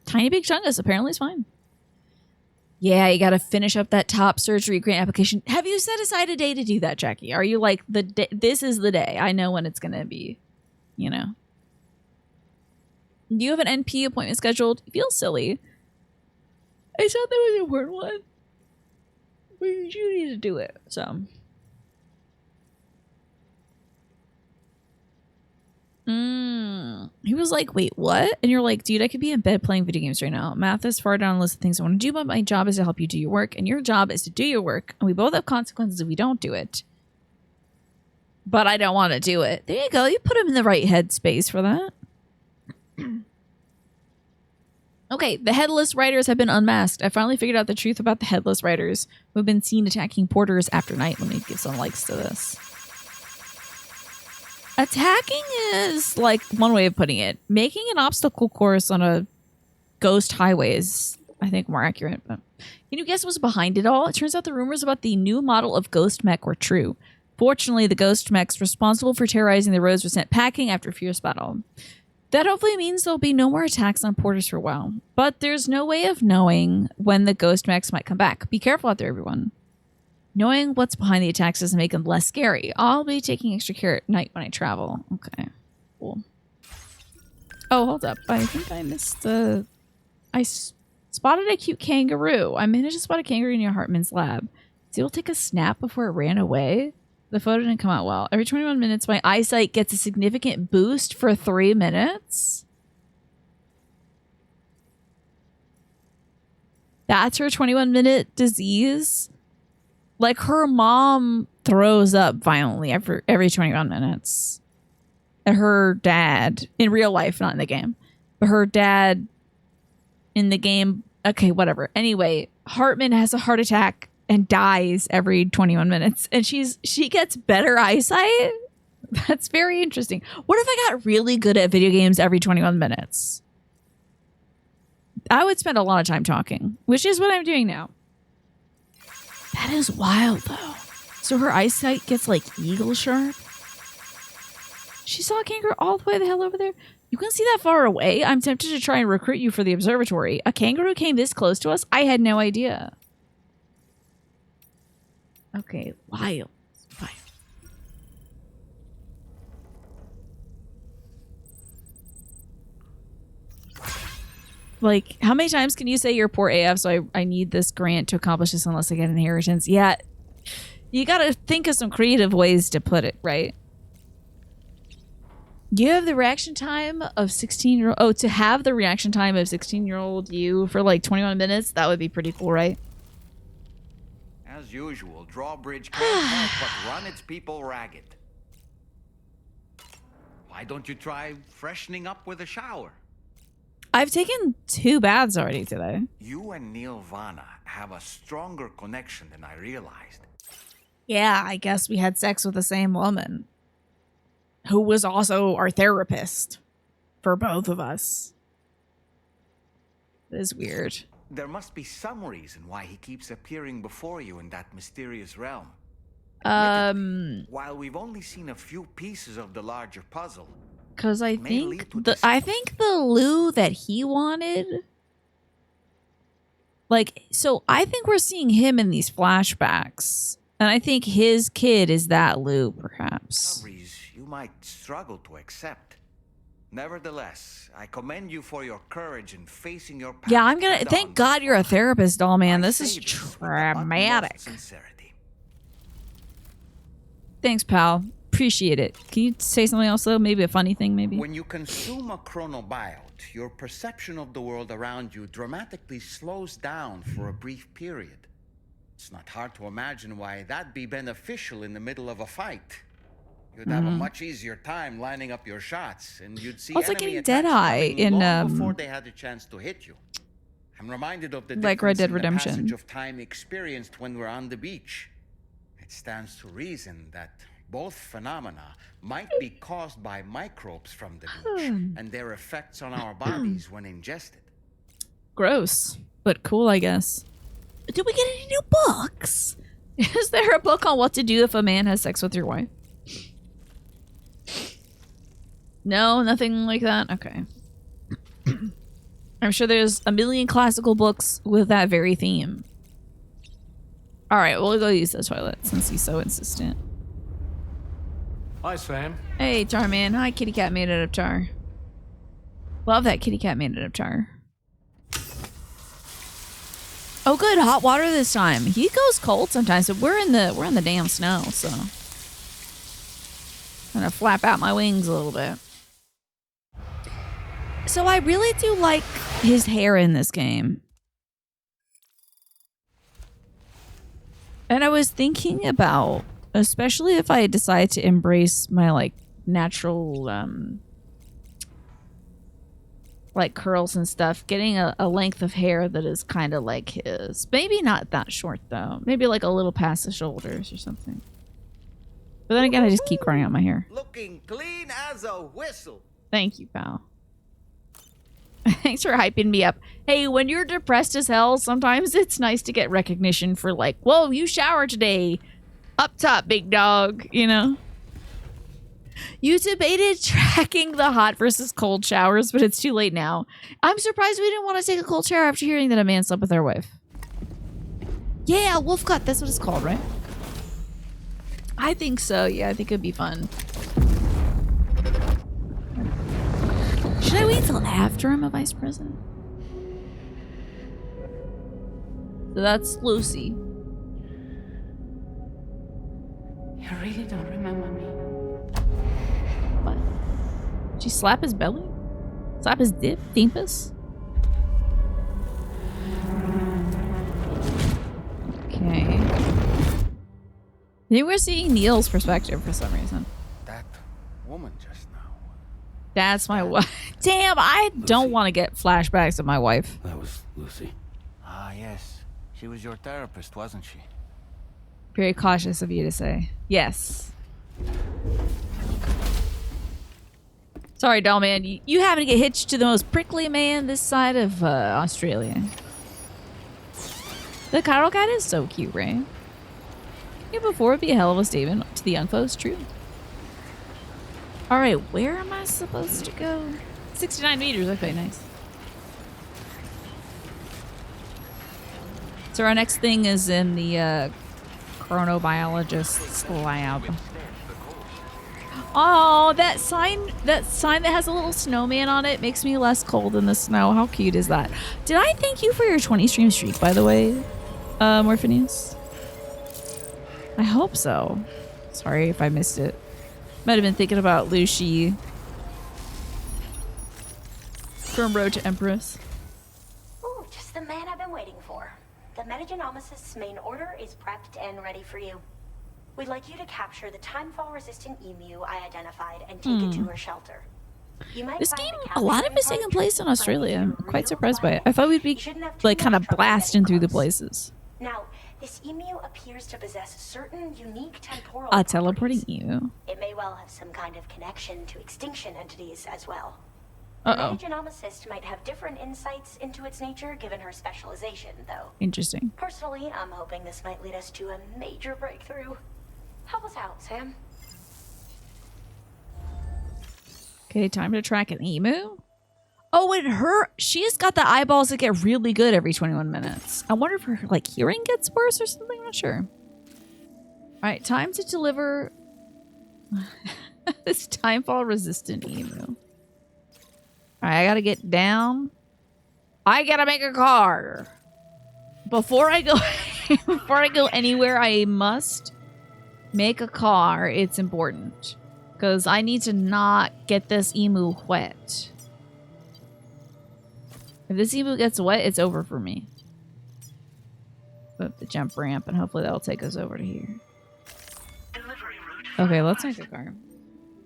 Tiny Big Chungus apparently is fine. Yeah, you got to finish up that top surgery grant application. Have you set aside a day to do that, Jackie? Are you like, this is the day. I know when it's going to be, you know. Do you have an NP appointment scheduled? It feels silly. I thought that was an important one. But you need to do it, so. He was like, wait, what? And you're like, dude, I could be in bed playing video games right now. Math is far down the list of things I want to do, but my job is to help you do your work, and your job is to do your work, and we both have consequences if we don't do it. But I don't want to do it. There you go. You put him in the right headspace for that. Okay, the Headless Riders have been unmasked. I finally figured out the truth about the Headless Riders who have been seen attacking porters after night. Let me give some likes to this. Attacking is, like, one way of putting it. Making an obstacle course on a ghost highway is, I think, more accurate. But can you guess what's behind it all? It turns out the rumors about the new model of ghost mech were true. Fortunately, the ghost mechs responsible for terrorizing the roads were sent packing after a fierce battle. That hopefully means there'll be no more attacks on porters for a while. But there's no way of knowing when the ghost mechs might come back. Be careful out there, everyone. Knowing what's behind the attacks doesn't make them less scary. I'll be taking extra care at night when I travel. Okay, cool. Oh, hold up. I think I missed the... I spotted a cute kangaroo. I managed to spot a kangaroo near Hartman's lab. So it'll take a snap before it ran away. The photo didn't come out well. Every 21 minutes, my eyesight gets a significant boost for 3 minutes. That's her 21-minute disease. Like, her mom throws up violently every 21 minutes. And her dad, in real life, not in the game, but her dad in the game, okay, whatever. Anyway, Hartman has a heart attack and dies every 21 minutes. And she gets better eyesight? That's very interesting. What if I got really good at video games every 21 minutes? I would spend a lot of time talking, which is what I'm doing now. That is wild, though. So her eyesight gets, like, eagle sharp? She saw a kangaroo all the way the hell over there? You can see that far away? I'm tempted to try and recruit you for the observatory. A kangaroo came this close to us? I had no idea. Okay, wild. Like, how many times can you say you're poor AF, so I need this grant to accomplish this unless I get inheritance? Yeah, you gotta think of some creative ways to put it, right? You have the reaction time of 16-year-old... Oh, to have the reaction time of 16-year-old you for, like, 21 minutes? That would be pretty cool, right? As usual, Drawbridge can't help but run its people ragged. Why don't you try freshening up with a shower? I've taken 2 baths already today. You and Neil Vana have a stronger connection than I realized. Yeah, I guess we had sex with the same woman. Who was also our therapist. For both of us. It is weird. There must be some reason why he keeps appearing before you in that mysterious realm. While we've only seen a few pieces of the larger puzzle, Because I May lead think to the Lou that he wanted, like, so I think we're seeing him in these flashbacks, and I think his kid is that Lou, perhaps. discoveries you might struggle to accept. Nevertheless, I commend you for your courage in facing your past. Yeah, I'm gonna head thank on. God you're a therapist, doll man. I This say is with the utmost traumatic. sincerity. Thanks, pal. Appreciate it. Can you say something else though? Maybe a funny thing, maybe. When you consume a chronobiote, your perception of the world around you dramatically slows down for a brief period. It's not hard to imagine why that'd be beneficial in the middle of a fight. You'd have a much easier time lining up your shots, and you'd see Also enemy getting attacks Deadeye coming in, long before they had a chance to hit you. I'm reminded of the Like Red difference Dead in the Redemption. passage of time experienced when we're on the beach. It stands to reason that both phenomena might be caused by microbes from the beach and their effects on our bodies when ingested. Gross, but cool, I guess. Did we get any new books? Is there a book on what to do if a man has sex with your wife? No, nothing like that? Okay. I'm sure there's a million classical books with that very theme. Alright, we'll go use the toilet since he's so insistent. Hi, Sam. Hey, Tar Man. Hi, kitty cat made out of tar. Love that kitty cat made out of tar. Oh, good, hot water this time. He goes cold sometimes, but we're in the damn snow, so I'm gonna flap out my wings a little bit. So I really do like his hair in this game. And I was thinking about, especially if I decide to embrace my like natural like curls and stuff, getting a length of hair that is kind of like his. Maybe not that short though. Maybe like a little past the shoulders or something. But then again, I just keep growing out my hair. Looking clean as a whistle. Thank you, pal. Thanks for hyping me up. Hey, when you're depressed as hell, sometimes it's nice to get recognition for like, whoa, you showered today. Up top, big dog, you know? You debated tracking the hot versus cold showers, but it's too late now. I'm surprised we didn't want to take a cold shower after hearing that a man slept with our wife. Yeah, wolf cut, that's what it's called, right? I think so, yeah, I think it'd be fun. Should I wait till after I'm a vice president? So that's Lucy. You really don't remember me. What? Did she slap his belly? Slap his dip? Dimpus? Okay. I think we're seeing Neil's perspective for some reason. That woman just now. That's my wife. Damn, I don't want to get flashbacks of my wife. That was Lucy. Ah, yes. She was your therapist, wasn't she? Very cautious of you to say. Yes. Sorry, doll man. You happen to get hitched to the most prickly man this side of Australia. The Chiral cat is so cute, right? Yeah, before would be a hell of a statement to the young folks, true. Alright, where am I supposed to go? 69 meters, okay, nice. So our next thing is in the chronobiologist's lab. Oh, that sign that has a little snowman on it makes me less cold in the snow. How cute is that? Did I thank you for your 20 stream streak, by the way, Morphinius? I hope so. Sorry if I missed it. Might have been thinking about Lucy from Road to Empress. Ooh, just the man I've been waiting for. The Metagenomicist's main order is prepped and ready for you. We'd like you to capture the timefall-resistant emu I identified and take it to her shelter. You might This find game, the a lot of it's capturing taking place in target Australia. I'm might be quite real surprised by it. violent. I thought we'd be You shouldn't have too like kind much of trouble blasting getting through the close. places. Now, this emu appears to possess certain unique temporal A teleporting properties. emu. It may well have some kind of connection to extinction entities as well. The Uh-oh. metagenomicist might have different insights into its nature given her specialization, though. Interesting. Personally, I'm hoping this might lead us to a major breakthrough. Help us out, Sam. Okay, time to track an emu. Oh, and she's got the eyeballs that get really good every 21 minutes. I wonder if her like hearing gets worse or something. I'm not sure. All right, time to deliver this timefall resistant emu. All right, I gotta get down. I gotta make a car. Before I go, before I go anywhere, I must make a car. It's important because I need to not get this emu wet. If this emu gets wet, it's over for me. Put up the jump ramp, and hopefully that'll take us over to here. Okay, let's make a car.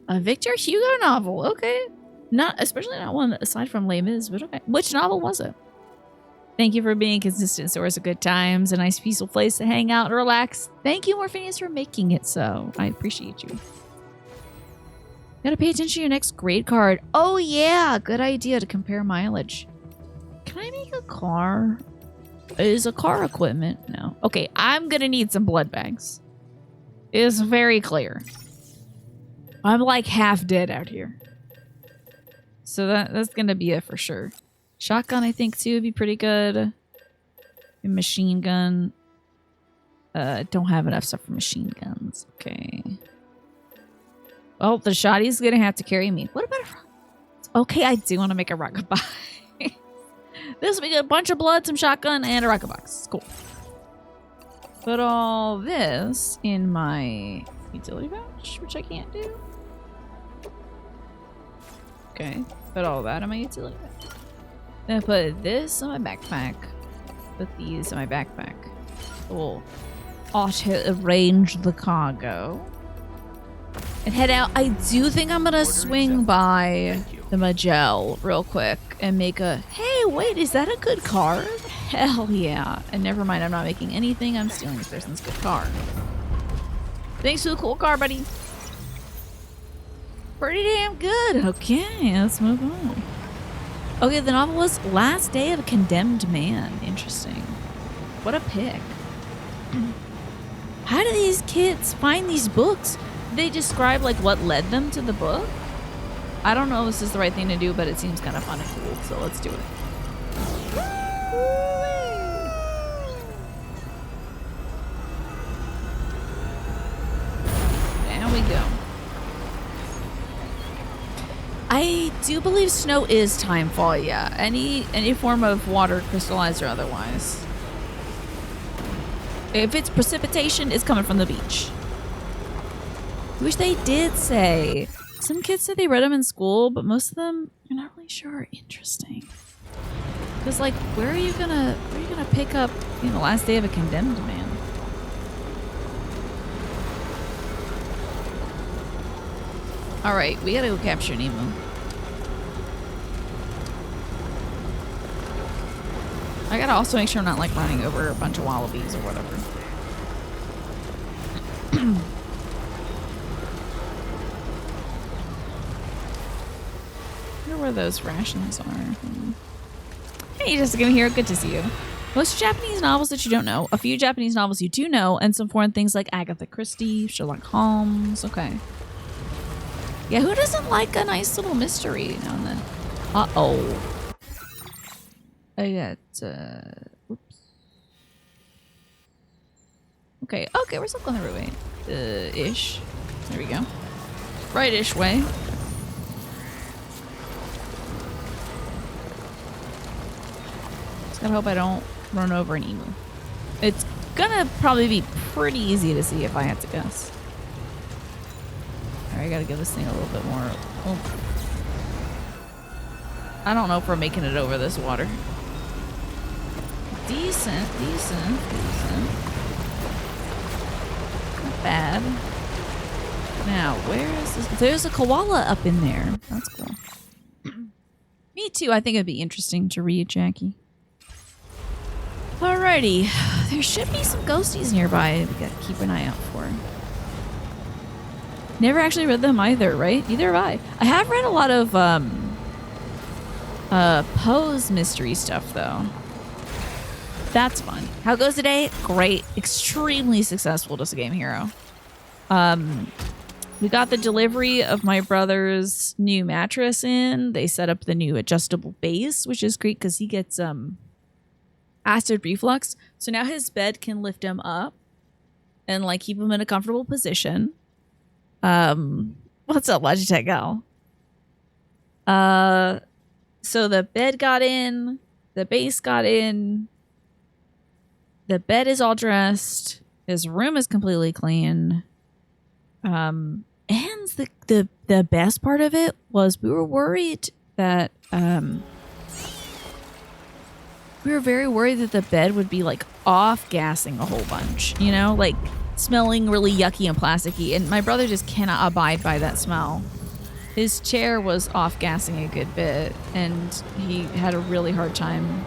A Victor Hugo novel. Okay. Especially not one aside from Les Mis, but okay. Which novel was it? Thank you for being a consistent source of good times, a nice peaceful place to hang out and relax. Thank you, Morpheus, for making it so. I appreciate you. Gotta pay attention to your next grade card. Oh yeah, good idea to compare mileage. Can I make a car? Is a car equipment? No. Okay, I'm gonna need some blood bags. It's very clear. I'm like half dead out here. So that's gonna be it for sure. Shotgun, I think, too, would be pretty good. A machine gun. Don't have enough stuff for machine guns. Okay. Oh, the shotty's gonna have to carry me. What about a... Okay, I do want to make a rocket box. This will be a bunch of blood, some shotgun, and a rocket box. Cool. Put all this in my utility pouch, which I can't do. Okay. Put all that in my utility pouch. Then put this in my backpack. Put these in my backpack. We'll auto-arrange the cargo. And head out. I do think I'm gonna swing by the Magell real quick and make a... Hey, wait, is that a good card? Hell yeah. And never mind, I'm not making anything. I'm stealing this person's good car. Thanks for the cool car, buddy. Pretty damn good. Okay, let's move on. Okay, the novel was Last Day of a Condemned Man. Interesting. What a pick. How do these kids find these books? Do they describe like what led them to the book? I don't know if this is the right thing to do, but it seems kind of fun and cool, so let's do it. There we go. I do believe snow is timefall, yeah. Any form of water, crystallized or otherwise. If it's precipitation, it's coming from the beach. I wish they did say. Some kids said they read them in school, but most of them, you're not really sure. Interesting. Because, like, where are you gonna pick up, you know, Last Day of a Condemned Man? All right, we gotta go capture Nemo. I gotta also make sure I'm not like running over a bunch of wallabies or whatever. I wonder where those rations are. Hey, Jessica here. Good to see you. Most Japanese novels that you don't know, a few Japanese novels you do know, and some foreign things like Agatha Christie, Sherlock Holmes. Okay. Yeah, who doesn't like a nice little mystery now and then? Uh-oh. I got, oops. Okay, we're still going the right way. Ish. There we go. Right-ish way. Just gotta hope I don't run over an emu. It's gonna probably be pretty easy to see if I had to guess. Alright, I gotta give this thing a little bit more. Oh. I don't know if we're making it over this water. Decent. Not bad. Now, where is this? There's a koala up in there. That's cool. Me too. I think it'd be interesting to read, Jackie. Alrighty. There should be some ghosties nearby we gotta keep an eye out for. Never actually read them either, right? Neither have I. I have read a lot of Poe's mystery stuff though. That's fun. How goes today? Great. Extremely successful just a game hero. We got the delivery of my brother's new mattress in. They set up the new adjustable base, which is great because he gets acid reflux. So now his bed can lift him up and like keep him in a comfortable position. What's up, Logitech Gal? So the bed got in, the base got in, the bed is all dressed, his room is completely clean. And the best part of it was we were worried that we were very worried that the bed would be like off gassing a whole bunch, you know, like smelling really yucky and plasticky. And my brother just cannot abide by that smell. His chair was off gassing a good bit, and he had a really hard time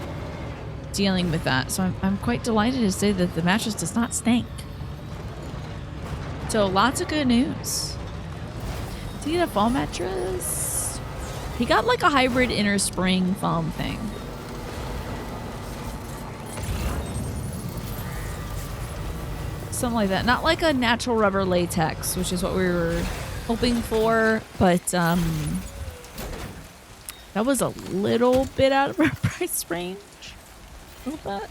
dealing with that. So I'm quite delighted to say that the mattress does not stink. So lots of good news. Did he get a foam mattress? He got like a hybrid inner spring foam thing. Something like that. Not like a natural rubber latex, which is what we were hoping for, but that was a little bit out of our price range. A little bit.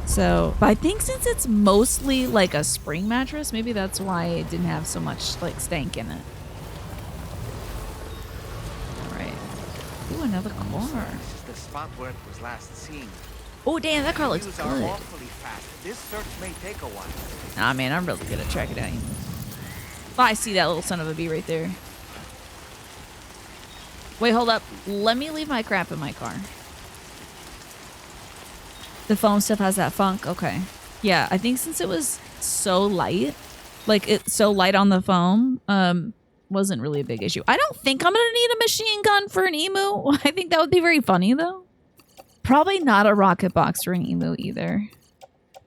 So, but I think since it's mostly like a spring mattress, maybe that's why it didn't have so much like stank in it. All right. Ooh, another car. This is the spot where it was last seen. Oh, damn, that car looks Views good. are awfully fast. This search may take a while. Nah, man, I'm really good at tracking down. Oh, I see that little son of a bee right there. Wait, hold up. Let me leave my crap in my car. The foam stuff has that funk. Okay. Yeah, I think since it was so light, like it's so light on the foam, wasn't really a big issue. I don't think I'm gonna need a machine gun for an emu. I think that would be very funny though. Probably not a rocket box for an emu either.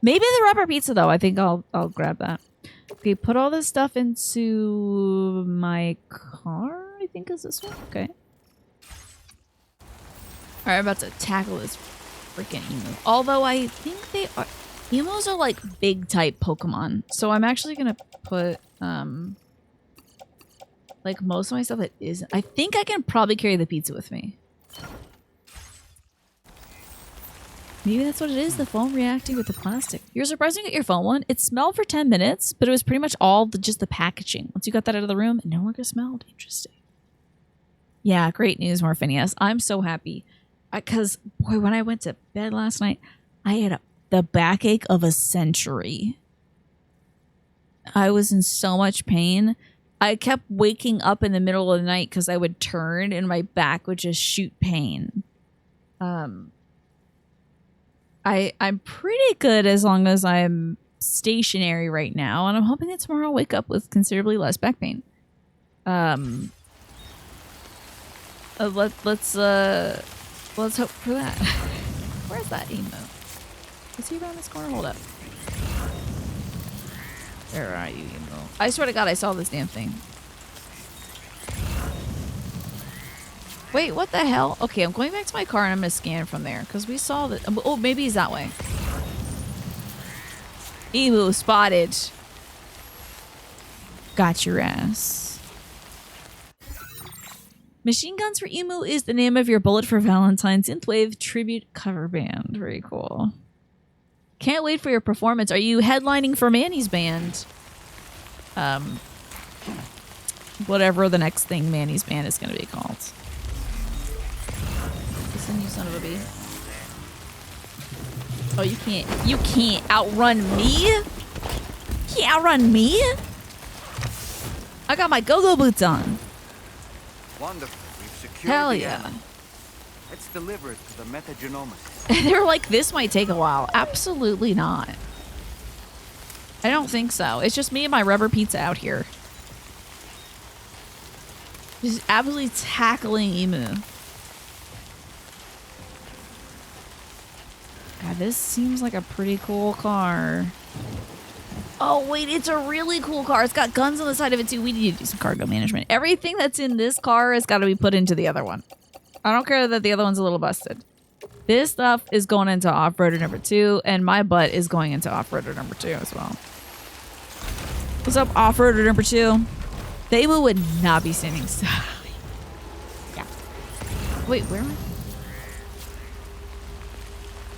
Maybe the rubber pizza though. I think I'll grab that. Okay, put all this stuff into my car. I think is this one. Okay. All right, I'm about to tackle this freaking emu. Although I think they are emus are like big type Pokemon, so I'm actually gonna put like most of my stuff that isn't. I think I can probably carry the pizza with me. Maybe that's what it is, the foam reacting with the plastic. You're surprised you get your foam one. It smelled for 10 minutes, but it was pretty much all just the packaging. Once you got that out of the room, it no longer smelled. Interesting. Yeah, great news, Morphinius. I'm so happy. Because, boy, when I went to bed last night, I had the backache of a century. I was in so much pain. I kept waking up in the middle of the night because I would turn and my back would just shoot pain. I'm pretty good as long as I'm stationary right now, and I'm hoping that tomorrow I'll wake up with considerably less back pain. Let's hope for that. Where's that emo? Is he around this corner? Hold up. Where are you, emo? I swear to God, I saw this damn thing. Wait, what the hell? Okay, I'm going back to my car and I'm gonna scan from there because we saw that. Oh, maybe he's that way. Emu spotted. Got your ass. Machine Guns for Emu is the name of your Bullet for Valentine Synthwave tribute cover band. Very cool. Can't wait for your performance. Are you headlining for Manny's band? Whatever the next thing Manny's band is going to be called. Listen, you son of a bee. Oh, you can't outrun me? You can't outrun me? I got my go-go boots on. Wonderful. We've secured Hell the yeah. animal. Let's deliver it to the metagenomist. They were like, this might take a while. Absolutely not. I don't think so. It's just me and my rubber pizza out here. Just absolutely tackling emu. God, this seems like a pretty cool car. Oh, wait, it's a really cool car. It's got guns on the side of it, too. We need to do some cargo management. Everything that's in this car has got to be put into the other one. I don't care that the other one's a little busted. This stuff is going into off-roader number 2, and my butt is going into off-roader number 2 as well. What's up, off-roader number 2? They would not be standing still. Yeah. Wait, where am I?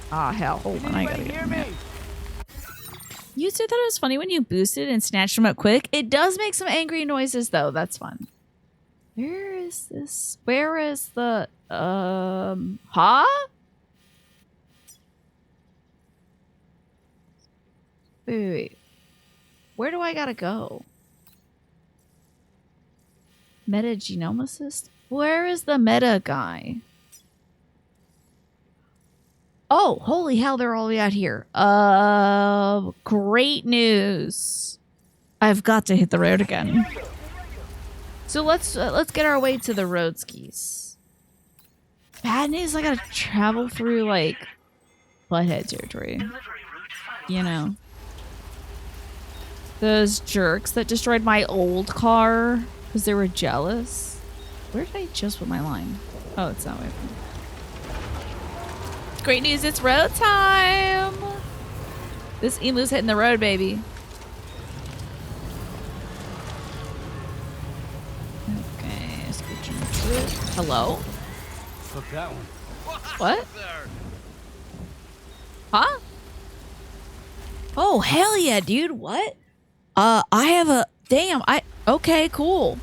Ah, hell. Hold on, I gotta get from here. You said that it was funny when you boosted and snatched them up quick. It does make some angry noises, though. That's fun. Where is this? Where is the... Huh? Wait. Where do I gotta go? Metagenomicist? Where is the meta guy? Oh, holy hell, they're all the way out here. Great news. I've got to hit the road again. So let's get our way to the road skis. Bad news, I gotta travel through, like, butthead territory. You know. Those jerks that destroyed my old car because they were jealous. Where did I just put my line? Oh, it's that way. Great news, it's road time! This emu's hitting the road, baby. Okay, scooching through it. Hello? Fuck that one. What? Huh? Oh, hell yeah, dude. What? I have a... Damn, okay, cool.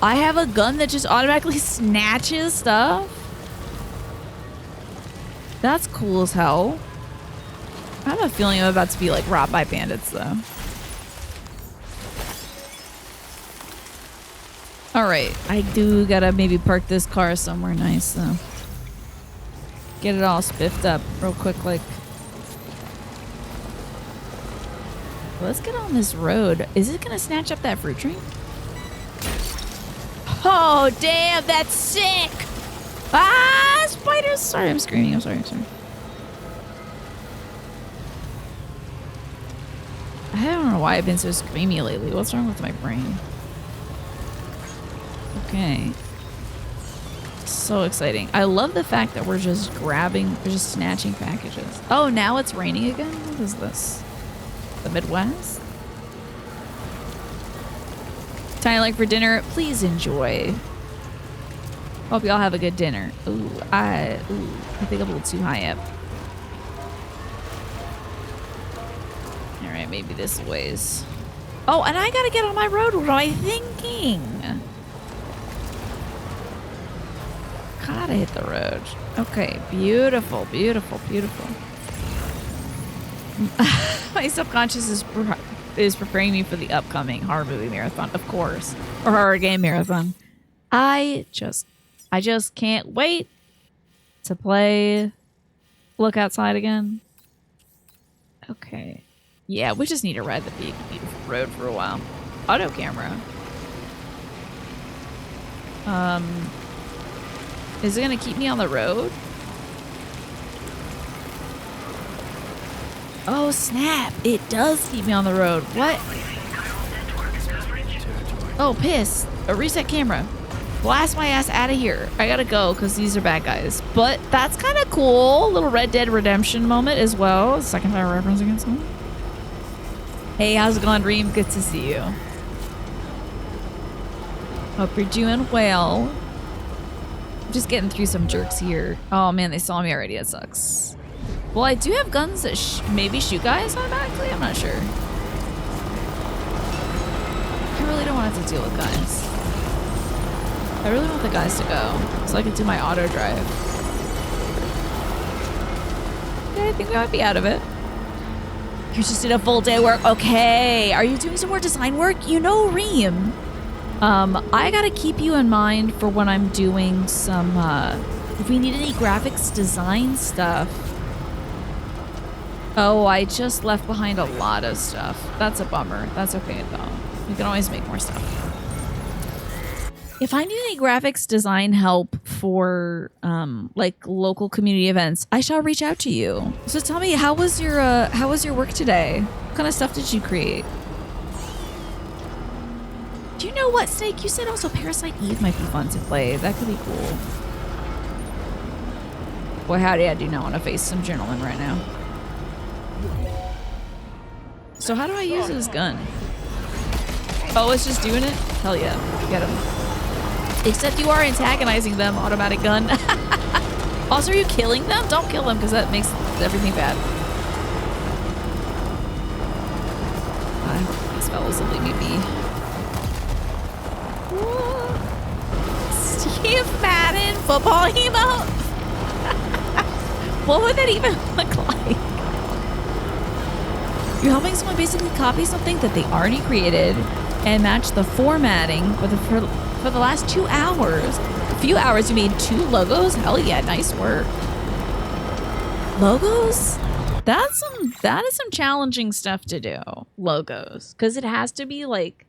I have a gun that just automatically snatches stuff. That's cool as hell. I have a feeling I'm about to be, like, robbed by bandits, though. Alright, I do gotta maybe park this car somewhere nice, though. Get it all spiffed up real quick, like... Let's get on this road. Is it gonna snatch up that fruit tree? Oh, damn, that's sick! Ah, spiders! Sorry, I'm screaming. I'm sorry. I don't know why I've been so screamy lately. What's wrong with my brain? Okay. So exciting. I love the fact that we're just snatching packages. Oh, now it's raining again? What is this? The Midwest? Tiny like for dinner, please enjoy. Hope y'all have a good dinner. I think I'm a little too high up. Alright, maybe this ways. Oh, and I gotta get on my road. What am I thinking? Gotta hit the road. Okay, beautiful. My subconscious is preparing me for the upcoming horror movie marathon, of course, or horror game marathon. I just can't wait to play Look Outside again. Okay. Yeah, we just need to ride the big, beautiful road for a while. Auto camera. Is it gonna keep me on the road? Oh, snap. It does keep me on the road. What? Oh, piss. A reset camera. Blast my ass out of here. I gotta go because these are bad guys. But that's kind of cool. Little Red Dead Redemption moment as well. Second time referencing someone. Hey, how's it going, Reem? Good to see you. Hope you're doing well. I'm just getting through some jerks here. Oh, man, they saw me already. It sucks. Well, I do have guns that maybe shoot guys automatically. I'm not sure. I really don't want to have to deal with guys. I really want the guys to go so I can do my auto drive. Yeah, I think we might be out of it. You just did a full day work. Okay. Are you doing some more design work? You know, Reem. I gotta keep you in mind for when I'm doing some, if we need any graphics design stuff. Oh, I just left behind a lot of stuff. That's a bummer. That's okay, though. We can always make more stuff. If I need any graphics design help for, like, local community events, I shall reach out to you. So tell me, how was your work today? What kind of stuff did you create? Do you know what, Snake? You said also Parasite Eve might be fun to play. That could be cool. Boy, howdy, I do not want to face some gentlemen right now. So how do I use this gun? Oh, it's just doing it? Hell yeah. Get him. Except you are antagonizing them, automatic gun. Also, are you killing them? Don't kill them because that makes everything bad. I hope these fellas will leave me be. Steve Madden football emote? What would that even look like? You're helping someone basically copy something that they already created and match the formatting for the last 2 hours. A few hours you made 2 logos? Hell yeah, nice work. Logos? That is some challenging stuff to do. Logos. Because it has to be like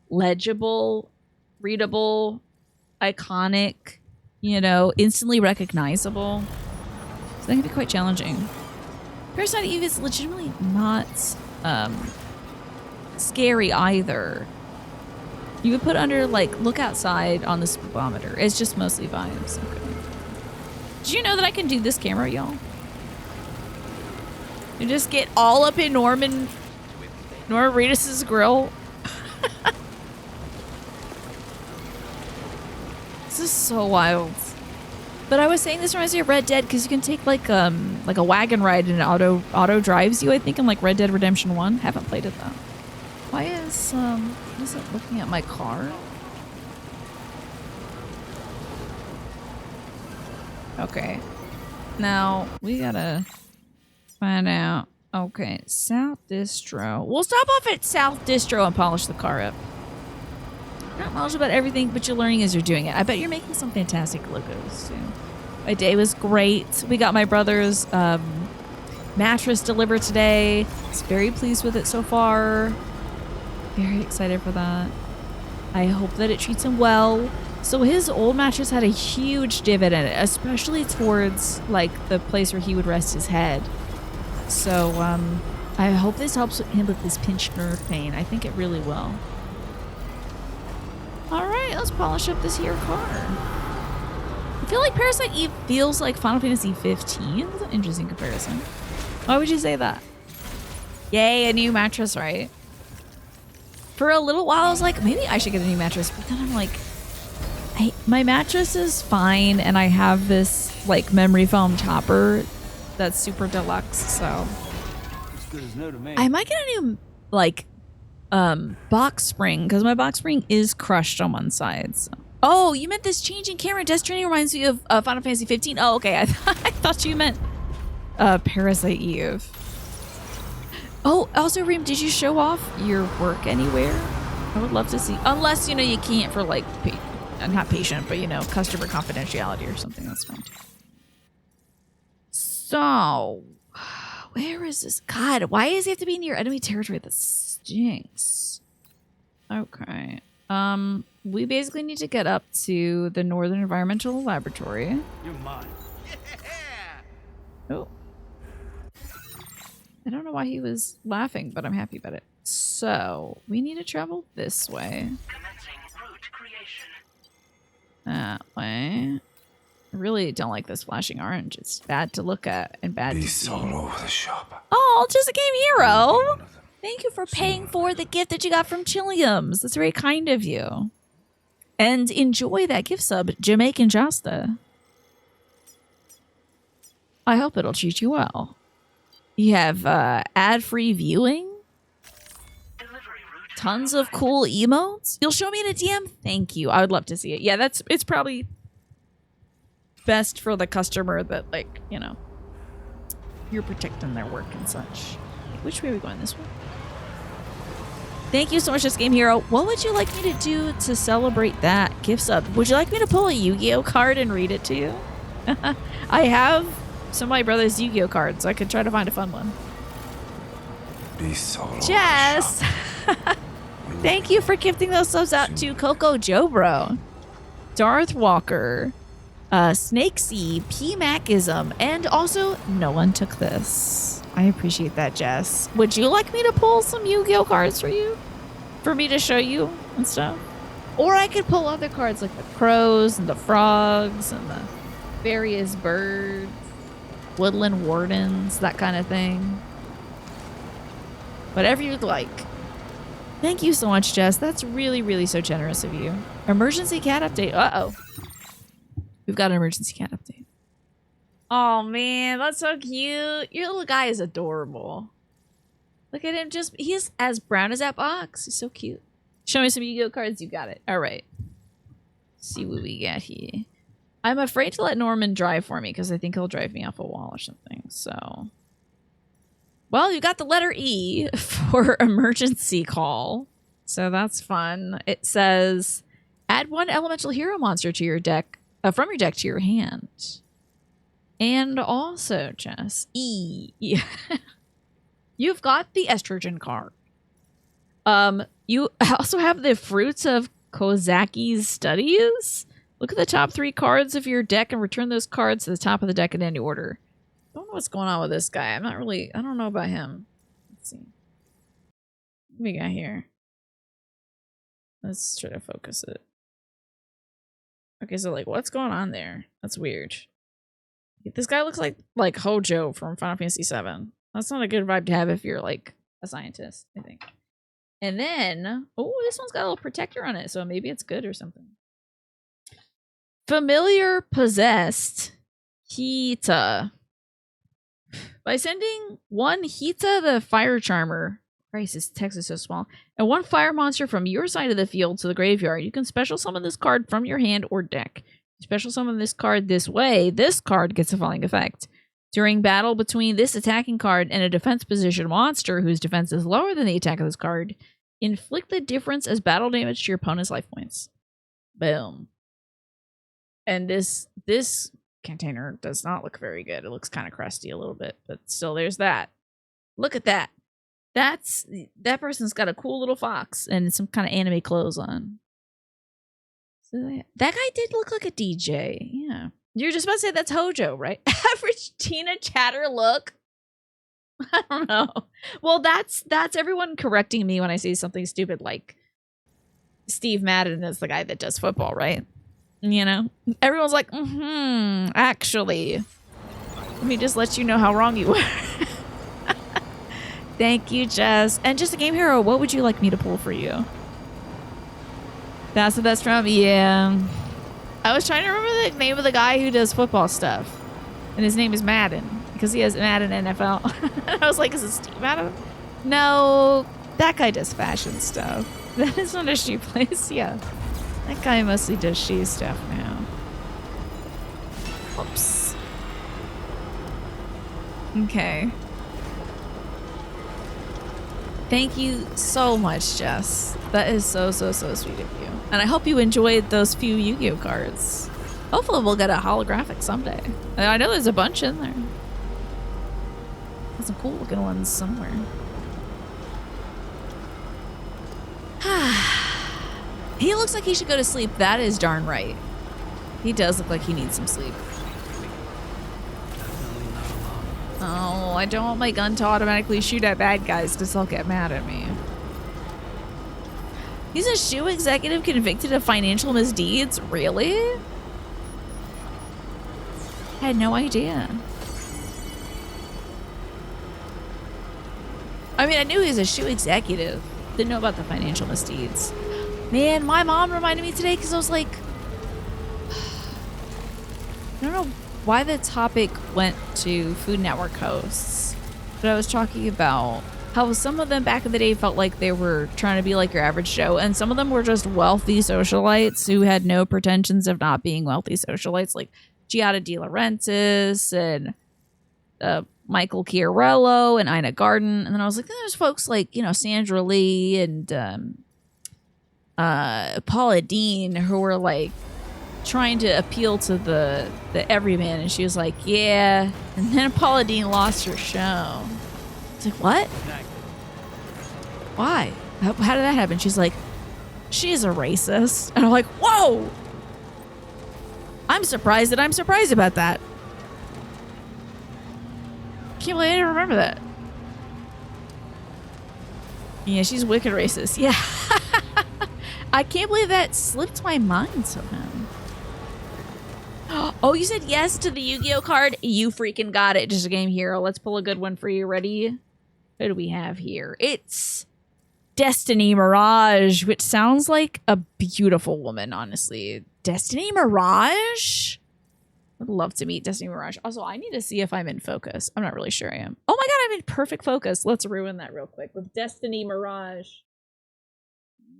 legible, readable, iconic, you know, instantly recognizable. So that can be quite challenging. Parasite Eve is legitimately not scary either. You could put under like look outside on the speedometer. It's just mostly vibes. Okay. Did you know that I can do this camera, y'all? You just get all up in Norman Reedus's grill. This is so wild. But I was saying this reminds me of Red Dead because you can take like a wagon ride and it auto drives you, I think, in like Red Dead Redemption 1. Haven't played it though. Why is it looking at my car? Okay. Now we gotta find out. Okay, South Distro. We'll stop off at South Distro and polish the car up. Not knowledge about everything, but you're learning as you're doing it. I bet you're making some fantastic logos too. My day was great. We got my brother's mattress delivered today. He's very pleased with it so far. Very excited for that. I hope that it treats him well. So his old mattress had a huge divot in it, especially towards like the place where he would rest his head. So I hope this helps him with his pinched nerve pain. I think it really will. All right, let's polish up this here car. I feel like Parasite Eve feels like Final Fantasy 15. That's an interesting comparison. Why would you say that? Yay, a new mattress, right? For a little while, I was like, maybe I should get a new mattress. But then I'm like, my mattress is fine. And I have this like memory foam topper that's super deluxe. So As good as new to me. I might get a new like box spring because my box spring is crushed on one side. So. Oh, you meant this changing camera. Death Stranding reminds me of Final Fantasy 15. Oh, okay. I thought you meant Parasite Eve. Oh, also, Reem, did you show off your work anywhere? I would love to see. Unless, you know, you can't for like, not patient, but, you know, customer confidentiality or something. That's fine. So, where is this? God, why does he have to be near enemy territory? That stinks. Okay. We basically need to get up to the Northern Environmental Laboratory. You're mine. Oh. I don't know why he was laughing, but I'm happy about it. So, we need to travel this way. That way. I really don't like this flashing orange. It's bad to look at and bad to see. All over the shop. Oh, just a game hero! Thank you for paying for the gift that you got from Chilliams. That's very kind of you. And enjoy that gift sub, Jamaican Jasta. I hope it'll treat you well. You have ad-free viewing. Tons of cool emotes. You'll show me in a DM? Thank you. I would love to see it. Yeah, it's probably best for the customer that, like, you know, you're protecting their work and such. Which way are we going? This way? Thank you so much, This Game Hero. What would you like me to do to celebrate that gift sub? Would you like me to pull a Yu-Gi-Oh card and read it to you? I have some of my brother's Yu-Gi-Oh cards, so I could try to find a fun one. Jess! Thank you for gifting those subs out to Coco Jobro, Darth Walker, Snakesy, P-Macism, and also No One Took This. I appreciate that, Jess. Would you like me to pull some Yu-Gi-Oh cards for you? For me to show you and stuff? Or I could pull other cards like the crows and the frogs and the various birds, woodland wardens, that kind of thing. Whatever you'd like. Thank you so much, Jess. That's really, really so generous of you. Emergency cat update. Uh-oh. We've got an emergency cat update. Oh, man. That's so cute. Your little guy is adorable. Look at him. He's as brown as that box. He's so cute. Show me some Yu-Gi-Oh cards. You got it. All right. See what we got here. I'm afraid to let Norman drive for me because I think he'll drive me off a wall or something. So, well, you got the letter E for emergency call. So that's fun. It says, add one elemental hero monster to your deck, from your deck to your hand. And also, Jess, E. You've got the estrogen card. You also have the fruits of Kozaki's studies. Look at the top 3 cards of your deck and return those cards to the top of the deck in any order. Don't know what's going on with this guy. I don't know about him. Let's see. What we got here? Let's try to focus it. Okay, so like, what's going on there? That's weird. This guy looks like Hojo from Final Fantasy VII. That's not a good vibe to have if you're like a scientist, I think. And then, oh, this one's got a little protector on it, so maybe it's good or something. Familiar possessed Hita. By sending one Hita the Fire Charmer, Christ, this text is so small, and one fire monster from your side of the field to the graveyard, you can special summon this card from your hand or deck. Special summon this card this way, this card gets the following effect. During battle between this attacking card and a defense position monster whose defense is lower than the attack of this card, inflict the difference as battle damage to your opponent's life points. Boom. And this container does not look very good. It looks kind of crusty a little bit, but still there's that. Look at that. That person's got a cool little fox and some kind of anime clothes on. So that guy did look like a DJ. Yeah. You're just about to say that's Hojo, right? Average Tina Chatter look. I don't know. Well, that's everyone correcting me when I say something stupid like Steve Madden is the guy that does football, right? You know? Everyone's like, actually. Let me just let you know how wrong you were. Thank you, Jess. And just a game hero, what would you like me to pull for you? That's what that's from? Yeah. I was trying to remember the name of the guy who does football stuff. And his name is Madden. Because he has Madden NFL. And I was like, is it Steve Madden? No, that guy does fashion stuff. That is not a shoe place. Yeah. That guy mostly does shoe stuff now. Oops. Okay. Thank you so much, Jess. That is so, so, so sweet of you. And I hope you enjoyed those few Yu-Gi-Oh cards. Hopefully we'll get a holographic someday. I know there's a bunch in there. There's some cool looking ones somewhere. He looks like he should go to sleep. That is darn right. He does look like he needs some sleep. Oh, I don't want my gun to automatically shoot at bad guys because they'll get mad at me. He's a shoe executive convicted of financial misdeeds? Really? I had no idea. I mean, I knew he was a shoe executive. Didn't know about the financial misdeeds. Man, my mom reminded me today because I was like, I don't know why the topic went to Food Network hosts, but I was talking about how some of them back in the day felt like they were trying to be like your average Joe, and some of them were just wealthy socialites who had no pretensions of not being wealthy socialites, like Giada De Laurentiis and Michael Chiarello and Ina Garten. And then I was like, there's folks like, you know, Sandra Lee and Paula Dean who were like trying to appeal to the everyman, and she was like, yeah. And then Paula Dean lost her show. It's like, what? Why? How did that happen? She's like, she's a racist. And I'm like, whoa! I'm surprised that I'm surprised about that. Can't believe I didn't remember that. Yeah, she's wicked racist. Yeah. I can't believe that slipped my mind somehow. Oh, you said yes to the Yu-Gi-Oh card? You freaking got it. Just a game hero. Let's pull a good one for you. Ready? Who do we have here? It's Destiny Mirage, which sounds like a beautiful woman, honestly. Destiny Mirage? I'd love to meet Destiny Mirage. Also, I need to see if I'm in focus. I'm not really sure I am. Oh my god, I'm in perfect focus. Let's ruin that real quick with Destiny Mirage.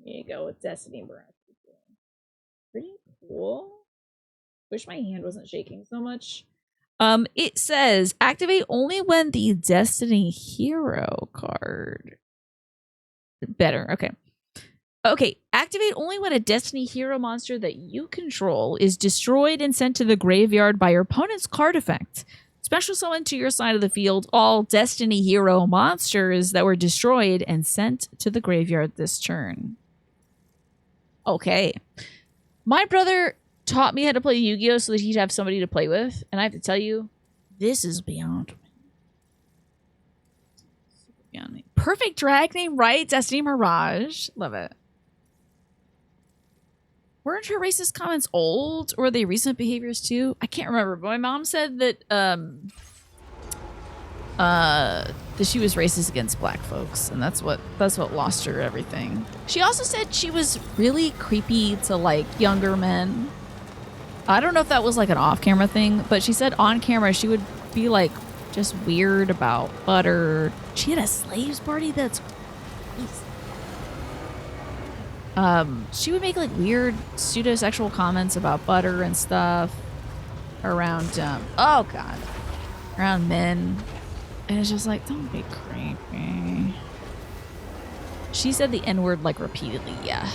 There you go with Destiny Mirage. Pretty cool. Wish my hand wasn't shaking so much. It says activate only when the Destiny Hero card. Better. Okay. Okay. Activate only when a Destiny Hero monster that you control is destroyed and sent to the graveyard by your opponent's card effect. Special summon to your side of the field all Destiny Hero monsters that were destroyed and sent to the graveyard this turn. Okay. My brother taught me how to play Yu-Gi-Oh! So that he'd have somebody to play with. And I have to tell you, this is beyond me. Beyond me. Perfect drag name, right? Destiny Mirage. Love it. Weren't her racist comments old? Or were they recent behaviors too? I can't remember. But my mom said that that she was racist against black folks. And that's what lost her everything. She also said she was really creepy to like younger men. I don't know if that was like an off-camera thing, but she said on camera she would be like just weird about butter. She had a slaves party that's she would make like weird pseudo-sexual comments about butter and stuff around oh god, around men, and it's just like, don't be creepy. She said the N-word like repeatedly. Yeah,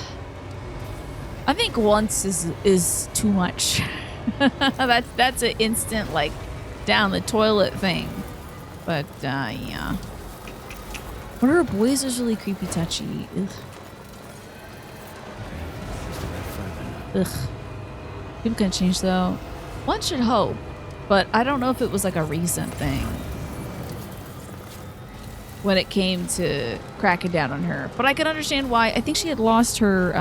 I think once is too much. that's an instant like down the toilet thing. But yeah. One of her boys is really creepy touchy. Ugh. Ugh. People can change though. One should hope. But I don't know if it was like a recent thing when it came to cracking down on her. But I can understand why. I think she had lost her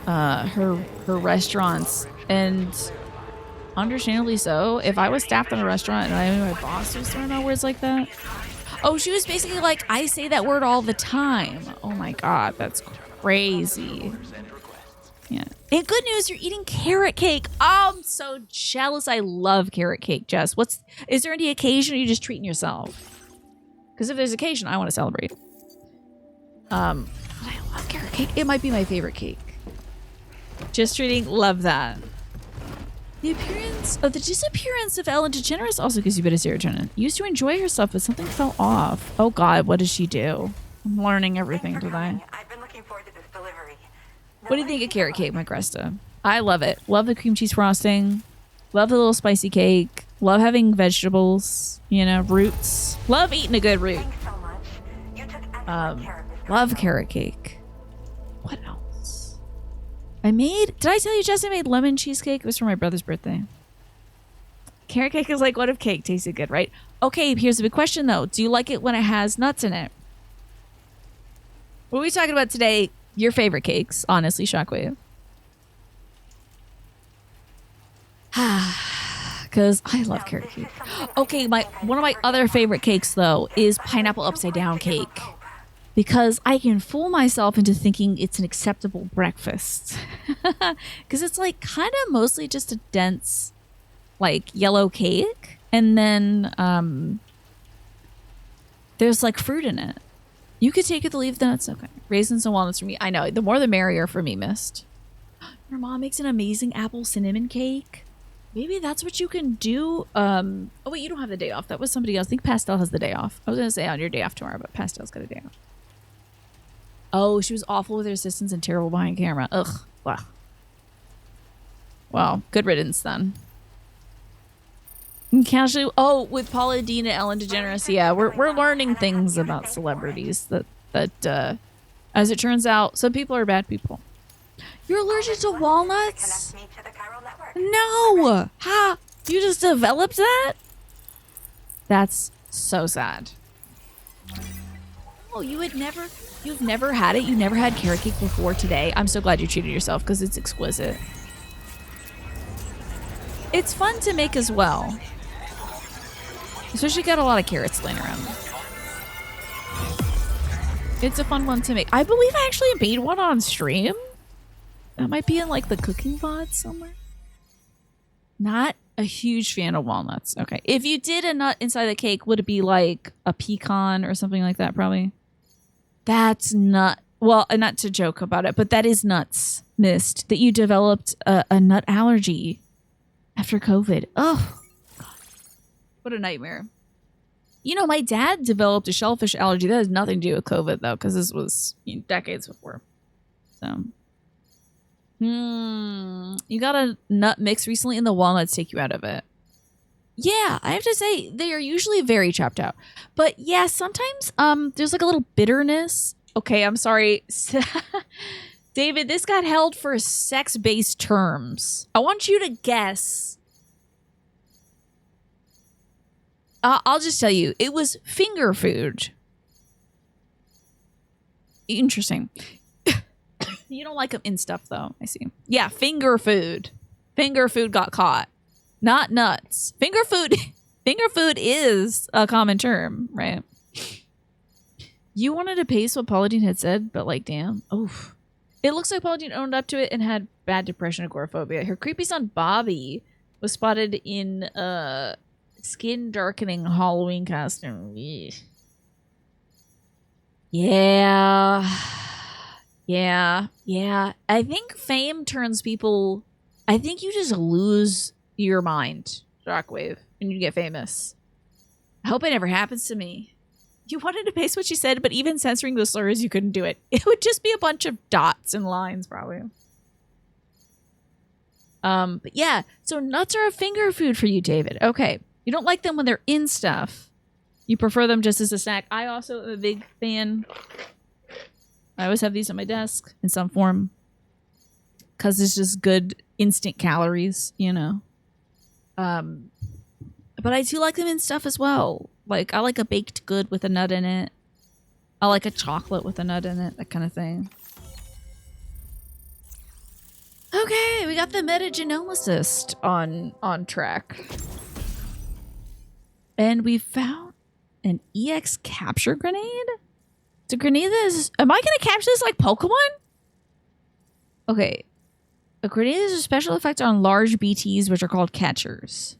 her restaurants, and understandably so. If I was staffed in a restaurant and I knew my boss was throwing out words like that. Oh, she was basically like, I say that word all the time. Oh my god, that's crazy. Yeah. And good news, you're eating carrot cake. Oh, I'm so jealous. I love carrot cake, Jess. Is there any occasion or are you just treating yourself? Because if there's occasion, I want to celebrate. I love carrot cake. It might be my favorite cake. Just treating, love that. The disappearance of Ellen DeGeneres also gives you a bit of serotonin. Used to enjoy herself, but something fell off. Oh god, what did she do? I'm learning everything today. I've been looking forward to this delivery. What do you think of carrot cake, my Cresta? I love it. Love the cream cheese frosting. Love the little spicy cake. Love having vegetables, you know, roots. Love eating a good root. Thanks so much. You took excellent care of this. Love carrot cake. What else? Did I tell you Jess, I made lemon cheesecake? It was for my brother's birthday. Carrot cake is like, what if cake tasted good, right? Okay, here's a big question though. Do you like it when it has nuts in it? What are we talking about today? Your favorite cakes, honestly, Shockwave. Because I love carrot cake. Okay, one of my other favorite cakes, though, is pineapple upside down cake. Because I can fool myself into thinking it's an acceptable breakfast. Because it's like kind of mostly just a dense, like, yellow cake. And then there's like fruit in it. You could take it or leave the nuts. Okay. Raisins and walnuts for me. I know. The more the merrier for me, Mist. Your mom makes an amazing apple cinnamon cake. Maybe that's what you can do. Oh, wait, you don't have the day off. That was somebody else. I think Pastel has the day off. I was going to say on your day off tomorrow, but Pastel's got a day off. Oh, she was awful with her assistants and terrible behind camera. Ugh. Wow. Well, good riddance then. Casually, with Paula Deen and Ellen DeGeneres, yeah, we're learning things about celebrities that as it turns out, some people are bad people. You're allergic to walnuts? No! Ha! You just developed that? That's so sad. Oh, you've never had it? You never had carrot cake before today? I'm so glad you treated yourself because it's exquisite. It's fun to make as well. Especially got a lot of carrots laying around. It's a fun one to make. I believe I actually made one on stream. That might be in like the cooking pod somewhere. Not a huge fan of walnuts. Okay. If you did a nut inside the cake, would it be like a pecan or something like that? Probably. That's nut. Well, not to joke about it, but that is nuts, Mist, that you developed a nut allergy after COVID. Oh, God. What a nightmare. You know, my dad developed a shellfish allergy. That has nothing to do with COVID, though, because this was decades before. So, you got a nut mix recently, and the walnuts take you out of it. Yeah, I have to say, they are usually very chopped out. But yeah, sometimes there's like a little bitterness. Okay, I'm sorry. David, this got held for sex-based terms. I want you to guess. I'll just tell you, it was finger food. Interesting. You don't like them in stuff, though. I see. Yeah, finger food. Finger food got caught. Not nuts. Finger food is a common term, right? You wanted to paste what Paula Deen had said, but like, damn. Oof. It looks like Paula Deen owned up to it and had bad depression and agoraphobia. Her creepy son, Bobby, was spotted in skin darkening Halloween costume. Yeah. I think fame turns people... I think you just lose your mind, Shockwave, when you get famous. I hope it never happens to me. You wanted to paste what she said, but even censoring the slurs, you couldn't do it. It would just be a bunch of dots and lines, probably. But yeah, so nuts are a finger food for you, David. Okay. You don't like them when they're in stuff. You prefer them just as a snack. I also am a big fan. I always have these on my desk in some form. Because it's just good instant calories, you know. But I do like them in stuff as well. Like, I like a baked good with a nut in it. I like a chocolate with a nut in it. That kind of thing. Okay, we got the metagenomicist on track. And we found an EX capture grenade? It's a grenade that is... Am I going to capture this like Pokemon? Okay. A grenade is a special effect on large BTs, which are called catchers.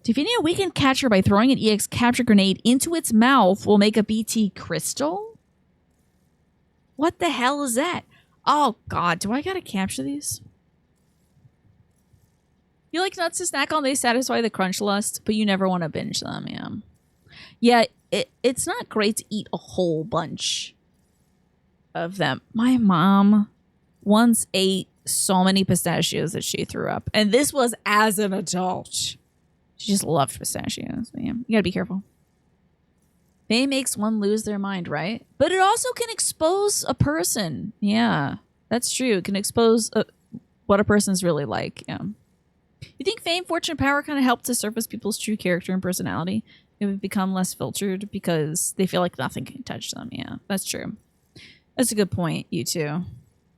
Defeating a weakened catcher by throwing an EX capture grenade into its mouth will make a BT crystal? What the hell is that? Oh, God. Do I gotta capture these? You like nuts to snack on? They satisfy the crunch lust, but you never want to binge them, yeah. Yeah, it's not great to eat a whole bunch of them. My mom once ate so many pistachios that she threw up. And this was as an adult. She just loved pistachios. Man, you gotta be careful. Fame makes one lose their mind, right? But it also can expose a person. Yeah, that's true. It can expose what a person's really like. Yeah. You think fame, fortune, and power kind of help to surface people's true character and personality? It would become less filtered because they feel like nothing can touch them. Yeah, that's true. That's a good point, you two.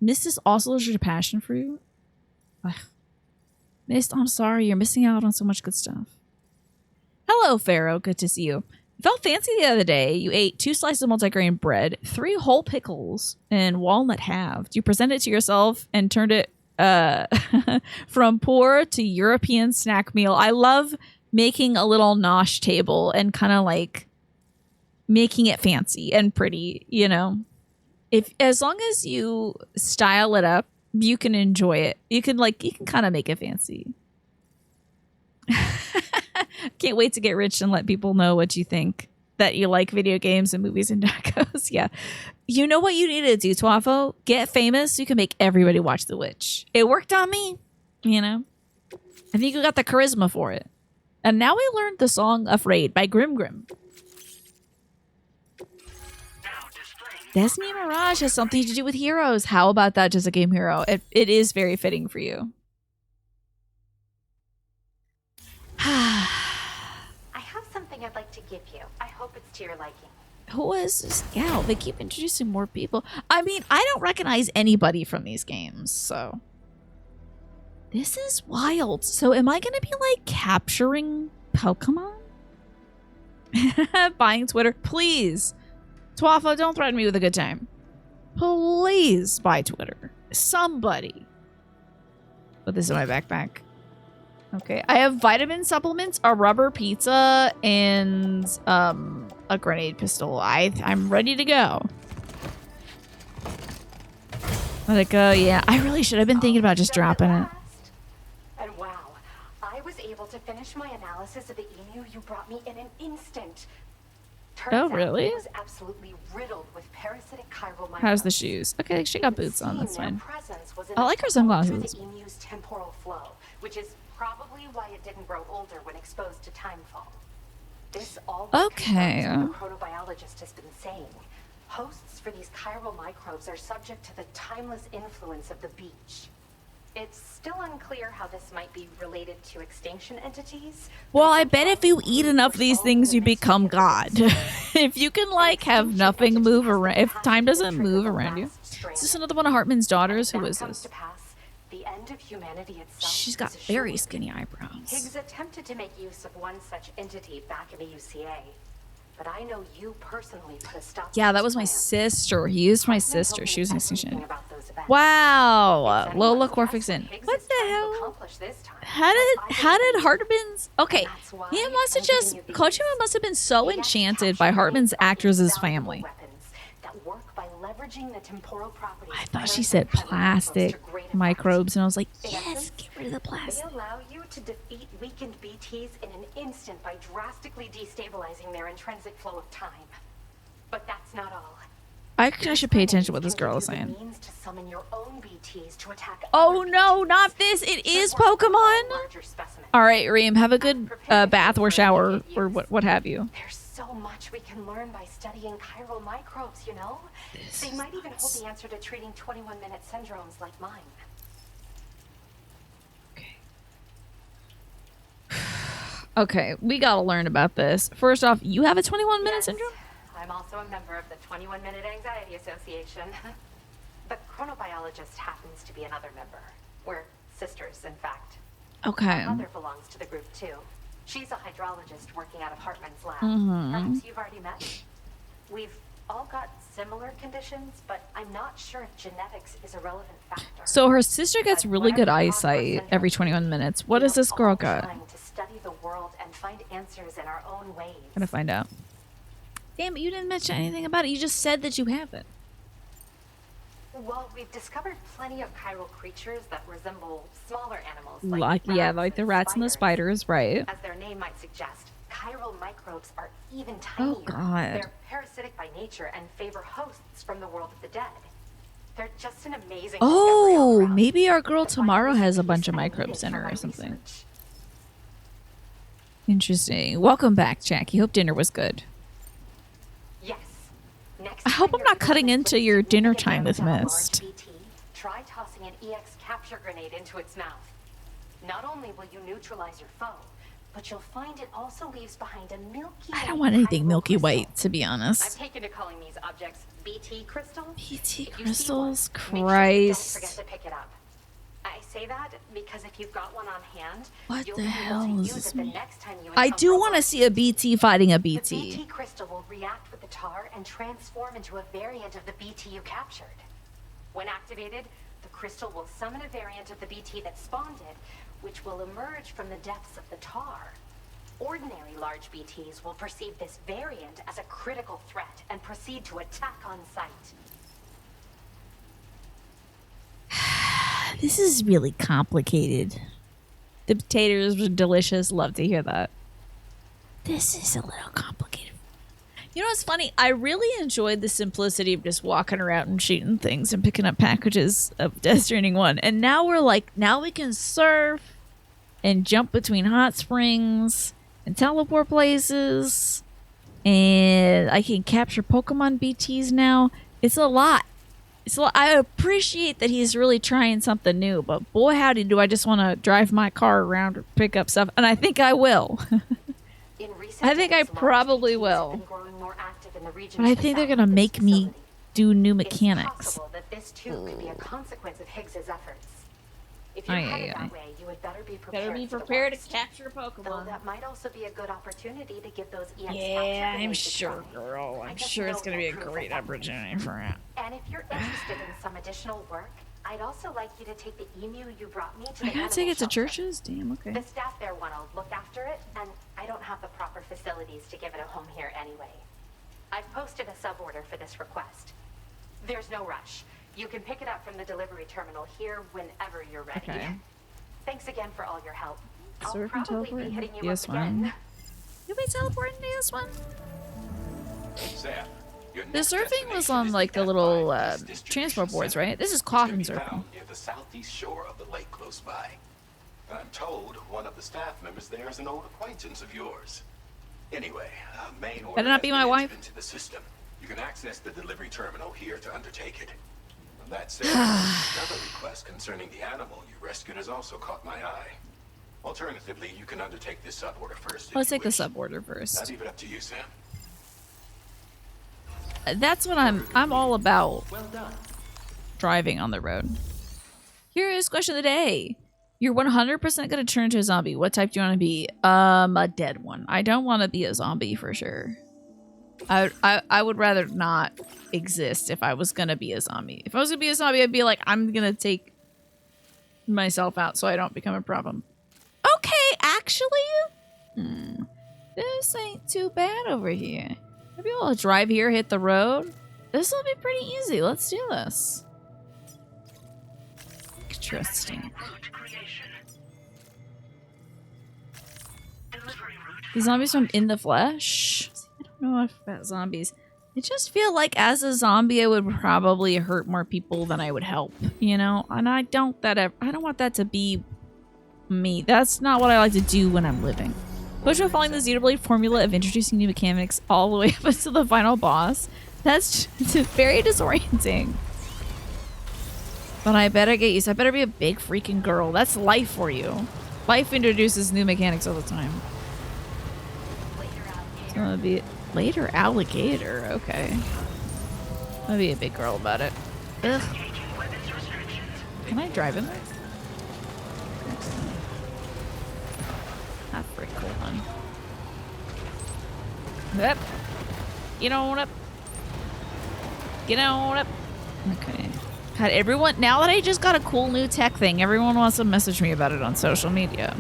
Mist is also a passion fruit. Ugh. Mist, I'm sorry. You're missing out on so much good stuff. Hello, Pharaoh. Good to see you. You felt fancy the other day. You ate 2 slices of multigrain bread, 3 whole pickles, and walnut halved. You presented it to yourself and turned it from poor to European snack meal. I love making a little nosh table and kind of like making it fancy and pretty, you know. As long as you style it up, you can enjoy it. You can kind of make it fancy. Can't wait to get rich and let people know what you think. That you like video games and movies and tacos. Yeah. You know what you need to do, Twafo? Get famous so you can make everybody watch The Witch. It worked on me, you know? I think you got the charisma for it. And now we learned the song Afraid by Grim Grim. Destiny Mirage has something to do with heroes. How about that, just a game hero? It is very fitting for you. I have something I'd like to give you. I hope it's to your liking. Who is this gal? They keep introducing more people. I mean, I don't recognize anybody from these games, so... This is wild. So am I going to be, like, capturing Pokemon? Buying Twitter? Please. Twafa, don't threaten me with a good time. Please buy Twitter. Somebody. Put this in my backpack. Okay, I have vitamin supplements, a rubber pizza, and a grenade pistol. I'm ready to go. Let it go. Yeah, I really should have been thinking about just dropping it. And wow, I was able to finish my analysis of the emu you brought me in an instant. Oh, really? It was absolutely riddled with parasitic chiral microbes. How's the shoes? Okay, she got boots on. That's fine. Was I like her enough to sunglasses. alter the emu's temporal flow, which is probably why it didn't grow older when exposed to timefall. This all Okay. confirms what the chronobiologist has been saying. Hosts for these chiral microbes are subject to the timeless influence of the beach. It's still unclear how this might be related to extinction entities. Well, I bet if you eat enough of these things, you become God. If you can, like, have nothing move around, if time doesn't move around you. Is this another one of Hartman's daughters? Who is this? The end of humanity itself. She's got very skinny eyebrows. Higgs attempted to make use of one such entity back in the UCA, but I know you personally put a stop. Yeah, that was my sister. He used my sister. She was an extinction. Wow, Lola Corfixon. What the hell? How did Hartman's? Okay, he must have just Kojima must have been so enchanted by Hartman's actors' family. I thought she said plastic microbes, and I was like, yes, get rid of the plastic. They allow you to defeat weakened BTs in an instant by drastically destabilizing their intrinsic flow of time. But that's not all. I should pay attention to what this girl is saying. Means to summon your own BTs to attack. Oh no, not this! It is Pokemon. All right, Reem, have a good bath or shower or what have you. There's so much we can learn by studying chiral microbes, you know? They might even hold the answer to treating 21-minute syndromes like mine. Okay, we gotta learn about this. First off, you have a 21-minute syndrome? I'm also a member of the 21-Minute Anxiety Association. The chronobiologist happens to be another member. We're sisters, in fact. Okay. My mother belongs to the group, too. She's a hydrologist working out of Hartman's lab. Mm-hmm. Perhaps you've already met. We've all got similar conditions, but I'm not sure if genetics is a relevant factor. So her sister gets really good eyesight every 21 minutes. What does this girl got? Trying to study the world and find answers in our own ways. Gonna find out. Damn it, you didn't mention anything about it. You just said that you have it. Well, we've discovered plenty of chiral creatures that resemble smaller animals. Like the rats and the spiders, right? As their name might suggest, chiral microbes are even tinier. Oh, God. They're parasitic by nature and favor hosts from the world of the dead. They're just an amazing Oh, maybe our girl tomorrow has a bunch of microbes in her or something. Interesting. Welcome back, Jackie. Hope dinner was good. Yes. Next I hope I'm not cutting into your dinner time with Mist. Try tossing an EX capture grenade into its mouth. Not only will you neutralize your foe, but you'll find it also leaves behind a milky. I don't want anything milky white, to be honest. I've taken to calling these objects BT crystals. BT crystals? Make sure you don't Christ. forget to pick it up. I say that because if you've got one on hand, What you'll the be hell able to is use this it the mean? next time you I encounter do a want to monster. see a BT fighting a The BT. BT crystal will react with the tar and transform into a variant of the BT you captured. When activated, the crystal will summon a variant of the BT that spawned it, which will emerge from the depths of the tar. Ordinary large BTs will perceive this variant as a critical threat and proceed to attack on sight. This is really complicated. The potatoes were delicious. Love to hear that. This is a little complicated. You know what's funny? I really enjoyed the simplicity of just walking around and shooting things and picking up packages of Death Stranding 1. And now we're like, now we can surf and jump between hot springs and teleport places. And I can capture Pokemon BTs now. It's a lot. I appreciate that he's really trying something new, but boy howdy do I just want to drive my car around or pick up stuff, and I think I will. I think I probably will. But I think they're going to make me do new mechanics. It's possible that this too could be a consequence of Higgs's efforts. If you're Aye, headed aye, that aye. way, you would better be prepared. Better be for the prepared to worst. capture a Though Pokemon. that might also be a good opportunity to give those EX Yeah, capture I'm grenades a sure, try. girl. I I'm just sure it's know gonna be a you'll prove great effective. opportunity for it. And if you're interested in some additional work, I'd also like you to take the emu you brought me to the I gotta animal take it to shelter. churches? Damn, okay. The staff there want to look after it, and I don't have the proper facilities to give it a home here anyway. I've posted a suborder for this request. There's no rush. You can pick it up from the delivery terminal here whenever you're ready. Okay. Thanks again for all your help. I'll So we can probably teleport be into hitting you up DS1. again. You'll be teleporting to DS1? Sam, your The next surfing was destination on is like the F5 little East Distribution transport boards, Center, right? This is which can coffin be surfing. found near the southeast shore of the lake close by. I'm told one of the staff members there is an old acquaintance of yours. Anyway, main order Better not has be been my entered wife. into the system. You can access the delivery terminal here to undertake it. That said, another request concerning the animal you rescued has also caught my eye. Alternatively, you can undertake this suborder first. Let's take the suborder I'll first. leave it up to you, Sam. That's what I'm all about. Well done. Driving on the road. Here is question of the day. You're 100% gonna turn into a zombie. What type do you want to be? A dead one. I don't want to be a zombie for sure. I would rather not exist if I was gonna be a zombie. If I was gonna be a zombie, I'd be like, I'm gonna take myself out so I don't become a problem. Okay, actually, this ain't too bad over here. Maybe I'll drive here, hit the road. This will be pretty easy. Let's do this. Interesting. The zombies from In the Flesh? I don't know about zombies. I just feel like as a zombie, I would probably hurt more people than I would help, you know? And I don't want that to be me. That's not what I like to do when I'm living. Push with following the Xenoblade formula of introducing new mechanics all the way up to the final boss. That's just very disorienting. But I better get used. I better be a big freaking girl. That's life for you. Life introduces new mechanics all the time. It's gonna be later alligator. Okay. I'll be a big girl about it. Ugh. Can I drive him? That's pretty cool, one. Yep. Get on up. Get on up. Okay. God, everyone, now that I just got a cool new tech thing, everyone wants to message me about it on social media.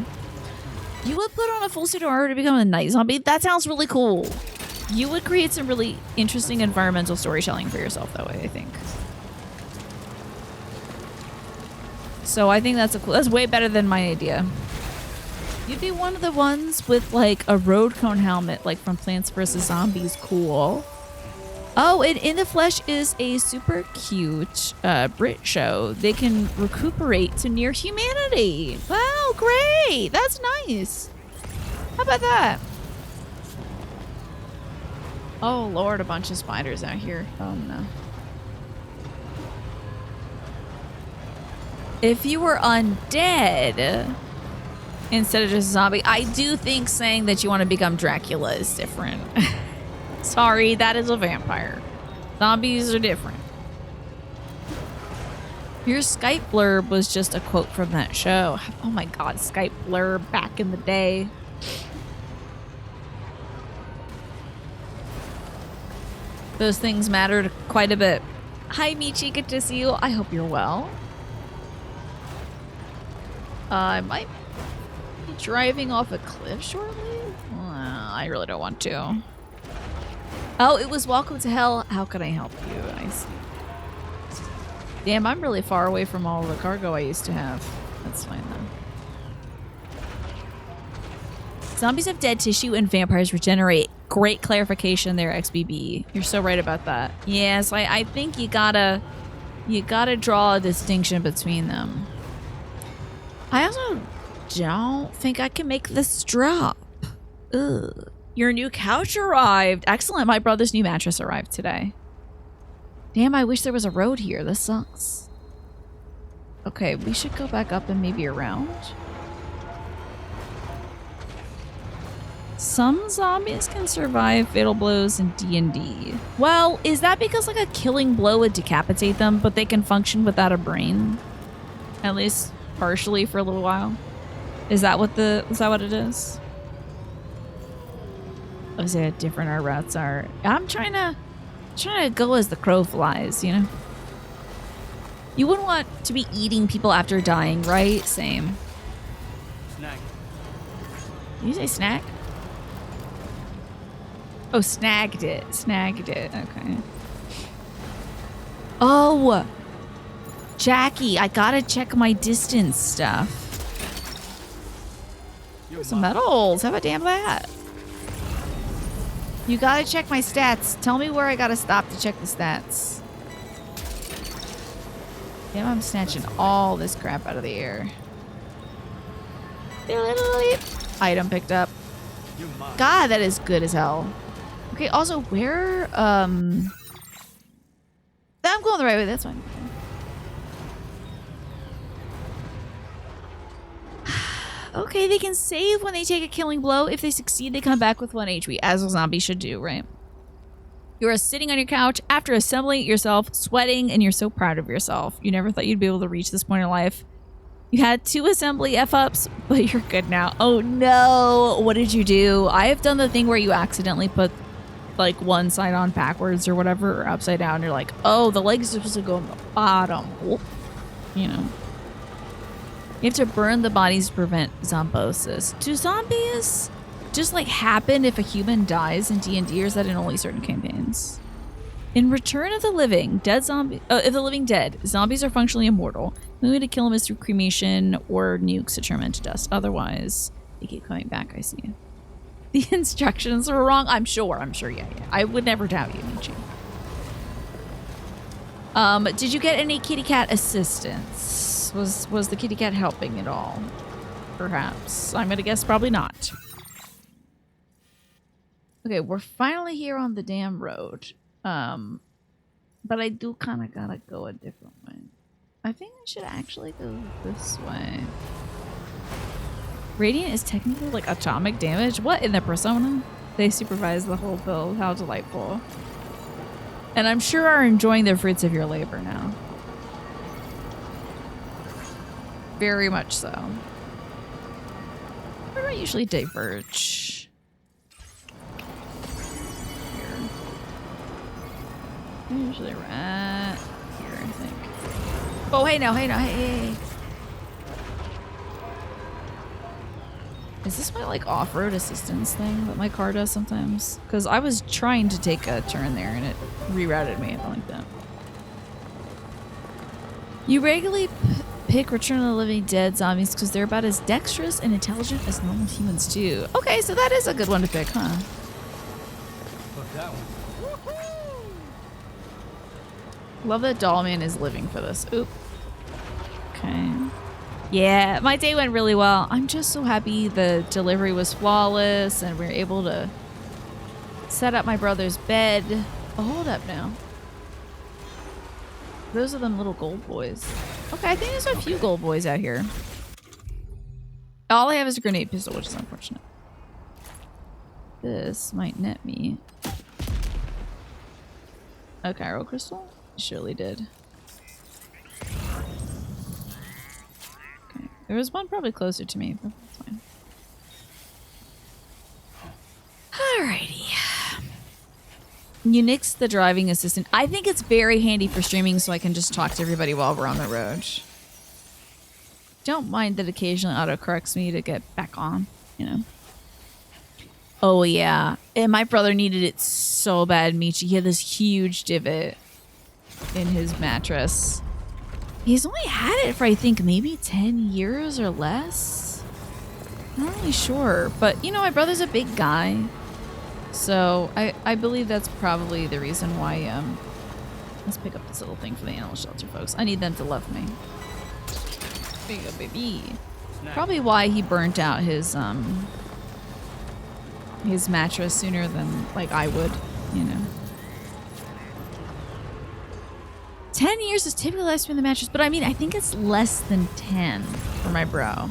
You would put on a full suit of armor to become a night zombie? That sounds really cool. You would create some really interesting environmental storytelling for yourself that way, I think. So I think that's that's way better than my idea. You'd be one of the ones with like a road cone helmet, like from Plants vs. Zombies. Cool. Oh, and In the Flesh is a super cute Brit show. They can recuperate to near humanity. Wow, great. That's nice. How about that? Oh, Lord, a bunch of spiders out here. Oh, no. If you were undead instead of just a zombie, I do think saying that you want to become Dracula is different. Sorry, that is a vampire. Zombies are different. Your Skype blurb was just a quote from that show. Oh my god, Skype blurb back in the day. Those things mattered quite a bit. Hi, Michi, good to see you. I hope you're well. I might be driving off a cliff shortly. I really don't want to. Oh, it was Welcome to Hell. How can I help you? I see. Damn, I'm really far away from all the cargo I used to have. That's fine, though. Zombies have dead tissue and vampires regenerate. Great clarification there, XBB. You're so right about that. Yes, I think you gotta draw a distinction between them. I also don't think I can make this drop. Ugh. Your new couch arrived. Excellent. My brother's new mattress arrived today. Damn, I wish there was a road here. This sucks. Okay, we should go back up and maybe around. Some zombies can survive fatal blows in D&D. Well, is that because like a killing blow would decapitate them, but they can function without a brain? At least partially for a little while. Is that what it is? Obviously, how different our routes are. I'm trying to go as the crow flies, you know? You wouldn't want to be eating people after dying, right? Same. Snack. Did you say snack? Oh, snagged it. Snagged it. Okay. Oh! Jackie, I gotta check my distance stuff. Some medals. How about damn that? You gotta check my stats. Tell me where I gotta stop to check the stats. Damn, I'm snatching all this crap out of the air. Item picked up. God, that is good as hell. Okay, also, where, I'm going the right way, that's fine. Okay, they can save when they take a killing blow. If they succeed, they come back with 1 HP, as a zombie should do, right? You are sitting on your couch after assembling it yourself, sweating, and you're so proud of yourself. You never thought you'd be able to reach this point in life. You had 2 assembly F-ups, but you're good now. Oh no, what did you do? I have done the thing where you accidentally put like one side on backwards or whatever, or upside down. You're like, oh, the legs are supposed to go on the bottom. Whoop. You know. You have to burn the bodies to prevent zombosis. Do zombies just like happen if a human dies in D&D, or is that in only certain campaigns? In Return of the Living, if the living dead, zombies are functionally immortal. The only way to kill them is through cremation or nukes to turn them into dust. Otherwise, they keep coming back. I see. The instructions were wrong. I'm sure. Yeah. I would never doubt you, Michi. Did you get any kitty cat assistance? Was the kitty cat helping at all? Perhaps. I'm gonna guess probably not. Okay, we're finally here on the damn road. But I do kind of gotta go a different way. I think I should actually go this way. Radiant is technically like atomic damage. What in the Persona? They supervise the whole build. How delightful. And I'm sure are enjoying the fruits of your labor now. Very much so. Where do I usually diverge? Here. I'm usually right here, I think. Oh, hey now, hey. Is this my like off-road assistance thing that my car does sometimes? Because I was trying to take a turn there and it rerouted me. I don't like that. You regularly pick Return of the Living Dead zombies because they're about as dexterous and intelligent as normal humans do. Okay, so that is a good one to pick, huh? Look, that one. Love that Dollman is living for this. Oop. Okay. Yeah, my day went really well. I'm just so happy the delivery was flawless and we were able to set up my brother's bed. Oh, hold up now. Those are them little gold boys. Okay, I think there's a few gold boys out here. All I have is a grenade pistol, which is unfortunate. This might net me. A Cairo crystal? Surely did. Okay, there was one probably closer to me, but that's fine. Alrighty. You nixed the driving assistant. I think it's very handy for streaming so I can just talk to everybody while we're on the road. Don't mind that occasionally autocorrects me to get back on, you know. Oh yeah, and my brother needed it so bad, Michi. He had this huge divot in his mattress. He's only had it for I think maybe 10 years or less. I'm not really sure, but you know, my brother's a big guy. So I believe that's probably the reason why, let's pick up this little thing for the animal shelter, folks. I need them to love me. There you go, baby. Probably why he burnt out his mattress sooner than like I would, you know. 10 years is typically less for the mattress, but I mean, I think it's less than 10 for my bro.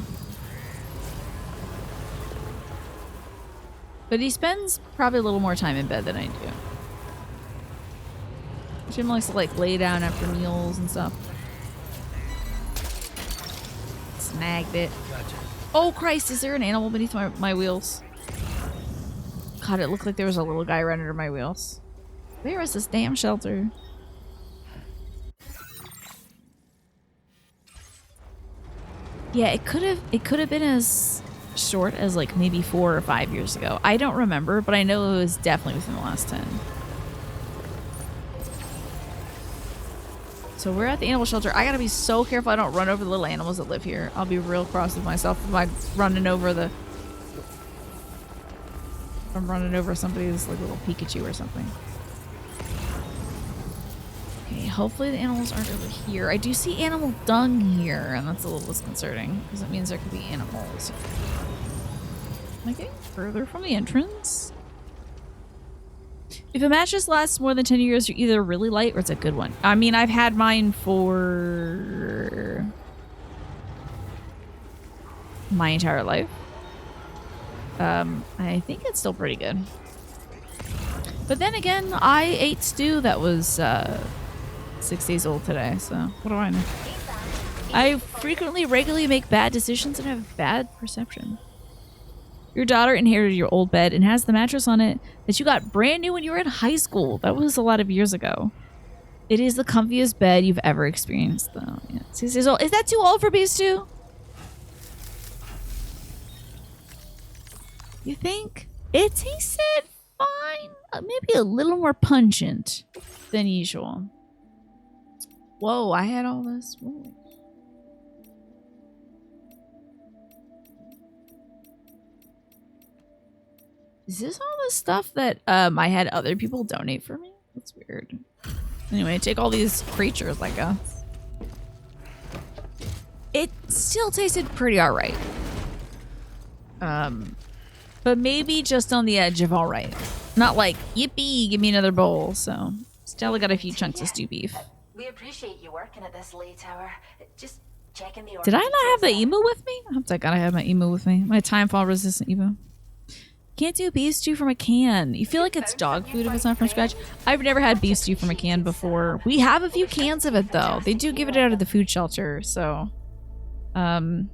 But he spends probably a little more time in bed than I do. Jim likes to like lay down after meals and stuff. snagged it. Gotcha. Oh, Christ, is there an animal beneath my wheels? God, it looked like there was a little guy right under my wheels. Where is this damn shelter? Yeah, it could have been as short as like maybe 4 or 5 years ago. I don't remember, but I know it was definitely within the last 10. So we're at the animal shelter. I gotta be so careful I don't run over the little animals that live here. I'll be real cross with myself if I'm running over the... if I'm running over somebody's like little Pikachu or something. Okay, hopefully the animals aren't over here. I do see animal dung here, and that's a little disconcerting because it means there could be animals. Am I getting further from the entrance? If a mattress lasts more than 10 years, you're either really light or it's a good one. I mean, I've had mine for my entire life. I think it's still pretty good. But then again, I ate stew that was 6 days old today, so what do I know? I regularly make bad decisions and have bad perception. Your daughter inherited your old bed and has the mattress on it that you got brand new when you were in high school. That was a lot of years ago. It is the comfiest bed you've ever experienced, though. Yeah. 6 years old. Is that too old for Beast 2? You think? It tasted fine. Maybe a little more pungent than usual. Whoa, I had all this. Whoa. Is this all the stuff that I had other people donate for me? That's weird. Anyway, take all these creatures, I guess. It still tasted pretty alright. But maybe just on the edge of alright. Not like, yippee, give me another bowl. So, still got a few chunks of stew beef. We appreciate you working at this late hour. Just checking the order. Did I not have the emu with me? I hope I gotta have my emu with me. My timefall resistant emu. Can't do beef stew from a can. You feel like it's dog food if it's not from scratch. I've never had beef stew from a can before. We have a few cans of it though. They do give it out of the food shelter, so I'm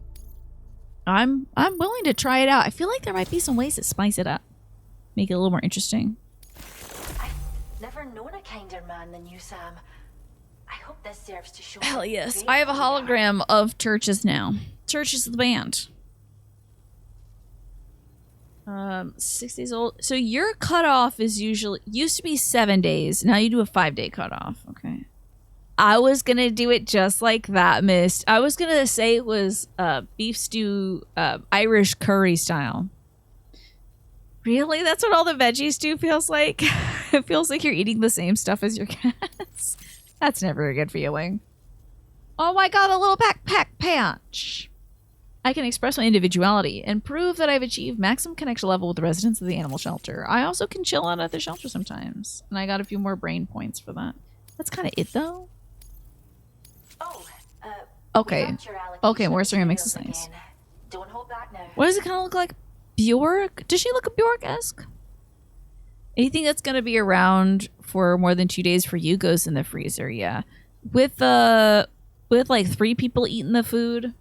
willing to try it out. I feel like there might be some ways to spice it up. Make it a little more interesting. I've never known a kinder man than you, Sam. I hope this serves to show. Hell yes. I have a hologram of Churches now. Churches the band. 6 days old. So your cutoff is used to be 7 days. Now you do a 5-day cutoff. Okay. I was gonna do it just like that, Mist. I was gonna say it was beef stew, Irish curry style. Really? That's what all the veggie stew feels like? It feels like you're eating the same stuff as your cats. That's never a good feeling. Oh my god, a little backpack patch. I can express my individuality and prove that I've achieved maximum connection level with the residents of the animal shelter. I also can chill out at the shelter sometimes. And I got a few more brain points for that. That's kind of it, though. Okay. Okay, more ceramics is nice. Don't hold back now. What does it kind of look like? Bjork? Does she look Bjork-esque? Anything that's going to be around for more than 2 days for you goes in the freezer, yeah. With like 3 people eating the food,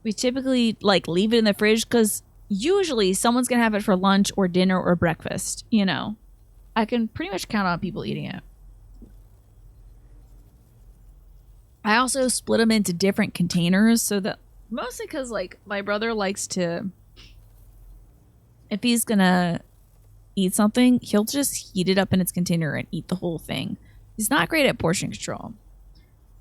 we typically like leave it in the fridge because usually someone's gonna have it for lunch or dinner or breakfast. You know, I can pretty much count on people eating it. I also split them into different containers so that mostly because like my brother likes to, if he's gonna eat something, he'll just heat it up in its container and eat the whole thing. He's not great at portion control.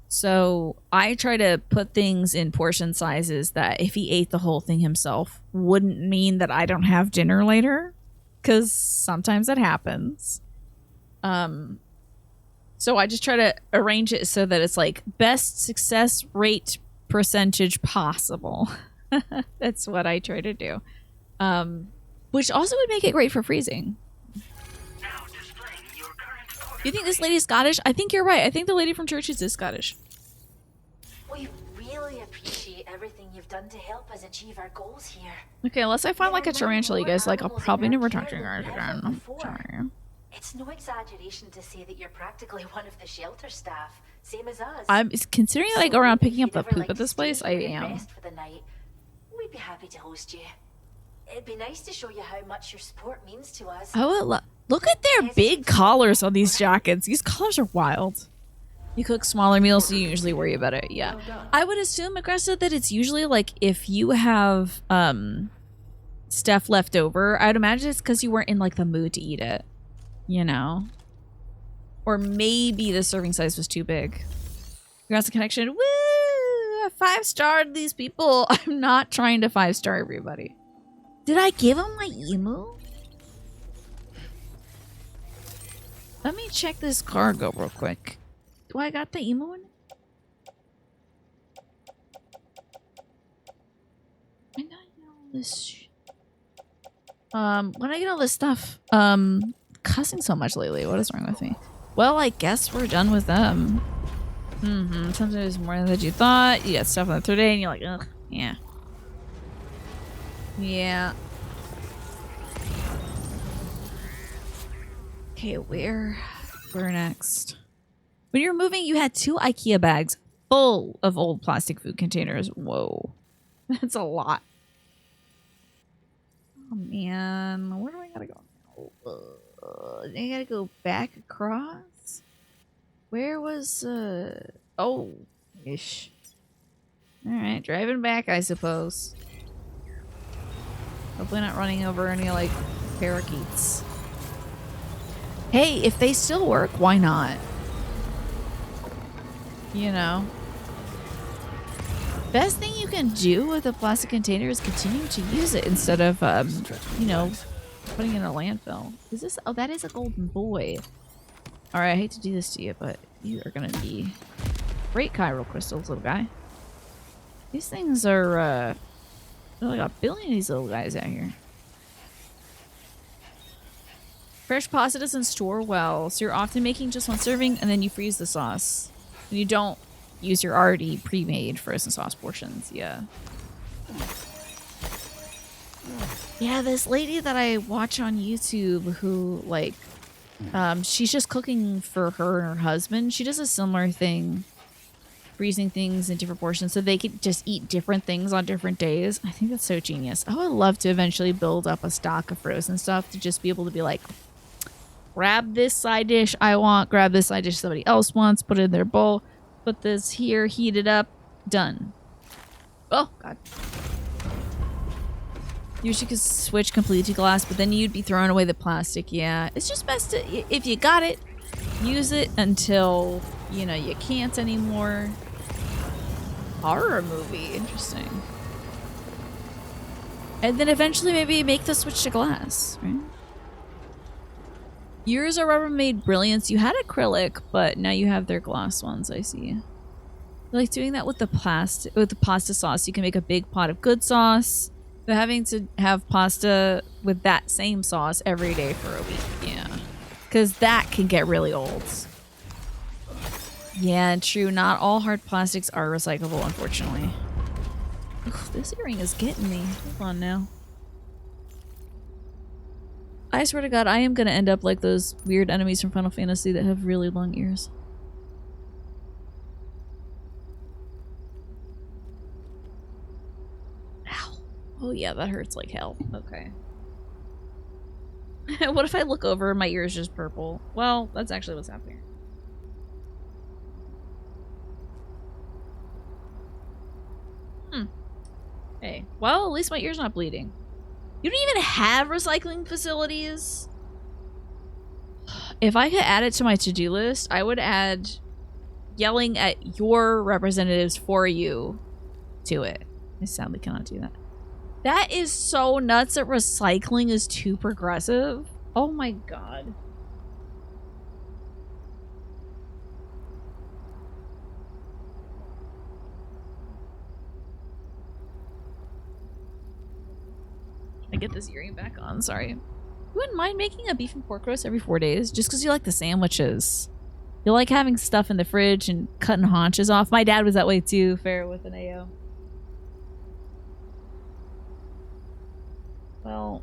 So I try to put things in portion sizes that if he ate the whole thing himself wouldn't mean that I don't have dinner later, because sometimes that happens. So I just try to arrange it so that it's like best success rate percentage possible. That's what I try to do. Which also would make it great for freezing. You think this lady's Scottish? I think you're right. I think the lady from Churches is Scottish. We really appreciate everything you've done to help us achieve our goals here. Okay, unless I find like a tarantula, you guys like, I'll probably never talk to you guys again. I'm sorry. It's no exaggeration to say that you're practically one of the shelter staff, same as us. I'm considering that I go around picking up the poop at this place. I am. Rest for the night, we'd be happy to host you. It'd be nice to show you how much your support means to us. I would look at their big collars on these jackets. These collars are wild. You cook smaller meals, so you usually worry about it. Yeah, I would assume, Aggressive, that it's usually like if you have stuff left over. I'd imagine it's because you weren't in like the mood to eat it. You know, or maybe the serving size was too big. Congrats on connection. Woo! I 5-starred these people. I'm not trying to 5-star everybody. Did I give him my emu? Let me check this cargo real quick. Do I got the emu in it? I got all this. When I get all this stuff, cussing so much lately. What is wrong with me? Well, I guess we're done with them. Sometimes it's more than you thought. You got stuff on the third day, and you're like, ugh, yeah. Yeah. Okay, where next? When you were moving, you had 2 IKEA bags full of old plastic food containers. Whoa. That's a lot. Oh, man. Where do I gotta go now? I gotta go back across? Where was, oh, ish. Alright, driving back, I suppose. Hopefully not running over any, like, parakeets. Hey, if they still work, why not? You know? Best thing you can do with a plastic container is continue to use it instead of, you know, putting it in a landfill. Is this? Oh, that is a golden boy. Alright, I hate to do this to you, but you are gonna be great chiral crystals, little guy. These things are, there's like a billion of these little guys out here. Fresh pasta doesn't store well, so you're often making just one serving and then you freeze the sauce. And you don't use your already pre-made frozen sauce portions. Yeah. Yeah, this lady that I watch on YouTube who, like, she's just cooking for her and her husband. She does a similar thing, freezing things in different portions so they could just eat different things on different days. I think that's so genius. I would love to eventually build up a stock of frozen stuff to just be able to be like, grab this side dish I want, grab this side dish somebody else wants, put it in their bowl, put this here, heat it up, done. Oh, God. You could switch completely to glass, but then you'd be throwing away the plastic. Yeah, it's just best to, if you got it, use it until, you know, you can't anymore. Horror movie, interesting. And then eventually maybe make the switch to glass, right? Yours are Rubbermaid Brilliance. You had acrylic, but now you have their glass ones, I see. I like doing that with the pasta sauce. You can make a big pot of good sauce, but having to have pasta with that same sauce every day for a week, yeah. Because that can get really old. Yeah, true. Not all hard plastics are recyclable, unfortunately. Oof, this earring is getting me. Hold on now. I swear to God, I am going to end up like those weird enemies from Final Fantasy that have really long ears. Ow. Oh yeah, that hurts like hell. Okay. What if I look over and my ear is just purple? Well, that's actually what's happening. Hey, well, at least my ear's not bleeding. You don't even have recycling facilities? If I could add it to my to-do list, I would add yelling at your representatives for you to it. I sadly cannot do that. That is so nuts that recycling is too progressive. Oh my God. I get this earring back on, sorry. You wouldn't mind making a beef and pork roast every 4 days just because you like the sandwiches. You like having stuff in the fridge and cutting haunches off. My dad was that way too, fair with an AO. Well,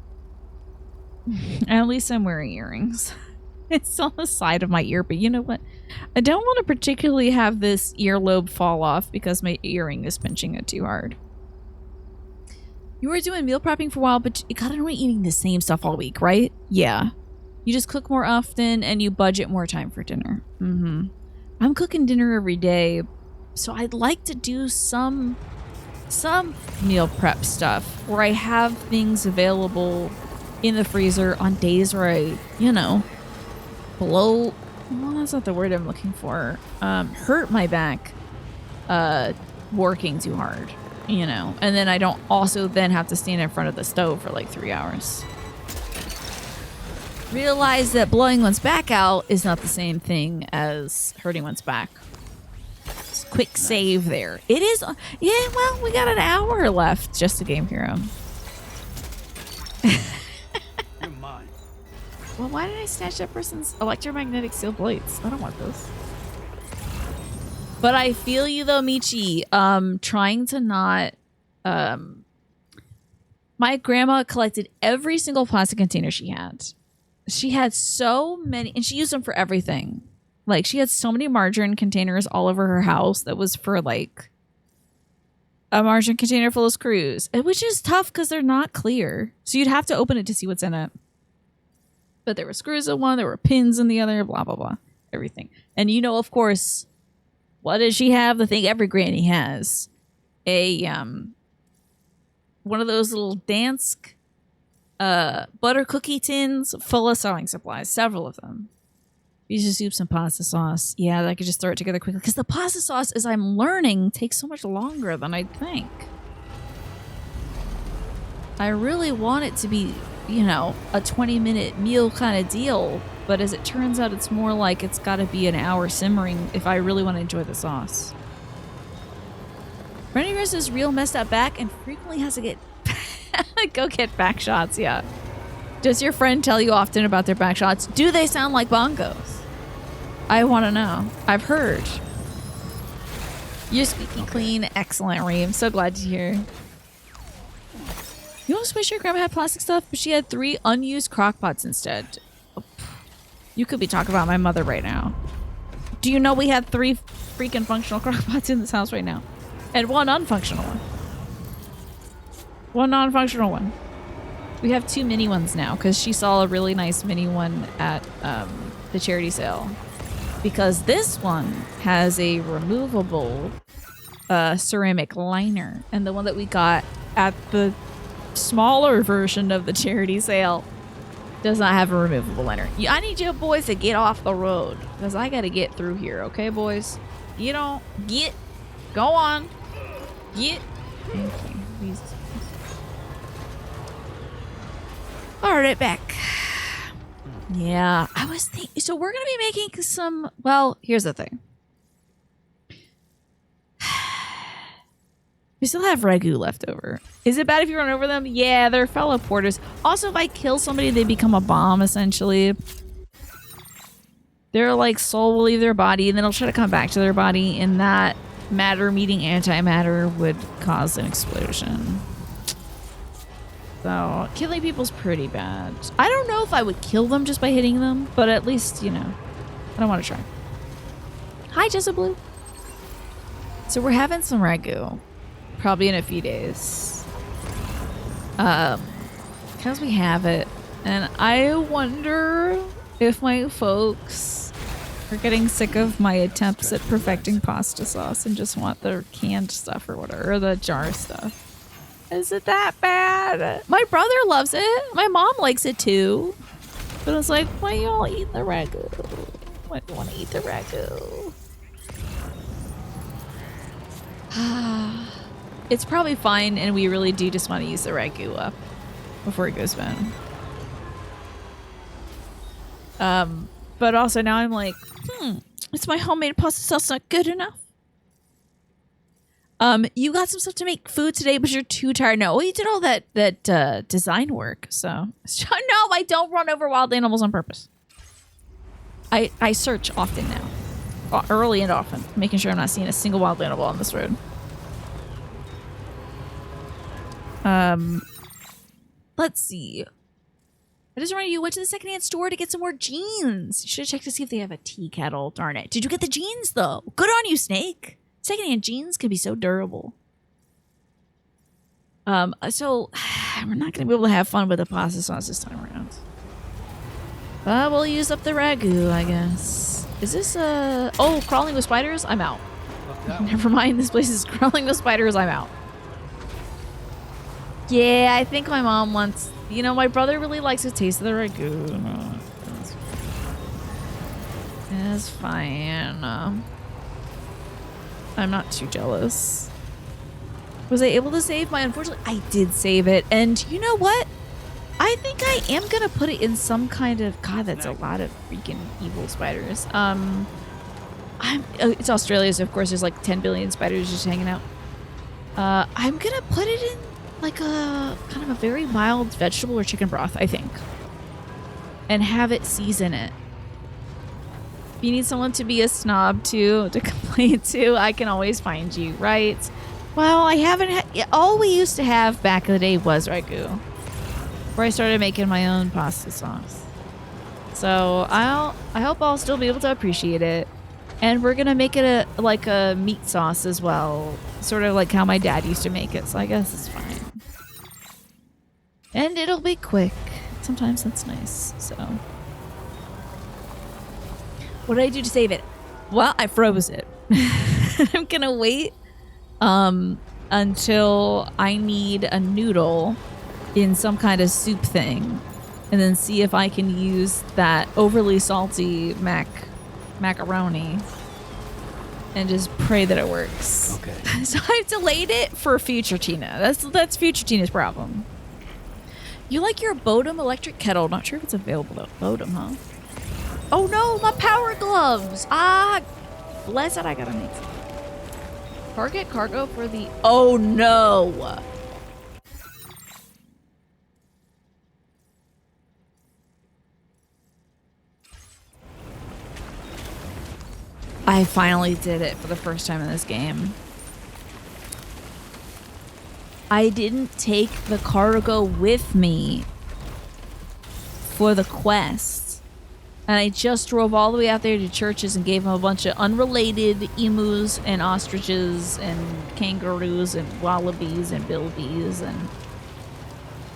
at least I'm wearing earrings. It's on the side of my ear, but you know what? I don't want to particularly have this earlobe fall off because my earring is pinching it too hard. You were doing meal prepping for a while, but you got annoyed eating the same stuff all week, right? Yeah. You just cook more often and you budget more time for dinner. I'm cooking dinner every day, so I'd like to do some meal prep stuff where I have things available in the freezer on days where I, you know, well, that's not the word I'm looking for. Hurt my back working too hard, you know, and then I don't also then have to stand in front of the stove for like 3 hours. Realize that blowing one's back out is not the same thing as hurting one's back. Just quick save there. It is, yeah, well, we got an hour left just to Game Hero. You're mine. Well, why did I snatch that person's electromagnetic steel blades? I don't want those. But I feel you though, Michi. Trying to not, my grandma collected every single plastic container she had. She had so many, and she used them for everything. Like, she had so many margarine containers all over her house that was for, like, a margarine container full of screws. Which is tough because they're not clear. So you'd have to open it to see what's in it. But there were screws in one, there were pins in the other, blah, blah, blah. Everything. And you know, of course, what does she have? The thing every granny has. One of those little Dansk butter cookie tins full of sewing supplies, several of them. Beef soups and pasta sauce. Yeah, I could just throw it together quickly because the pasta sauce, as I'm learning, takes so much longer than I'd think. I really want it to be, you know, a 20-minute meal kind of deal, but as it turns out, it's more like it's got to be an hour simmering if I really want to enjoy the sauce. Running Riz is real messed up back and frequently has to get go get back shots. Yeah. Does your friend tell you often about their back shots? Do they sound like bongos? I want to know. I've heard. You're squeaky clean. Excellent, Reem. So glad to hear. You almost wish your grandma had plastic stuff, but she had 3 unused crock pots instead. Oh, you could be talking about my mother right now. Do you know we had 3 freaking functional crock pots in this house right now? And 1 unfunctional one. 1 non-functional one. We have 2 mini ones now because she saw a really nice mini one at the charity sale. Because this one has a removable ceramic liner. And the one that we got at the smaller version of the charity sale does not have a removable liner. I need you boys to get off the road because I got to get through here. Okay, boys? You don't get. Go on. Get. Okay. These. All right, back. Yeah, I was thinking. So we're gonna be making some. Well, here's the thing. We still have ragu left over. Is it bad if you run over them? Yeah, they're fellow porters. Also, if I kill somebody, they become a bomb. Essentially, their like soul will leave their body, and then it'll try to come back to their body, and that matter meeting antimatter would cause an explosion. So, killing people's pretty bad. I don't know if I would kill them just by hitting them, but at least, you know, I don't want to try. Hi, Jessa Blue. So we're having some ragu, probably in a few days. Because we have it, and I wonder if my folks are getting sick of my attempts at perfecting pasta sauce and just want the canned stuff or whatever, or the jar stuff. Is it that bad? My brother loves it. My mom likes it too. But it's like, why y'all eat the ragu? Why do you want to eat the ragu? It's probably fine, and we really do just want to use the ragu up before it goes bad. But also now I'm like, is my homemade pasta sauce not good enough? You got some stuff to make food today, but you're too tired. No, well, you did all that design work, so no, I don't run over wild animals on purpose. I search often now, early and often, making sure I'm not seeing a single wild animal on this road. Let's see. I just remember you went to the secondhand store to get some more jeans. You should have checked to see if they have a tea kettle. Darn it. Did you get the jeans, though? Good on you, Snake. Secondhand jeans can be so durable. So we're not going to be able to have fun with the pasta sauce this time around. But we'll use up the ragu, I guess. Is this, oh, crawling with spiders? I'm out. Never mind, this place is crawling with spiders. I'm out. Yeah, I think my mom wants... You know, my brother really likes the taste of the ragu. That's fine. I'm not too jealous. Was I able to save my... Unfortunately, I did save it. And you know what? I think I am going to put it in some kind of... God, that's a lot of freaking evil spiders. It's Australia, so of course there's like 10 billion spiders just hanging out. I'm going to put it in like a kind of a very mild vegetable or chicken broth, I think. And have it season it. If you need someone to be a snob to complain to, I can always find you, right? Well, I haven't had... All we used to have back in the day was ragu. Before I started making my own pasta sauce. So I hope I'll still be able to appreciate it. And we're gonna make it like a meat sauce as well. Sort of like how my dad used to make it, so I guess it's fine. And it'll be quick. Sometimes that's nice, so. What did I do to save it? Well, I froze it. I'm gonna wait until I need a noodle in some kind of soup thing. And then see if I can use that overly salty macaroni and just pray that it works. Okay. So I've delayed it for future Tina. That's future Tina's problem. You like your Bodum electric kettle? Not sure if it's available though. Bodum, huh? Oh no, my power gloves! Ah, bless it, I gotta make some. Target cargo for the... Oh no! I finally did it for the first time in this game. I didn't take the cargo with me for the quest. And I just drove all the way out there to churches and gave them a bunch of unrelated emus and ostriches and kangaroos and wallabies and bilbies and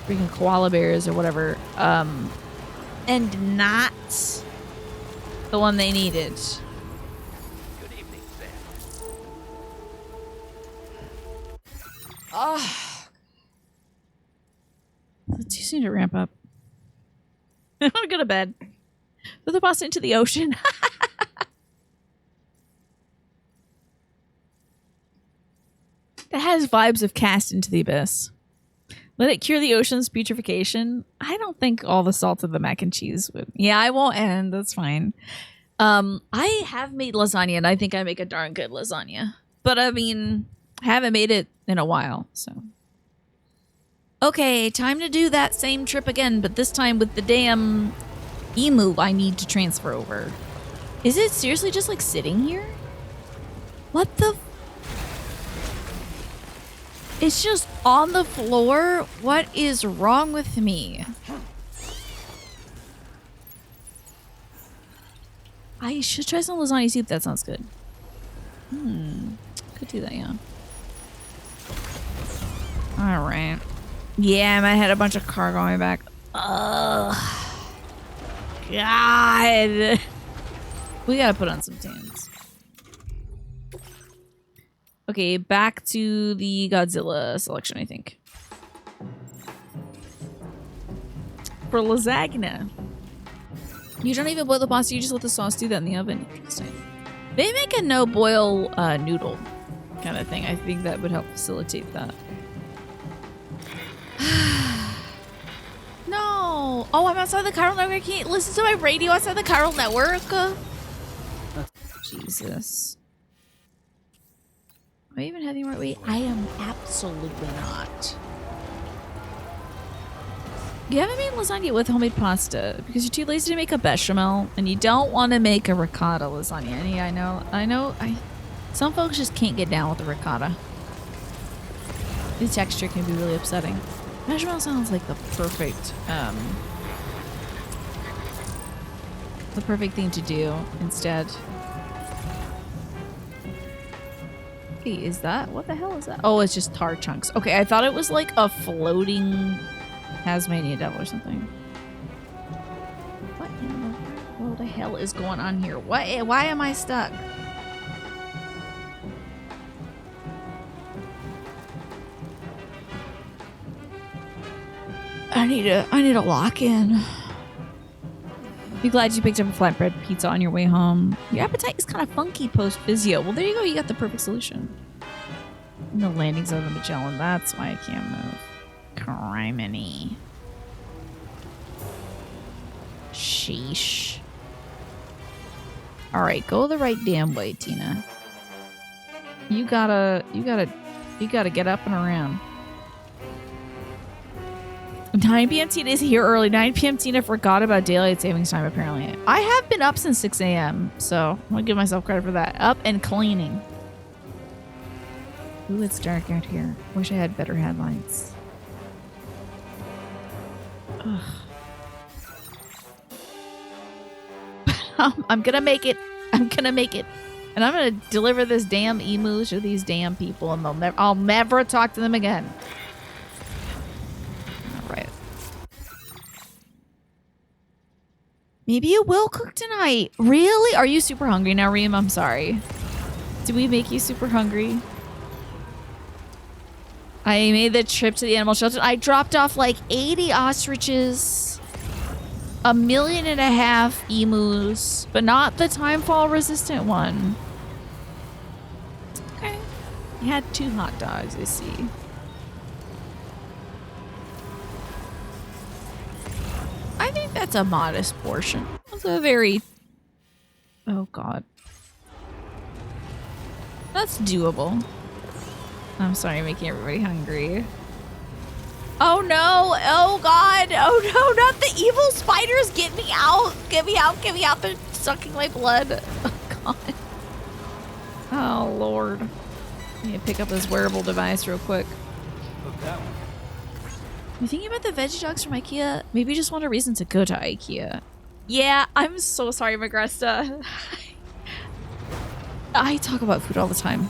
freaking koala bears or whatever. And not the one they needed. Oh, it's too soon to ramp up. I want to go to bed. Throw the boss into the ocean. That has vibes of Cast into the Abyss. Let it cure the ocean's putrefaction. I don't think all the salt of the mac and cheese would. Yeah, I won't end. That's fine. I have made lasagna, and I think I make a darn good lasagna. But I mean, I haven't made it in a while, so. Okay, time to do that same trip again, but this time with the damn emu I need to transfer over. Is it seriously just like sitting here? What the? It's just on the floor? What is wrong with me? I should try some lasagna soup. That sounds good. Could do that, yeah. Alright. Yeah, I might have a bunch of cargo on my back. Ugh. God. We gotta put on some tans. Okay, back to the Godzilla selection, I think. For lasagna. You don't even boil the pasta, you just let the sauce do that in the oven. Interesting. They make a no-boil noodle kind of thing. I think that would help facilitate that. No! Oh, I'm outside the chiral network. I can't listen to my radio outside the chiral network. Jesus. Am I even having more weight? I am absolutely not. You haven't made lasagna with homemade pasta because you're too lazy to make a bechamel and you don't want to make a ricotta lasagna. And yeah, I know. Some folks just can't get down with the ricotta. The texture can be really upsetting. Bechamel sounds like the perfect the perfect thing to do instead. Hey, is that? What the hell is that? Oh, it's just tar chunks. Okay, I thought it was like a floating Tasmanian devil or something. What in the hell is going on here? Why am I stuck? I need a lock in. Be glad you picked up a flatbread pizza on your way home. Your appetite is kind of funky post physio. Well, there you go. You got the perfect solution. In the landing zone of the Magellan. That's why I can't move. Criminy. Sheesh. All right, go the right damn way, Tina. You gotta get up and around. 9 p.m. Tina is here early. 9 p.m. Tina forgot about daylight savings time, apparently. I have been up since 6 a.m., so I'm going to give myself credit for that. Up and cleaning. Ooh, it's dark out here. Wish I had better headlights. Ugh. I'm going to make it. I'm going to make it. And I'm going to deliver this damn emu to these damn people, and I'll never talk to them again. Right. Maybe it will cook tonight. Really? Are you super hungry now, Reem? I'm sorry. Did we make you super hungry? I made the trip to the animal shelter. I dropped off like 80 ostriches, 1.5 million emus, but not the timefall resistant one. Okay. You had 2 hot dogs, I see. I think that's a modest portion. That's a very... Oh, God. That's doable. I'm sorry, making everybody hungry. Oh, no. Oh, God. Oh, no. Not the evil spiders. Get me out. Get me out. Get me out. They're sucking my blood. Oh, God. Oh, Lord. I need to pick up this wearable device real quick. Look that one. You thinking about the veggie dogs from IKEA? Maybe you just want a reason to go to IKEA. Yeah, I'm so sorry, Magresta. I talk about food all the time.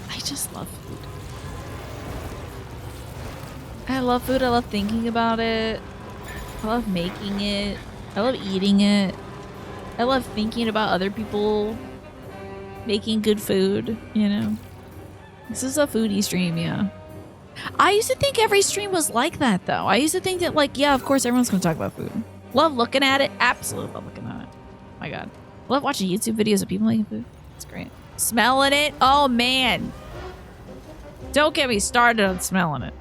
I just love food. I love food. I love thinking about it. I love making it. I love eating it. I love thinking about other people making good food, you know? This is a foodie stream, yeah. I used to think every stream was like that, though. I used to think that, like, yeah, of course, everyone's going to talk about food. Love looking at it. Absolutely love looking at it. My God. Love watching YouTube videos of people making food. It's great. Smelling it? Oh, man. Don't get me started on smelling it.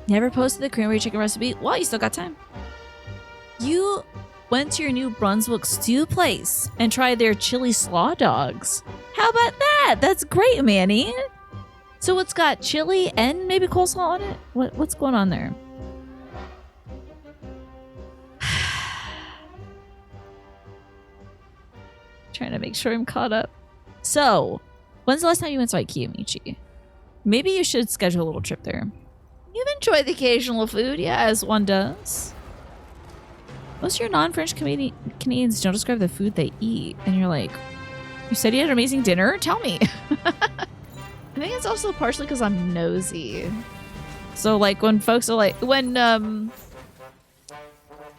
Never posted the cranberry chicken recipe? Well, you still got time. You went to your New Brunswick stew place and tried their chili slaw dogs. How about that? That's great, Manny. So it's got chili and maybe coleslaw on it? What's going on there? Trying to make sure I'm caught up. So, when's the last time you went to IKEA, Michi? Maybe you should schedule a little trip there. You've enjoyed the occasional food, yeah, as one does. Most of your non-French Canadians don't describe the food they eat. And you're like, you said you had an amazing dinner? Tell me. I think it's also partially because I'm nosy. So, like, when folks are like, when, I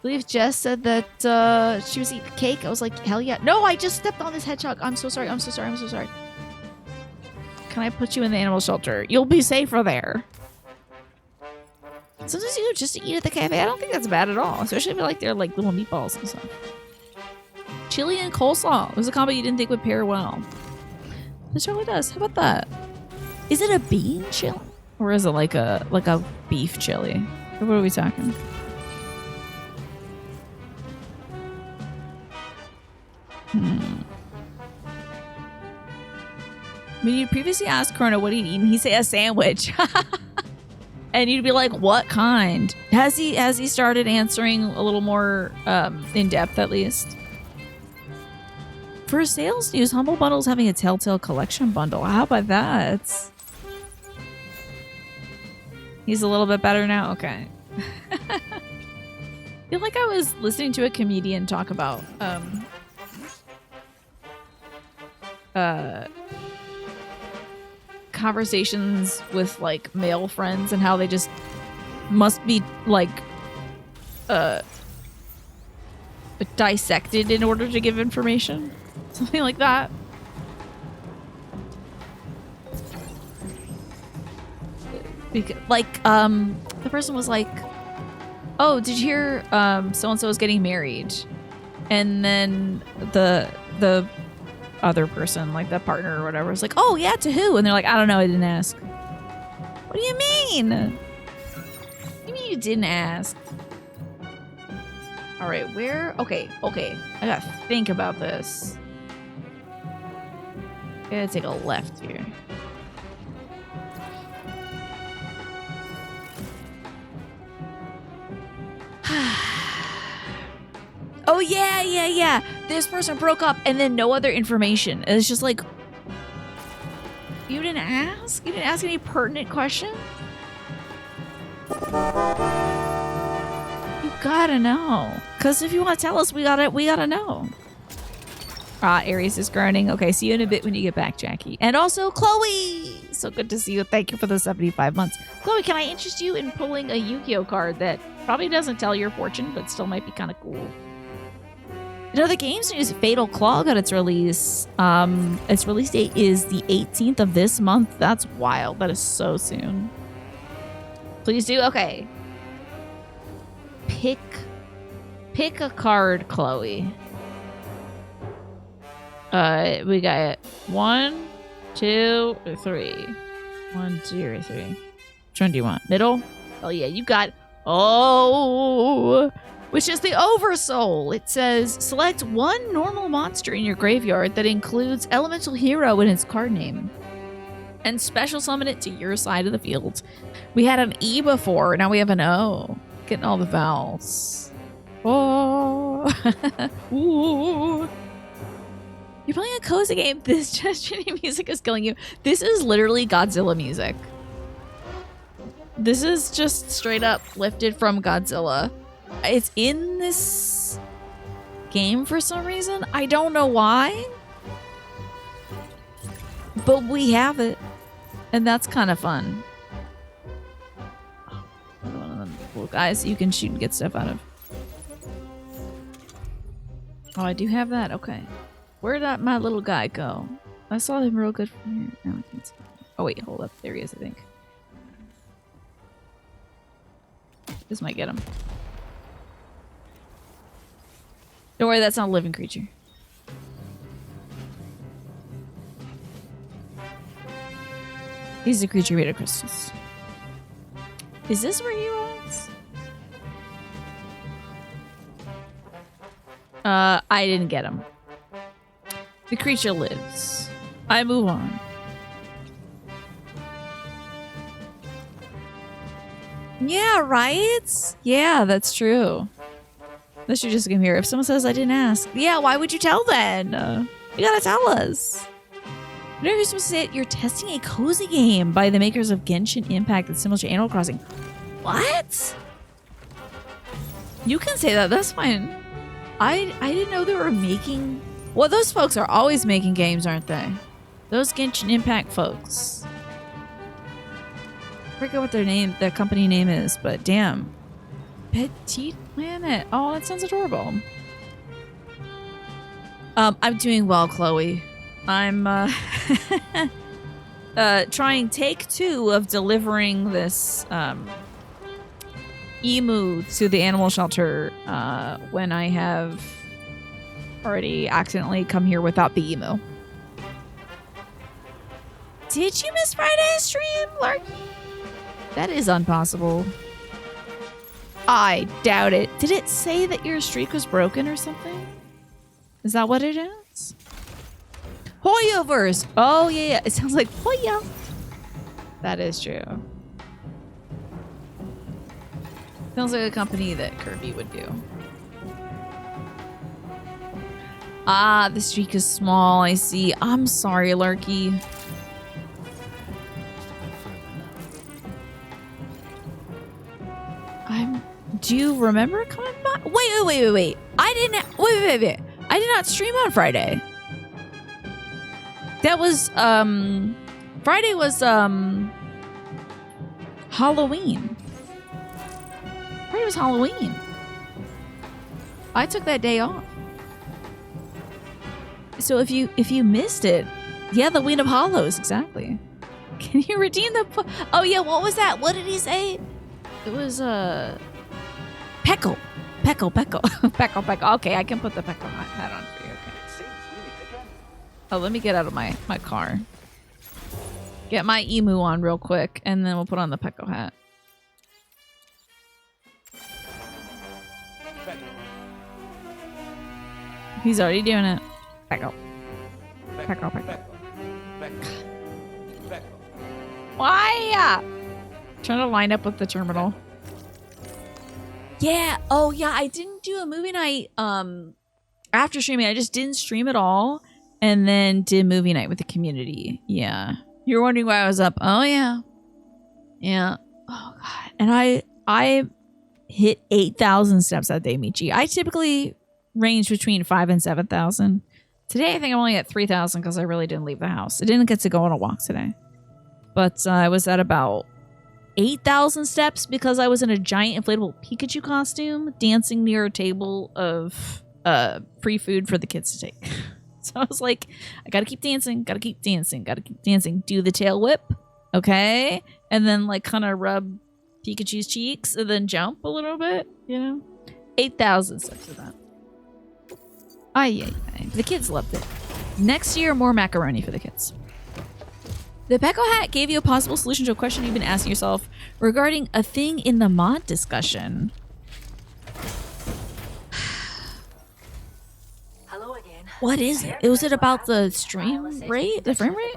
believe Jess said that she was eating cake, I was like, hell yeah. No, I just stepped on this hedgehog. I'm so sorry. I'm so sorry. I'm so sorry. Can I put you in the animal shelter? You'll be safer there. Sometimes you just eat at the cafe. I don't think that's bad at all. Especially if you like they're like little meatballs and stuff. Chili and coleslaw. It was a combo you didn't think would pair well. It certainly does. How about that? Is it a bean chili? Or is it like a beef chili? Or what are we talking? When you previously asked Corona what he'd eaten, he'd say a sandwich. And you'd be like, what kind? Has he started answering a little more in depth at least? For sales news, Humble Bundle's having a Telltale Collection bundle. How about that? He's a little bit better now? Okay. feel like I was listening to a comedian talk about conversations with like male friends and how they just must be like dissected in order to give information. Something like that. Because, like, the person was like, oh, did you hear so-and-so is getting married? And then the other person, like the partner or whatever, was like, oh yeah, to who? And they're like, I don't know, I didn't ask. What do you mean? What do you mean you didn't ask? All right, where? Okay. I gotta think about this. I gotta take a left here. Oh, yeah. This person broke up and then no other information. It's just like, you didn't ask? You didn't ask any pertinent questions? You gotta know. Because if you want to tell us, we gotta know. Aries is groaning. Okay, see you in a bit when you get back, Jackie. And also, Chloe! So good to see you. Thank you for the 75 months. Chloe, can I interest you in pulling a Yu-Gi-Oh card that probably doesn't tell your fortune, but still might be kind of cool? You know, the game's news, Fatal Claw got its release. Its release date is the 18th of this month. That's wild. That is so soon. Please do. Okay. Pick a card, Chloe. We got 1, 2, 3. 1, 2, 3. Which one do you want? Middle? Oh yeah, you got. Oh, which is the Oversoul. It says select one normal monster in your graveyard that includes Elemental Hero in its card name, and special summon it to your side of the field. We had an E before, now we have an O. Getting all the vowels. Oh, ooh. You're playing a cozy game. This gesturing music is killing you. This is literally Godzilla music. This is just straight up lifted from Godzilla. It's in this game for some reason. I don't know why. But we have it. And that's kind of fun. One of them cool guys you can shoot and get stuff out of. Oh, I do have that? Okay. Where did my little guy go? I saw him real good from here. Now I can't see. Oh wait, hold up. There he is, I think. This might get him. Don't worry, that's not a living creature. He's a creature made of crystals. Is this where he was? I didn't get him. The creature lives. I move on. Yeah, right? Yeah, that's true. This should just come here. If someone says I didn't ask, yeah, why would you tell then? You gotta tell us. Whenever you're supposed to say it, you're testing a cozy game by the makers of Genshin Impact that's similar to Animal Crossing. What? You can say that. That's fine. I didn't know they were making... Well, those folks are always making games, aren't they? Those Genshin Impact folks. I forget what their company name is, but damn. Petite Planet. Oh, that sounds adorable. I'm doing well, Chloe. I'm trying take 2 of delivering this emu to the animal shelter when I have already accidentally come here without the emu. Did you miss Friday's stream, Larky? That is impossible. I doubt it. Did it say that your streak was broken or something? Is that what it is? Hoyoverse! Oh, yeah. It sounds like Hoya. That is true. Sounds like a company that Kirby would do. Ah, the streak is small. I see. I'm sorry, Larky. I'm Do you remember it coming by? Wait. I didn't. Wait. I did not stream on Friday. That was Friday was Halloween. Friday was Halloween. I took that day off. So if you missed it, yeah, the Ween of Hollows, exactly. Can you redeem the? Oh yeah, what was that? What did he say? It was Peckle. Okay, I can put the Peckle hat on for you. Okay. Oh, let me get out of my car. Get my emu on real quick, and then we'll put on the Peckle hat. He's already doing it. Peckle. Why? Trying to line up with the terminal. Yeah. Oh, yeah. I didn't do a movie night after streaming. I just didn't stream at all, and then did movie night with the community. Yeah. You're wondering why I was up. Oh, yeah. Yeah. Oh, God. And I hit 8,000 steps that day, Michi. I typically range between 5,000 and 7,000. Today, I think I'm only at 3,000 because I really didn't leave the house. I didn't get to go on a walk today. But I was at about 8,000 steps because I was in a giant inflatable Pikachu costume dancing near a table of free food for the kids to take. So I was like, I gotta keep dancing. Do the tail whip, okay? And then like kind of rub Pikachu's cheeks and then jump a little bit, you know? 8,000 steps of that. Ay. The kids loved it. Next year, more macaroni for the kids. The Pecco hat gave you a possible solution to a question you've been asking yourself regarding a thing in the mod discussion. Hello again. What is it? Was it about the stream rate? The frame rate?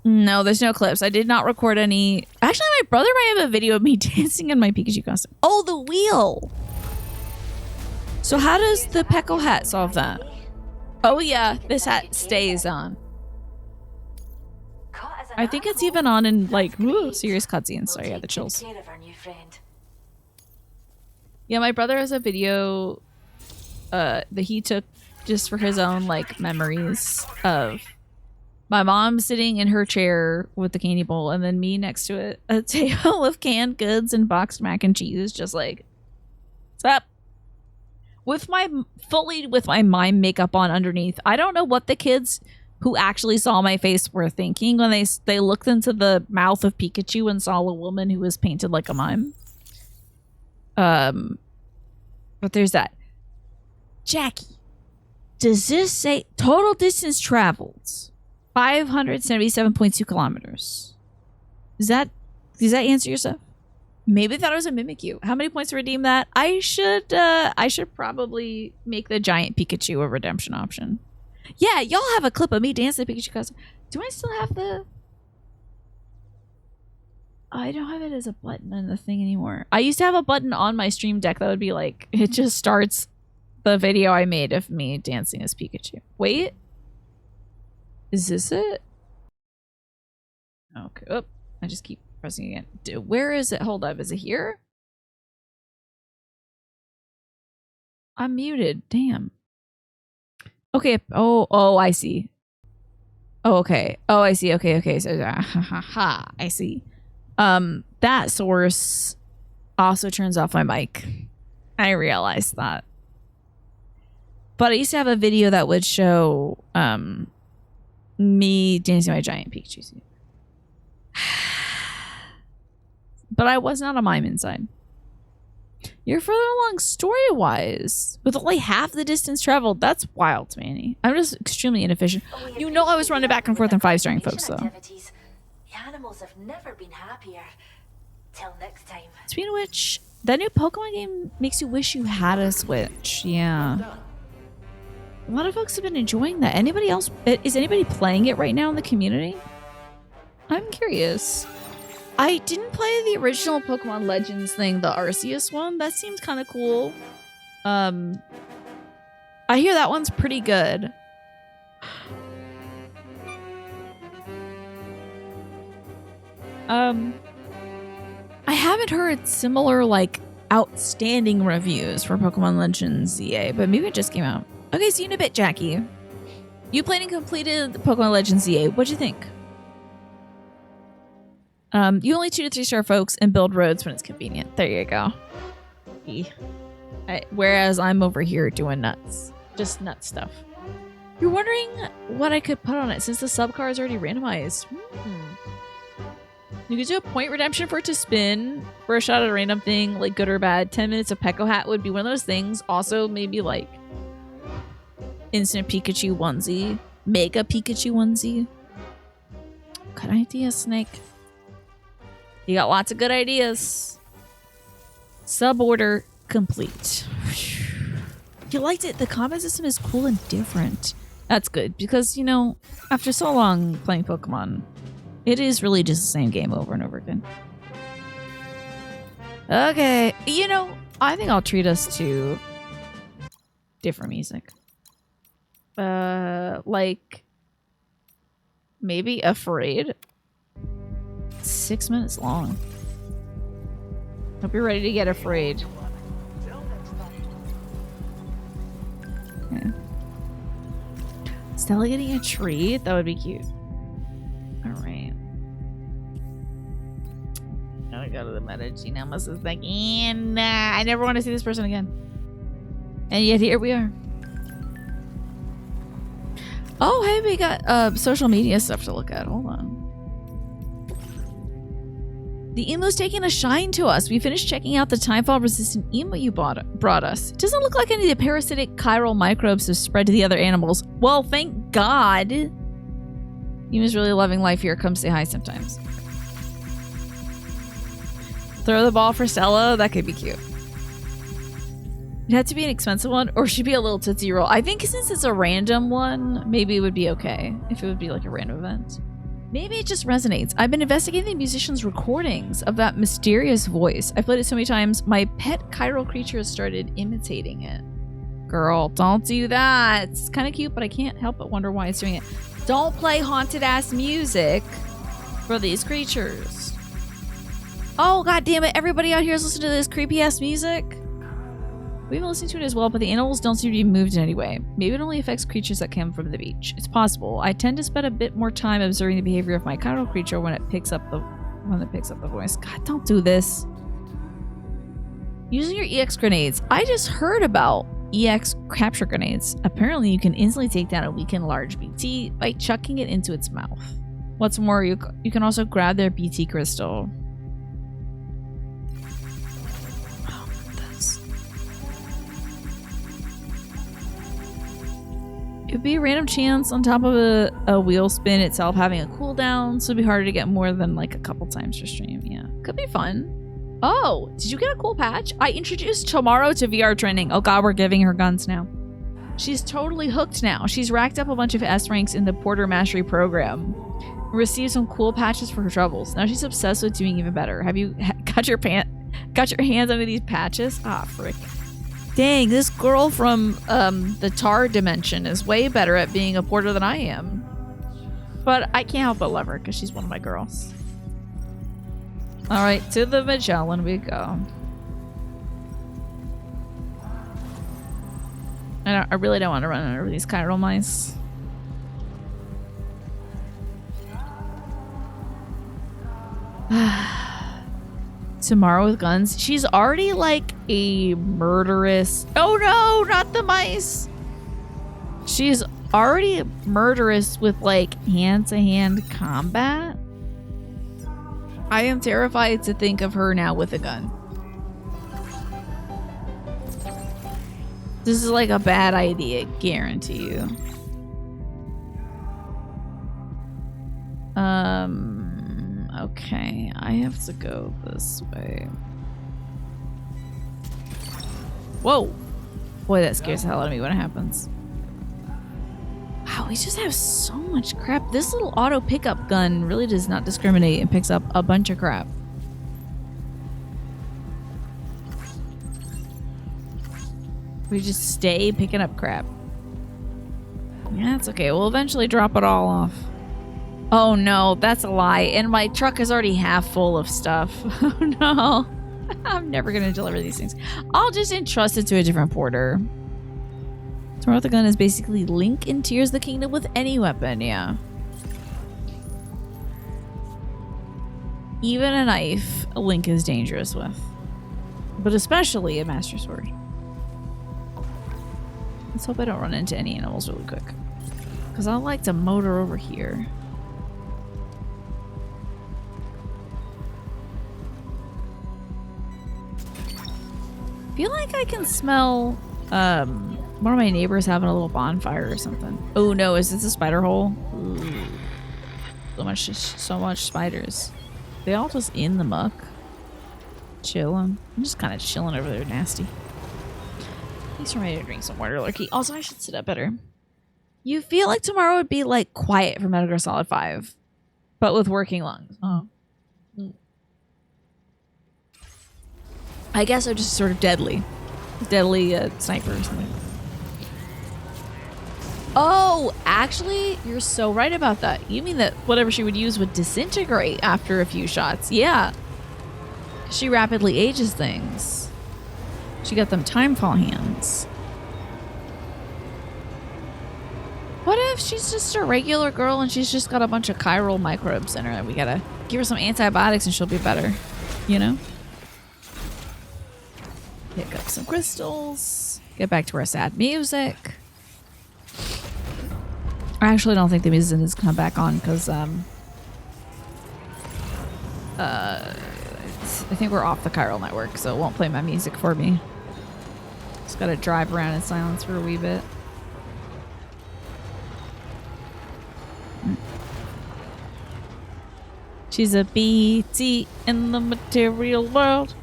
No, there's no clips. I did not record any. Actually, my brother might have a video of me dancing in my Pikachu costume. Oh, the wheel. So how does the Pecco hat solve that? Oh yeah, this hat stays on. I think it's even on in like serious cutscenes. So yeah, the chills. Yeah, my brother has a video that he took just for his own like memories of my mom sitting in her chair with the candy bowl and then me next to it, a table of canned goods and boxed mac and cheese, just like, what's up? With my mime makeup on underneath. I don't know what the kids who actually saw my face were thinking when they looked into the mouth of Pikachu and saw a woman who was painted like a mime. But there's that. Jackie, does this say total distance traveled 577.2 kilometers? Does that answer yourself? Maybe that was a Mimikyu. How many points to redeem that? I should probably make the giant Pikachu a redemption option. Yeah, y'all have a clip of me dancing the Pikachu costume. Do I still have the... I don't have it as a button on the thing anymore. I used to have a button on my stream deck that would be like, it just starts the video I made of me dancing as Pikachu. Wait. Is this it? Okay. Oh, I just keep pressing again. Where is it? Hold up. Is it here? I'm muted. Damn. Okay. Oh, I see. Oh, okay. Oh, I see. Okay. So, I see. That source also turns off my mic. I realized that. But I used to have a video that would show me dancing my giant Pikachu suit. But I was not a mime inside. You're further along story-wise. With only half the distance traveled. That's wild, Manny. I'm just extremely inefficient. You know I was running back and forth and 5-starring folks, though. The animals have never been happier. Till next time. Speaking of which, that new Pokemon game makes you wish you had a Switch. Yeah. A lot of folks have been enjoying that. Anybody else? Is anybody playing it right now in the community? I'm curious. I didn't play the original Pokemon Legends thing, the Arceus one. That seems kind of cool. I hear that one's pretty good. I haven't heard similar, like, outstanding reviews for Pokemon Legends ZA, but maybe it just came out. Okay, see you in a bit, Jackie. You played and completed Pokemon Legends ZA. What'd you think? You only 2 to 3 star folks and build roads when it's convenient. There you go. Whereas I'm over here doing nuts. Just nut stuff. You're wondering what I could put on it since the subcar is already randomized. You could do a point redemption for it to spin for a shot at a random thing, like good or bad. 10 minutes of Pecco Hat would be one of those things. Also, maybe like instant Pikachu onesie. Mega Pikachu onesie. Good idea, Snake. You got lots of good ideas. Suborder complete. You liked it. The combat system is cool and different. That's good because, you know, after so long playing Pokemon, it is really just the same game over and over again. Okay. You know, I think I'll treat us to different music. Like maybe Afraid. 6 minutes long. Hope you're ready to get afraid. Okay. Stella getting a treat? That would be cute. Alright. Gotta go to the meta. Gene Elmas is like, and I never want to see this person again. And yet here we are. Oh, hey, we got social media stuff to look at. Hold on. The emo's taking a shine to us. We finished checking out the timefall resistant emo you brought us. It doesn't look like any of the parasitic chiral microbes have spread to the other animals. Well, thank God. Emo's really loving life here. Come say hi sometimes. Throw the ball for Stella. That could be cute. It had to be an expensive one or should be a little Tootsie Roll. I think since it's a random one, maybe it would be okay if it would be like a random event. Maybe it just resonates. I've been investigating the musician's recordings of that mysterious voice. I've played it so many times, my pet chiral creature has started imitating it. Girl, don't do that. It's kind of cute, but I can't help but wonder why it's doing it. Don't play haunted ass music for these creatures. Oh, god damn it. Everybody out here is listening to this creepy ass music. We've been listening to it as well, but the animals don't seem to be moved in any way. Maybe it only affects creatures that come from the beach. It's possible. I tend to spend a bit more time observing the behavior of my chiral creature when it picks up the voice. God, don't do this. Using your EX grenades. I just heard about EX capture grenades. Apparently, you can instantly take down a weakened large BT by chucking it into its mouth. What's more, you can also grab their BT crystal. It would be a random chance on top of a wheel spin itself having a cooldown, so it'd be harder to get more than like a couple times per stream. Yeah, could be fun. Oh, did you get a cool patch? I introduced Tomorrow to VR training. Oh god, we're giving her guns now. She's totally hooked now. She's racked up a bunch of S ranks in the Porter Mastery program. Received some cool patches for her troubles. Now she's obsessed with doing even better. Have you got your hands under these patches? Ah, frick. Dang, this girl from the Tar dimension is way better at being a porter than I am. But I can't help but love her because she's one of my girls. Alright, to the Magellan we go. I really don't want to run under these chiral mice. Tomorrow with guns. She's already like a murderous. Oh no, not the mice. She's already murderous with like hand-to-hand combat. I am terrified to think of her now with a gun. This is like a bad idea, guarantee you. Okay, I have to go this way. Whoa! Boy, that scares the hell out of me when it happens. Wow, we just have so much crap. This little auto pickup gun really does not discriminate and picks up a bunch of crap. We just stay picking up crap. Yeah, that's okay. We'll eventually drop it all off. Oh no, that's a lie. And my truck is already half full of stuff. Oh no. I'm never going to deliver these things. I'll just entrust it to a different porter. Throw out the gun is basically Link in Tears of the Kingdom with any weapon, yeah. Even a knife, a Link is dangerous with. But especially a Master Sword. Let's hope I don't run into any animals really quick. Because I like to motor over here. I feel like I can smell one of my neighbors having a little bonfire or something. Oh no, is this a spider hole? Ooh. So much spiders. They all just in the muck. Chilling. I'm just kind of chilling over there, nasty. Thanks for me to drink some water, Lurky. Also, I should sit up better. You feel like tomorrow would be like quiet for Metal Gear Solid 5, but with working lungs. Oh. I guess I'm just sort of deadly sniper or something. Oh, actually, you're so right about that. You mean that whatever she would use would disintegrate after a few shots? Yeah. She rapidly ages things. She got them timefall hands. What if she's just a regular girl and she's just got a bunch of chiral microbes in her and we gotta give her some antibiotics and she'll be better? You know? Pick up some crystals. Get back to our sad music. I actually don't think the music is come back on because I think we're off the chiral network, so it won't play my music for me. Just gotta drive around in silence for a wee bit. She's a BT in the material world.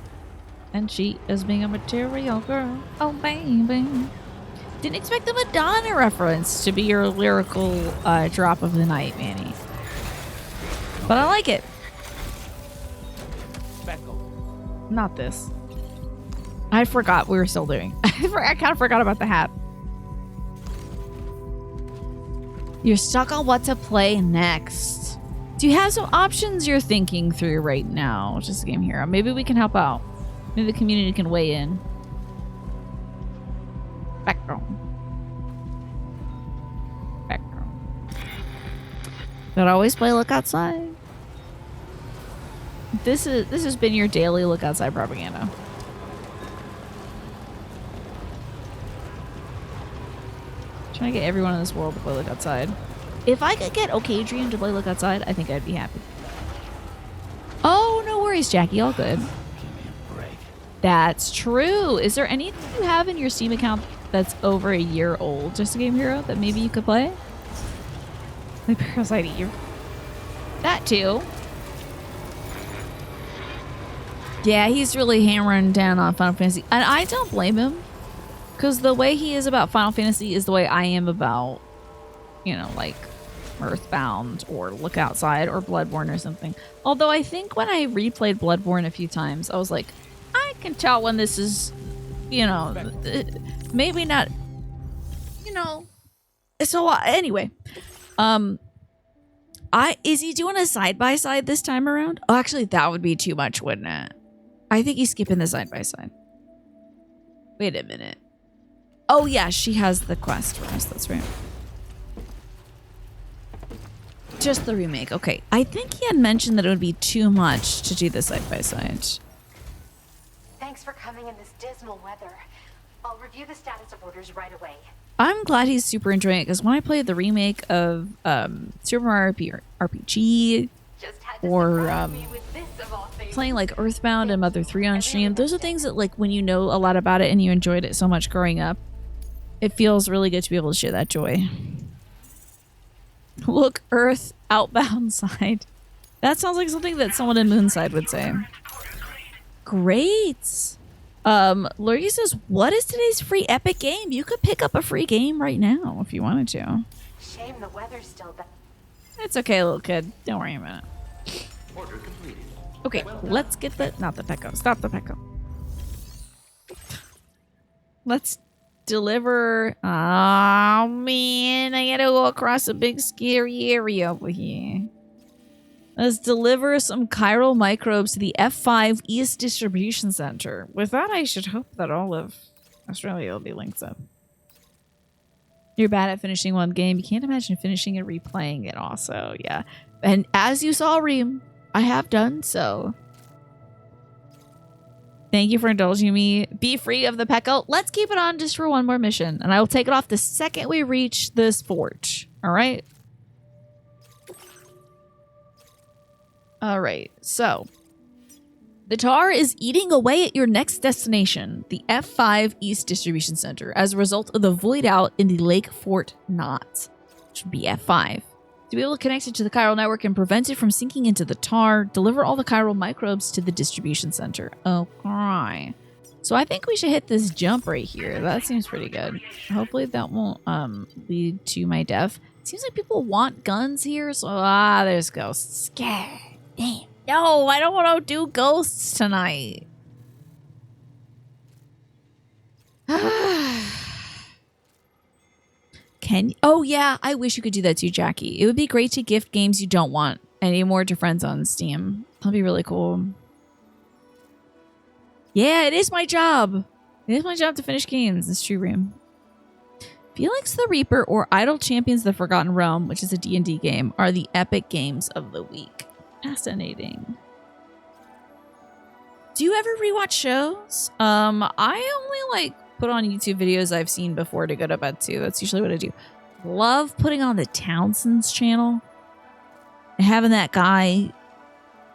And she is being a material girl. Oh, baby. Didn't expect the Madonna reference to be your lyrical drop of the night, Manny. But I like it. Not this. I forgot we were still doing. I kind of forgot about the hat. You're stuck on what to play next. Do you have some options you're thinking through right now? Just a game hero. Maybe we can help out. Maybe the community can weigh in. Background. But always play Look Outside. This has been your daily Look Outside propaganda. Trying to get everyone in this world to play Look Outside. If I could get OK Dream to play Look Outside, I think I'd be happy. Oh, no worries, Jackie. All good. That's true. Is there anything you have in your Steam account that's over a year old, Just a Game Hero, that maybe you could play? Like Parasite Eve. That too. Yeah, he's really hammering down on Final Fantasy. And I don't blame him. Because the way he is about Final Fantasy is the way I am about, you know, like Earthbound or Look Outside or Bloodborne or something. Although I think when I replayed Bloodborne a few times, I was like, I can tell when this is, you know, maybe not, you know. So anyway, is he doing a side-by-side this time around? Oh, actually, that would be too much, wouldn't it? I think he's skipping the side-by-side. Wait a minute. Oh, yeah, she has the quest for us. That's right. Just the remake. Okay. I think he had mentioned that it would be too much to do the side-by-side. Thanks for coming in this dismal weather. I'll review the status of orders right away. I'm glad he's super enjoying it because when I played the remake of Super Mario RPG or playing like Earthbound and Mother 3 on stream, those are things that, like, when you know a lot about it and you enjoyed it so much growing up, it feels really good to be able to share that joy. Look, Earth, outbound side. That sounds like something that someone in Moonside would say. Great. Lurgy says, what is today's free Epic game? You could pick up a free game right now if you wanted to. Shame the weather's still bad. It's okay, little kid. Don't worry about it. Order completed. Okay, let's get the... Not the Pecco. Stop the Pecco. Let's deliver... Oh, man. I gotta go across a big, scary area over here. Let's deliver some chiral microbes to the F5 East Distribution Center. With that, I should hope that all of Australia will be linked up. You're bad at finishing one game. You can't imagine finishing and replaying it also. Yeah. And as you saw, Reem, I have done so. Thank you for indulging me. Be free of the Pecco. Let's keep it on just for one more mission. And I will take it off the second we reach this forge. All right? All right, so the tar is eating away at your next destination, the F5 East Distribution Center, as a result of the void out in the Lake Fort Knot, which would be F5. To be able to connect it to the chiral network and prevent it from sinking into the tar, deliver all the chiral microbes to the distribution center. Okay. So I think we should hit this jump right here. That seems pretty good. Hopefully that won't lead to my death. It seems like people want guns here, so there's ghosts. Scare. Damn. No, I don't want to do ghosts tonight. Oh yeah, I wish you could do that too, Jackie. It would be great to gift games you don't want anymore to friends on Steam. That'd be really cool. Yeah, it is my job. It is my job to finish games. It's true, Reem. Felix the Reaper or Idle Champions the Forgotten Realm, which is a D&D game, are the epic games of the week. Fascinating. Do you ever rewatch shows? I only put on YouTube videos I've seen before to go to bed too. That's usually what I do. Love putting on the Townsend's channel and having that guy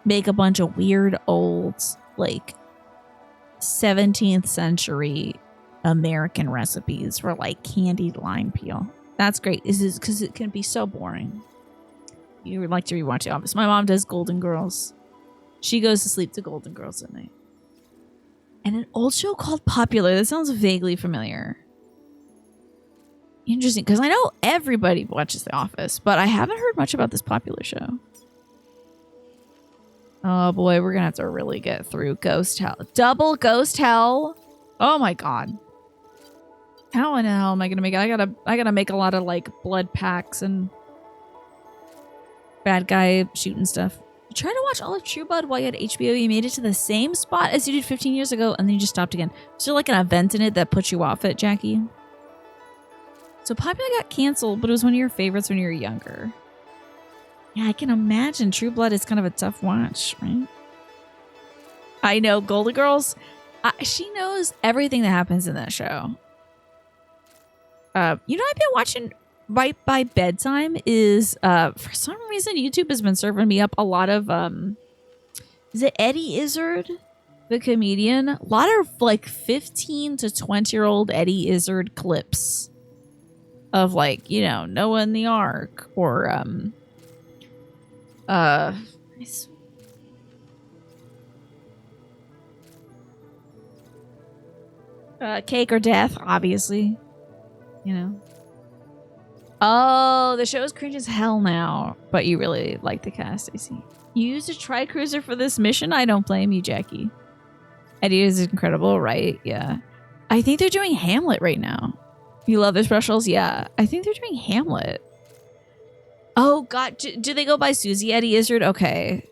make a bunch of weird old 17th century American recipes for candied lime peel. That's great. Is it because it can be so boring. You would like to rewatch it. Obviously, my mom does Golden Girls. She goes to sleep to Golden Girls at night. And an old show called Popular. That sounds vaguely familiar. Interesting, because I know everybody watches The Office, but I haven't heard much about this Popular show. Oh boy, we're gonna have to really get through Ghost Hell. Double Ghost Hell. Oh my god. How in the hell am I gonna make it? I gotta make a lot of blood packs and bad guy shooting stuff. You tried to watch all of True Blood while you had HBO. You made it to the same spot as you did 15 years ago, and then you just stopped again. Is there an event in it that puts you off it, Jackie? So Popular got canceled, but it was one of your favorites when you were younger. Yeah, I can imagine True Blood is kind of a tough watch, right? I know, Golden Girls. She knows everything that happens in that show. I've been watching right by bedtime is for some reason YouTube has been serving me up a lot of is it Eddie Izzard, the comedian? A lot of 15 to 20-year-old Eddie Izzard clips of Noah and the Ark or Cake or Death, obviously. Oh, the show is cringe as hell now, but you really like the cast, I see. You used a tri-cruiser for this mission? I don't blame you, Jackie. Eddie is incredible, right? Yeah. I think they're doing Hamlet right now. You love their specials? Yeah. I think they're doing Hamlet. Oh, God. Do they go by Susie Eddie Izzard? Okay.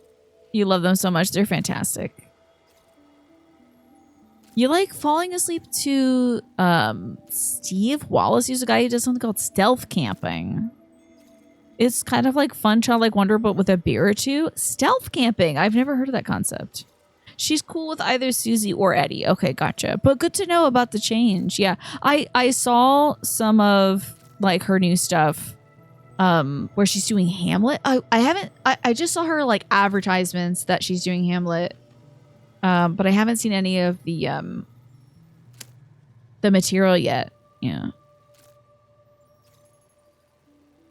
You love them so much. They're fantastic. You like falling asleep to Steve Wallace. He's a guy who does something called stealth camping. It's kind of like Fun Childlike Wonder, but with a beer or two. Stealth camping. I've never heard of that concept. She's cool with either Susie or Eddie. Okay, gotcha. But good to know about the change. Yeah, I saw some of her new stuff where she's doing Hamlet. I just saw her advertisements that she's doing Hamlet. But I haven't seen any of the material yet. Yeah.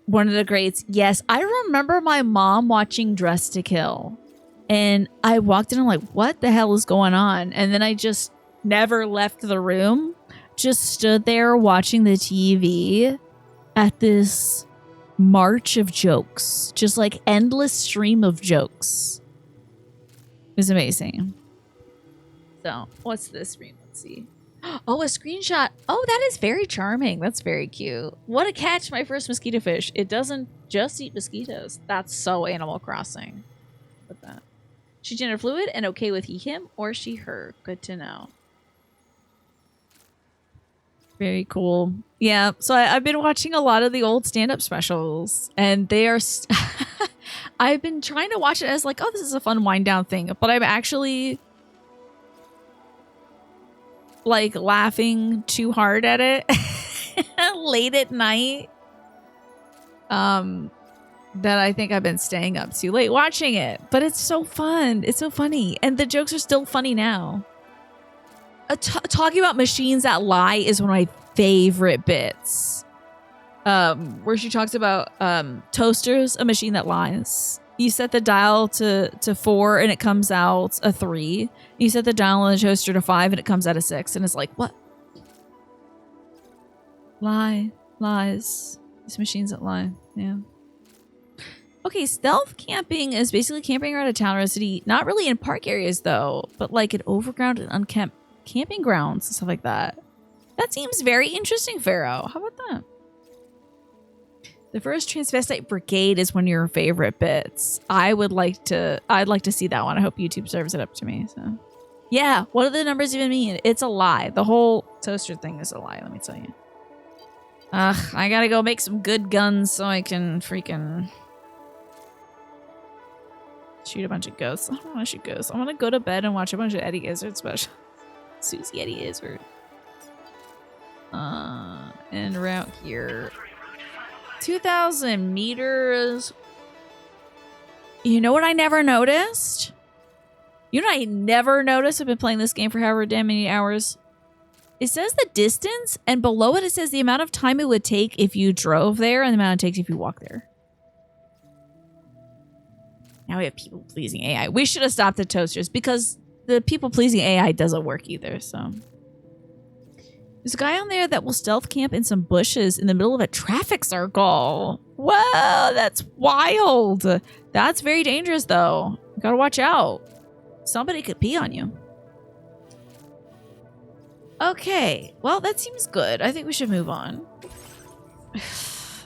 One of the greats. Yes, I remember my mom watching Dress to Kill. And I walked in and I'm like, what the hell is going on? And then I just never left the room. Just stood there watching the TV at this march of jokes. Just endless stream of jokes. It was amazing. So, what's this screen? Let's see. Oh, a screenshot. Oh, that is very charming. That's very cute. What a catch, my first mosquito fish. It doesn't just eat mosquitoes. That's so Animal Crossing. She's gender fluid and okay with he, him, or she, her. Good to know. Very cool. Yeah, so I've been watching a lot of the old stand-up specials, and they are... I've been trying to watch it as like, oh, this is a fun wind-down thing, but I'm actually... like laughing too hard at it late at night. That I think I've been staying up too late watching it, but it's so fun. It's so funny, and the jokes are still funny now. Talking about machines that lie is one of my favorite bits. Where she talks about toasters, a machine that lies. You set the dial to 4 and it comes out a 3. You set the dial on the toaster to 5 and it comes out a 6. And it's like, what? Lies. These machines that lie. Yeah. Okay, stealth camping is basically camping around a town or a city. Not really in park areas though, but like in overground and uncamped camping grounds and stuff like that. That seems very interesting, Pharaoh. How about that? The first transvestite brigade is one of your favorite bits. I'd like to see that one. I hope YouTube serves it up to me. So, yeah. What do the numbers even mean? It's a lie. The whole toaster thing is a lie. Let me tell you. I gotta go make some good guns so I can freaking shoot a bunch of ghosts. I don't want to shoot ghosts. I want to go to bed and watch a bunch of Eddie Izzard special. Susie Eddie Izzard. En route here. 2,000 meters. You know what I never noticed? You know what I never noticed? I've been playing this game for however damn many hours. It says the distance, and below it, it says the amount of time it would take if you drove there and the amount it takes if you walk there. Now we have people-pleasing AI. We should have stopped the toasters because the people-pleasing AI doesn't work either, so... There's a guy on there that will stealth camp in some bushes in the middle of a traffic circle. Whoa, that's wild. That's very dangerous, though. You gotta watch out. Somebody could pee on you. Okay, well, that seems good. I think we should move on.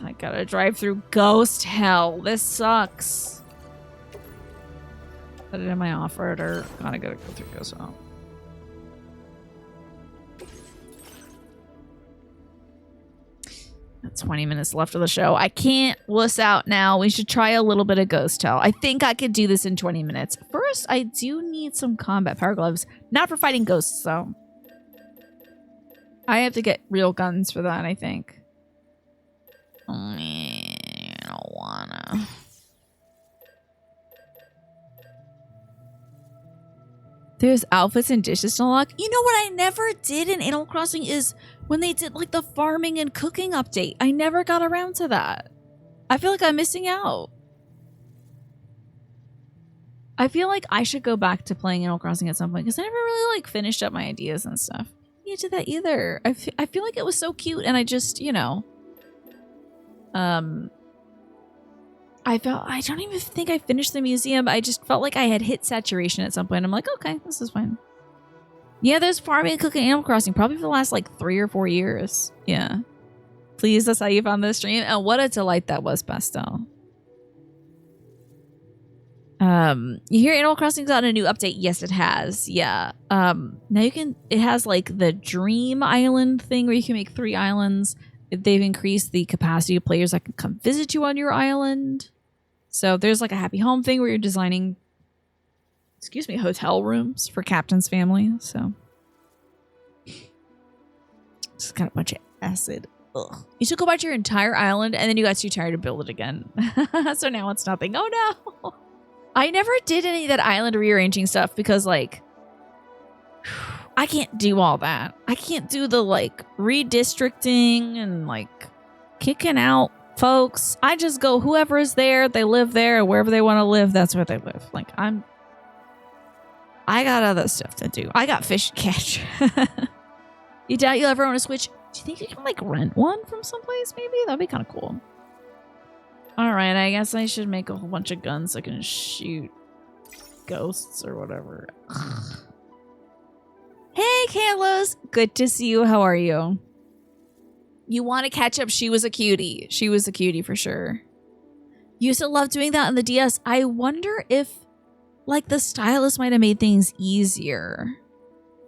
I gotta drive through ghost hell. This sucks. Put it in my off-road, or gotta go through ghost hell. That's 20 minutes left of the show. I can't wuss out now. We should try a little bit of ghost hell. I think I could do this in 20 minutes. First, I do need some combat power gloves. Not for fighting ghosts, though. I have to get real guns for that, I think. I don't wanna. There's outfits and dishes to unlock. You know what I never did in Animal Crossing is when they did like the farming and cooking update. I never got around to that. I feel like I'm missing out. I feel like I should go back to playing Animal Crossing at some point because I never really like finished up my ideas and stuff. I did that either. I feel like it was so cute and I just, you know, I don't even think I finished the museum. I just felt like I had hit saturation at some point. I'm like, okay, this is fine. Yeah, there's farming and cooking Animal Crossing probably for the last like 3 or 4 years. Yeah. Please, that's how you found this stream. And what a delight that was, Pastel. You hear Animal Crossing got a new update? Yes, it has. Yeah. Now it has like the Dream Island thing where you can make 3 islands. They've increased the capacity of players that can come visit you on your island. So there's like a happy home thing where you're designing, hotel rooms for Captain's family. So just got a bunch of acid. Ugh. You took about your entire island and then you got too tired to build it again. So now it's nothing. Oh no. I never did any of that island rearranging stuff because like I can't do all that. I can't do the like redistricting and like kicking out folks. I just go whoever is there, they live there, wherever they want to live, that's where they live. Like I got other stuff to do. I got fish to catch. You doubt you'll ever own a Switch? Do you think you can like rent one from someplace maybe? That'd be kind of cool. Alright, I guess I should make a whole bunch of guns so I can shoot ghosts or whatever. Hey, Kalos! Good to see you. How are you? You want to catch up? She was a cutie. She was a cutie for sure. Used to love doing that on the DS. I wonder if like the stylus might have made things easier.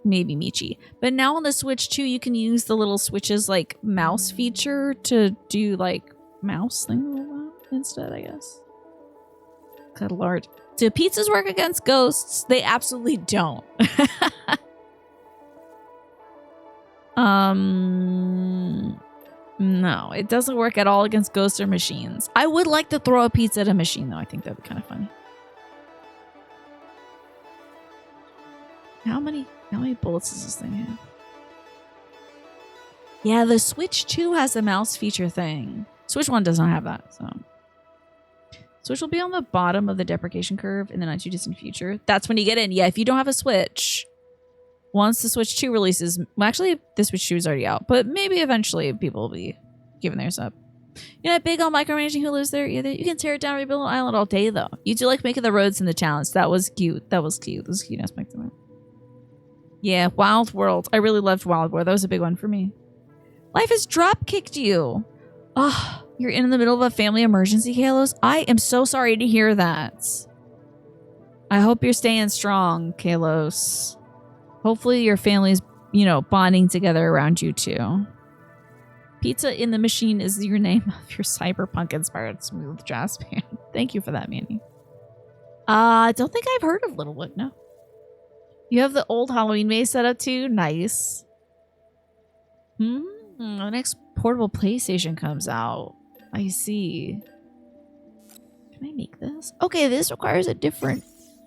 Maybe Michi. But now on the Switch 2, you can use the little switches like mouse feature to do like mouse thing instead, I guess. Good lord. Do pizzas work against ghosts? They absolutely don't. No, it doesn't work at all against ghosts or machines. I would like to throw a pizza at a machine though. I think that'd be kind of funny. How many bullets does this thing have? Yeah, the Switch 2 has the mouse feature thing. Switch 1 does not have that, so. Switch will be on the bottom of the deprecation curve in the not too distant future. That's when you get in. Yeah, if you don't have a Switch, once the Switch 2 releases, well, actually, the Switch 2 is already out, but maybe eventually people will be giving theirs up. You're not big on micromanaging who lives there either. You can tear it down and rebuild an island all day, though. You do like making the roads and the towns. That was cute. That was cute. That was a cute aspect of it. Yeah, Wild World. I really loved Wild World. That was a big one for me. Life has drop-kicked you. Oh, you're in the middle of a family emergency, Kalos. I am so sorry to hear that. I hope you're staying strong, Kalos. Hopefully your family's, bonding together around you too. Pizza in the Machine is your name of your cyberpunk-inspired smooth jazz band. Thank you for that, Manny. I don't think I've heard of Littlewood, no. You have the old Halloween maze set up too? Nice. The next portable PlayStation comes out. I see. Can I make this? Okay, this requires a different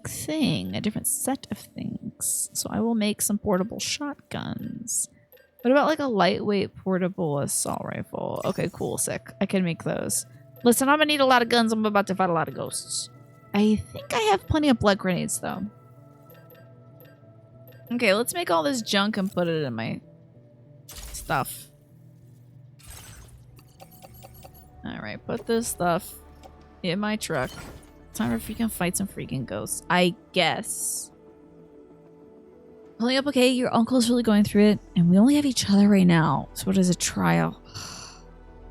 thing, a different set of things. So I will make some portable shotguns. What about like a lightweight portable assault rifle? Okay, cool, sick. I can make those. Listen, I'm gonna need a lot of guns. I'm about to fight a lot of ghosts. I think I have plenty of blood grenades though. Okay, let's make all this junk and put it in my stuff. Alright, put this stuff in my truck. Time for freaking fight some freaking ghosts, I guess. Pulling up okay, your uncle's really going through it, and we only have each other right now. So it is a trial.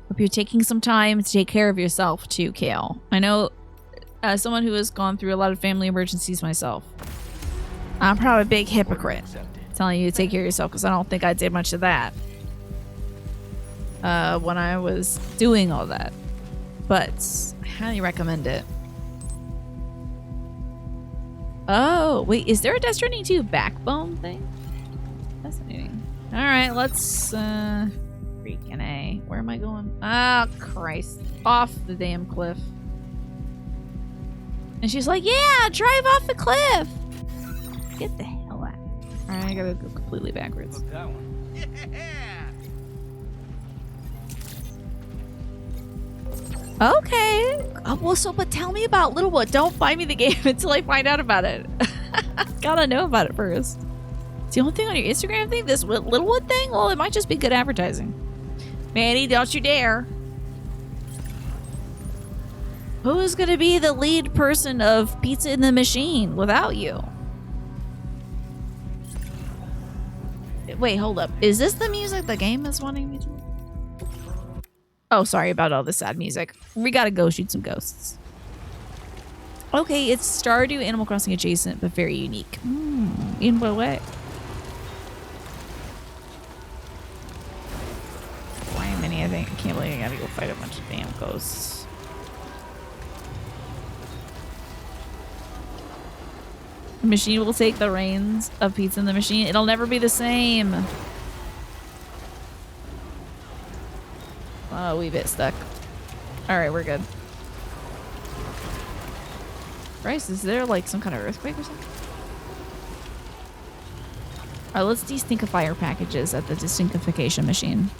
Hope you're taking some time to take care of yourself too, Kale. I know, as someone who has gone through a lot of family emergencies myself, I'm probably a big hypocrite telling you to take care of yourself because I don't think I did much of that when I was doing all that. But I highly recommend it. Oh, wait, is there a Death Stranding 2 backbone thing? Fascinating. Alright, let's freaking A. Where am I going? Ah, Christ. Off the damn cliff. And she's like, yeah, drive off the cliff! Get the hell out. Alright, I gotta go completely backwards. That one. Yeah! Okay. But tell me about Littlewood. Don't buy me the game until I find out about it. Gotta know about it first. It's the only thing on your Instagram thing? This Littlewood thing? Well, it might just be good advertising. Manny, don't you dare. Who's gonna be the lead person of Pizza in the Machine without you? Wait, hold up. Is this the music the game is wanting me to? Oh, sorry about all the sad music. We gotta go shoot some ghosts. Okay, it's Stardew Animal Crossing adjacent, but very unique. In what way? Why many? I think I can't believe I gotta go fight a bunch of damn ghosts. The machine will take the reins of Pizza in the Machine. It'll never be the same. Oh, we bit stuck. Alright, we're good. Christ, is there like some kind of earthquake or something? Alright, let's de-stinkify our packages at the destinkification machine.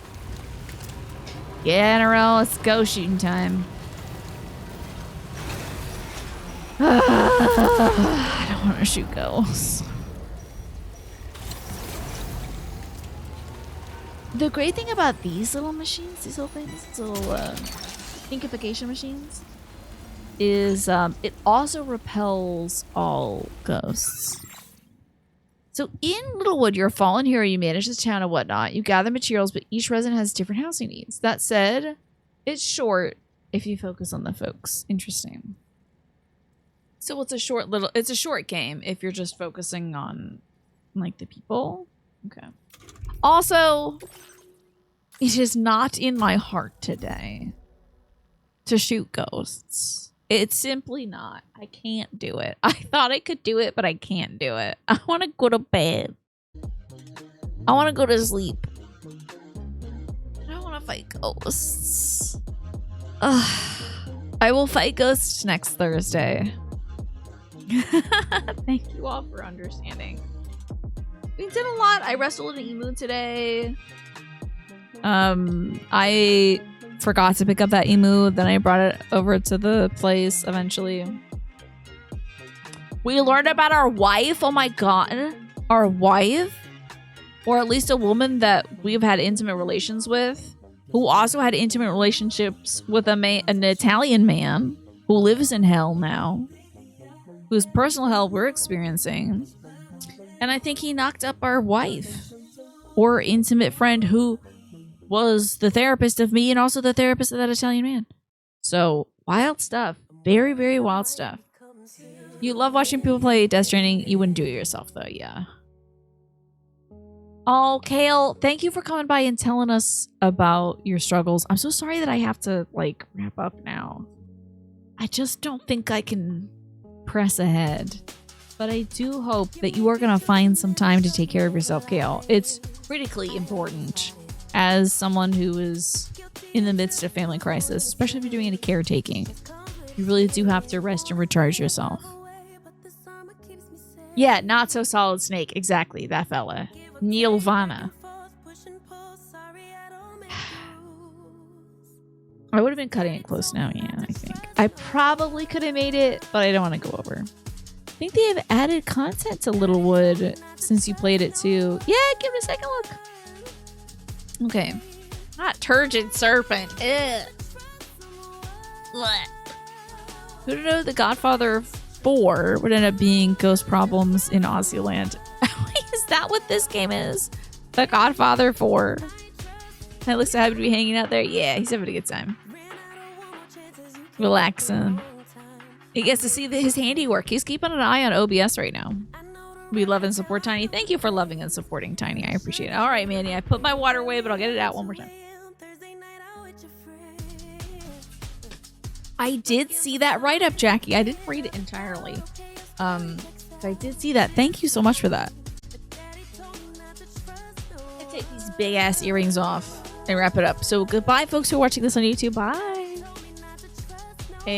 Yeah, NRL, let's go shooting time. I don't want to shoot ghosts. The great thing about these little machines, these little things, these little thinkification machines, is it also repels all ghosts. So in Littlewood, you're a fallen hero, you manage the town and whatnot, you gather materials, but each resident has different housing needs. That said, it's short if you focus on the folks. Interesting. So it's a short game if you're just focusing on like the people. Okay. Also, it is not in my heart today to shoot ghosts. It's simply not. I can't do it. I thought I could do it, but I can't do it. I want to go to bed. I want to go to sleep. I don't want to fight ghosts. Ugh. I will fight ghosts next Thursday. Thank you all for understanding. We did a lot. I wrestled an emu today. I forgot to pick up that emu. Then I brought it over to the place eventually. We learned about our wife. Oh my god. Our wife? Or at least a woman that we've had intimate relations with, who also had intimate relationships with an Italian man who lives in hell now, whose personal hell we're experiencing. And I think he knocked up our wife or intimate friend who was the therapist of me and also the therapist of that Italian man. So wild stuff. Very, very wild stuff. You love watching people play Death Stranding. You wouldn't do it yourself though. Yeah. Oh, Kale, thank you for coming by and telling us about your struggles. I'm so sorry that I have to like wrap up now. I just don't think I can press ahead. But I do hope that you are going to find some time to take care of yourself, Kale. It's critically important as someone who is in the midst of family crisis, especially if you're doing any caretaking. You really do have to rest and recharge yourself. Yeah, not so solid snake. Exactly, that fella. Nirvana. I would have been cutting it close now, yeah, I think. I probably could have made it, but I don't want to go over. I think they have added content to Littlewood since you played it too. Yeah, give it a second look. Okay. Not turgid serpent. Ugh. Who know The Godfather 4 would end up being ghost problems in Aussie-land. Is that what this game is? The Godfather 4. He looks so happy to be hanging out there. Yeah, he's having a good time. Relaxing. He gets to see his handiwork. He's keeping an eye on OBS right now. We love and support Tiny. Thank you for loving and supporting Tiny. I appreciate it. All right, Manny. I put my water away, but I'll get it out one more time. I did see that write-up, Jackie. I didn't read it entirely. But I did see that. Thank you so much for that. I take these big-ass earrings off and wrap it up. So goodbye, folks who are watching this on YouTube. Bye.